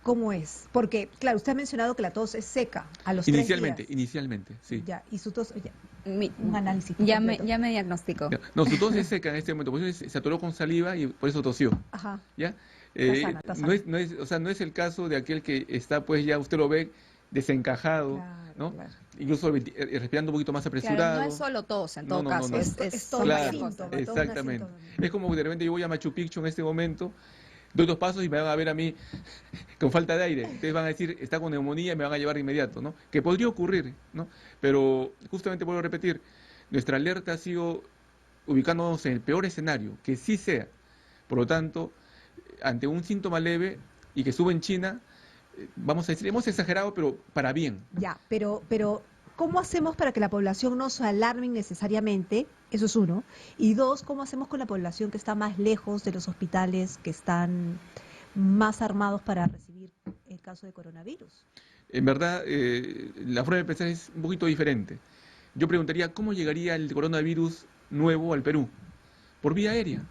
cómo es? Porque, claro, usted ha mencionado que la tos es seca a los 3 días. Inicialmente, sí. Ya, y su tos, ya, Mi- un análisis. ya completo. me diagnosticó. No, su tos es seca en este momento, por eso se atoró con saliva y por eso tosió. Ajá. ¿Ya? Está sana. O sea, no es el caso de aquel que está, pues ya usted lo ve desencajado, Claro, ¿no? claro. Incluso respirando un poquito más apresurado. Claro, no es solo tos, en todo No, caso, no. Es todo son un varias síntoma, cosas. todo un Exactamente. síntoma. Es como que de repente yo voy a Machu Picchu en este momento, doy 2 pasos y me van a ver a mí con falta de aire. Ustedes van a decir, está con neumonía y me van a llevar de inmediato, ¿no? Que podría ocurrir, ¿no? Pero justamente vuelvo a repetir, nuestra alerta ha sido ubicándonos en el peor escenario, que sí sea. Por lo tanto, ante un síntoma leve y que sube en China, vamos a decir, hemos exagerado, pero para bien. Ya, pero ¿cómo hacemos para que la población no se alarme innecesariamente? Eso es uno. Y 2, ¿cómo hacemos con la población que está más lejos de los hospitales, que están más armados para recibir el caso de coronavirus? En verdad, la forma de pensar es un poquito diferente. Yo preguntaría, ¿cómo llegaría el coronavirus nuevo al Perú? Por vía aérea.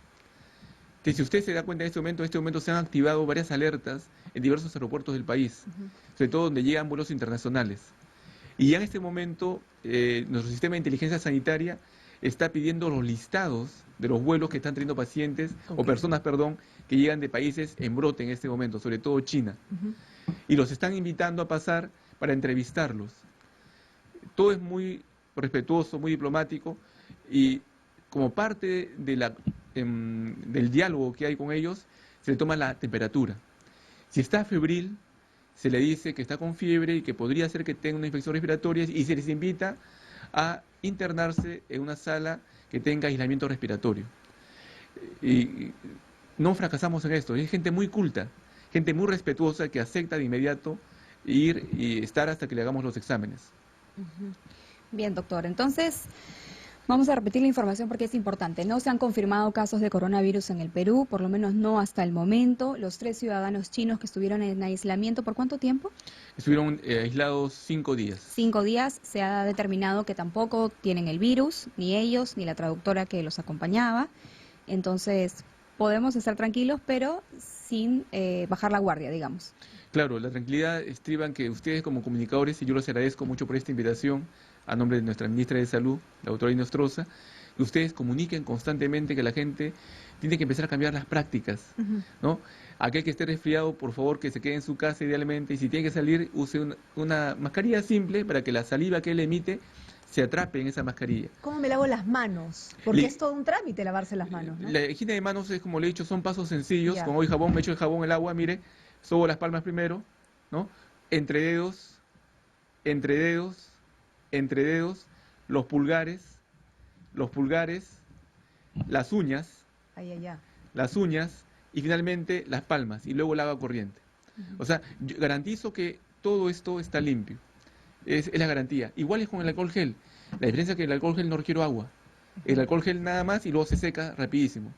Que si usted se da cuenta en este momento se han activado varias alertas en diversos aeropuertos del país, sobre todo donde llegan vuelos internacionales. Y ya en este momento, nuestro sistema de inteligencia sanitaria está pidiendo los listados de los vuelos que están trayendo pacientes, o personas, perdón, que llegan de países en brote en este momento, sobre todo China. Y los están invitando a pasar para entrevistarlos. Todo es muy respetuoso, muy diplomático, y como parte de del diálogo que hay con ellos, se le toma la temperatura. Si está febril, se le dice que está con fiebre y que podría ser que tenga una infección respiratoria, y se les invita a internarse en una sala que tenga aislamiento respiratorio. Y no fracasamos en esto. Hay gente muy culta, gente muy respetuosa que acepta de inmediato ir y estar hasta que le hagamos los exámenes. Bien, doctor. Entonces, vamos a repetir la información porque es importante. No se han confirmado casos de coronavirus en el Perú, por lo menos no hasta el momento. Los 3 ciudadanos chinos que estuvieron en aislamiento, ¿por cuánto tiempo? Estuvieron aislados 5 días. 5 días. Se ha determinado que tampoco tienen el virus, ni ellos, ni la traductora que los acompañaba. Entonces, podemos estar tranquilos, pero sin bajar la guardia, digamos. Claro, la tranquilidad estriba en que ustedes como comunicadores, y yo les agradezco mucho por esta invitación, a nombre de nuestra ministra de Salud, la doctora Inostroza, que ustedes comuniquen constantemente que la gente tiene que empezar a cambiar las prácticas, ¿no? Aquel que esté resfriado, por favor, que se quede en su casa idealmente, y si tiene que salir, use una mascarilla simple para que la saliva que él emite se atrape en esa mascarilla. ¿Cómo me lavo las manos? Porque es todo un trámite lavarse las manos, ¿no? La higiene de manos es, como le he dicho, son pasos sencillos. Ya. Con hoy jabón, me echo el jabón, el agua, mire, sobo las palmas primero, ¿no? Entre dedos, los pulgares, las uñas, y finalmente las palmas, y luego el agua corriente. O sea, yo garantizo que todo esto está limpio. Es la garantía. Igual es con el alcohol gel. La diferencia es que el alcohol gel no requiere agua. El alcohol gel nada más y luego se seca rapidísimo.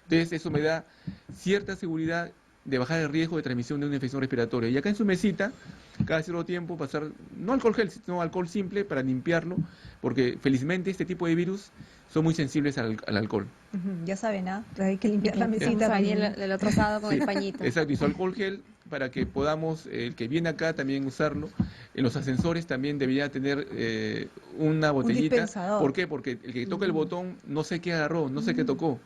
Entonces eso me da cierta seguridad de bajar el riesgo de transmisión de una infección respiratoria. Y acá en su mesita, cada cierto tiempo pasar, no alcohol gel, sino alcohol simple para limpiarlo, porque felizmente este tipo de virus son muy sensibles al alcohol. Ya saben, hay que limpiar la Vamos mesita. a venir el otro sábado con el pañito. Exacto, y su alcohol gel para que podamos, el que viene acá también usarlo. En los ascensores también debería tener una botellita. dispensador. ¿Por qué? Porque el que toca el botón no sé qué agarró, no sé qué tocó.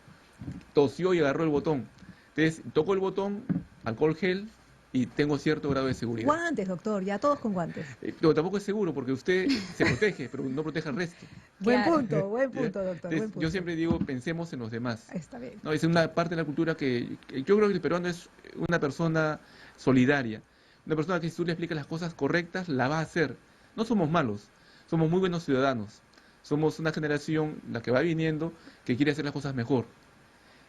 Tosió y agarró el botón. Entonces, toco el botón, alcohol gel, y tengo cierto grado de seguridad. Guantes, doctor, ya todos con guantes. Pero tampoco es seguro porque usted se protege, pero no protege al resto. Claro. Buen punto, ¿Ya? doctor. Entonces, Buen punto. yo siempre digo, pensemos en los demás. Está bien. No, es una parte de la cultura que yo creo que el peruano es una persona solidaria. Una persona que si tú le explicas las cosas correctas, la va a hacer. No somos malos, somos muy buenos ciudadanos. Somos una generación, la que va viniendo, que quiere hacer las cosas mejor.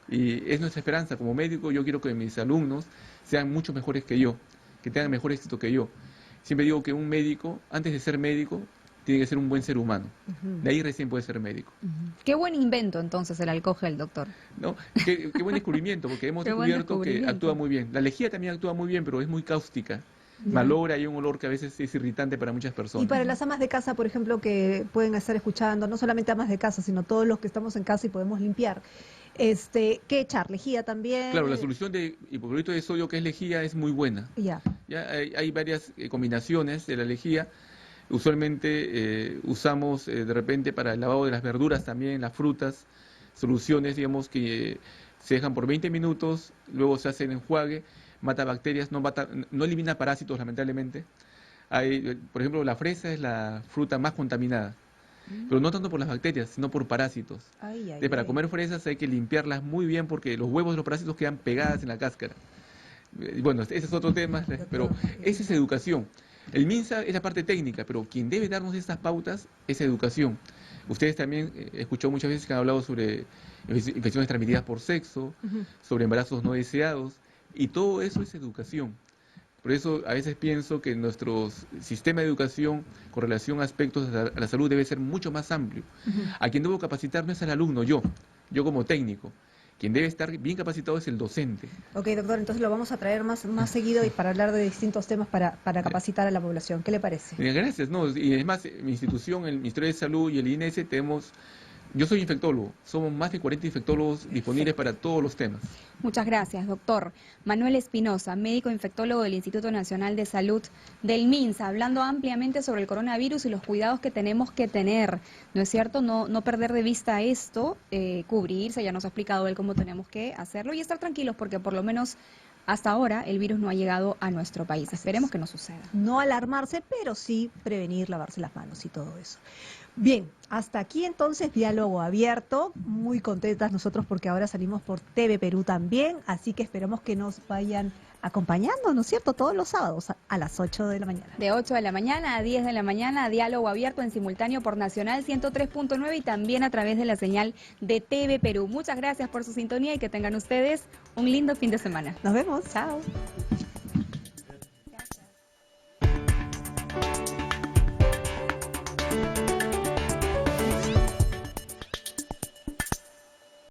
Y es nuestra esperanza. Como médico, yo quiero que mis alumnos sean mucho mejores que yo, que tengan mejor éxito que yo. Siempre digo que un médico, antes de ser médico, tiene que ser un buen ser humano. De ahí recién puede ser médico. Qué buen invento entonces el alcohol gel, doctor. ¿No? Qué buen descubrimiento, porque hemos Qué buen descubierto que descubrimiento. actúa muy bien. La lejía también actúa muy bien, pero es muy cáustica. Malogra y un olor que a veces es irritante para muchas personas. Y para las amas de casa, por ejemplo, que pueden estar escuchando, no solamente amas de casa, sino todos los que estamos en casa y podemos limpiar, ¿qué echar? ¿Lejía también? Claro, la solución de hipoclorito de sodio, que es lejía, es muy buena. Ya. Ya hay varias combinaciones de la lejía. Usualmente usamos de repente para el lavado de las verduras también, las frutas, soluciones, digamos, que se dejan por 20 minutos, luego se hace el enjuague, mata bacterias, no elimina parásitos, lamentablemente. Por ejemplo, la fresa es la fruta más contaminada, pero no tanto por las bacterias, sino por parásitos. Para comer fresas hay que limpiarlas muy bien porque los huevos de los parásitos quedan pegadas en la cáscara. Bueno, ese es otro tema, pero esa es educación. El MINSA es la parte técnica, pero quien debe darnos estas pautas es educación. Ustedes también escuchado muchas veces que han hablado sobre infecciones transmitidas por sexo, sobre embarazos no deseados, y todo eso es educación. Por eso a veces pienso que nuestro sistema de educación con relación a aspectos a la salud debe ser mucho más amplio. A quien debo capacitar no es al alumno, yo como técnico. Quien debe estar bien capacitado es el docente. Ok, doctor, entonces lo vamos a traer más seguido y para hablar de distintos temas para capacitar a la población. ¿Qué le parece? Gracias, no, y además mi institución, el Ministerio de Salud y el INS yo soy infectólogo, somos más de 40 infectólogos disponibles para todos los temas. Muchas gracias, doctor. Manuel Espinosa, médico infectólogo del Instituto Nacional de Salud del MINSA, hablando ampliamente sobre el coronavirus y los cuidados que tenemos que tener, ¿no es cierto? No perder de vista esto, cubrirse, ya nos ha explicado él cómo tenemos que hacerlo y estar tranquilos porque por lo menos hasta ahora el virus no ha llegado a nuestro país. Esperemos que no suceda. No alarmarse, pero sí prevenir, lavarse las manos y todo eso. Bien, hasta aquí entonces Diálogo Abierto. Muy contentas nosotros porque ahora salimos por TV Perú también, así que esperamos que nos vayan acompañando, ¿no es cierto?, todos los sábados a las 8 de la mañana. De 8 de la mañana a 10 de la mañana, Diálogo Abierto en simultáneo por Nacional 103.9 y también a través de la señal de TV Perú. Muchas gracias por su sintonía y que tengan ustedes un lindo fin de semana. Nos vemos. Chao.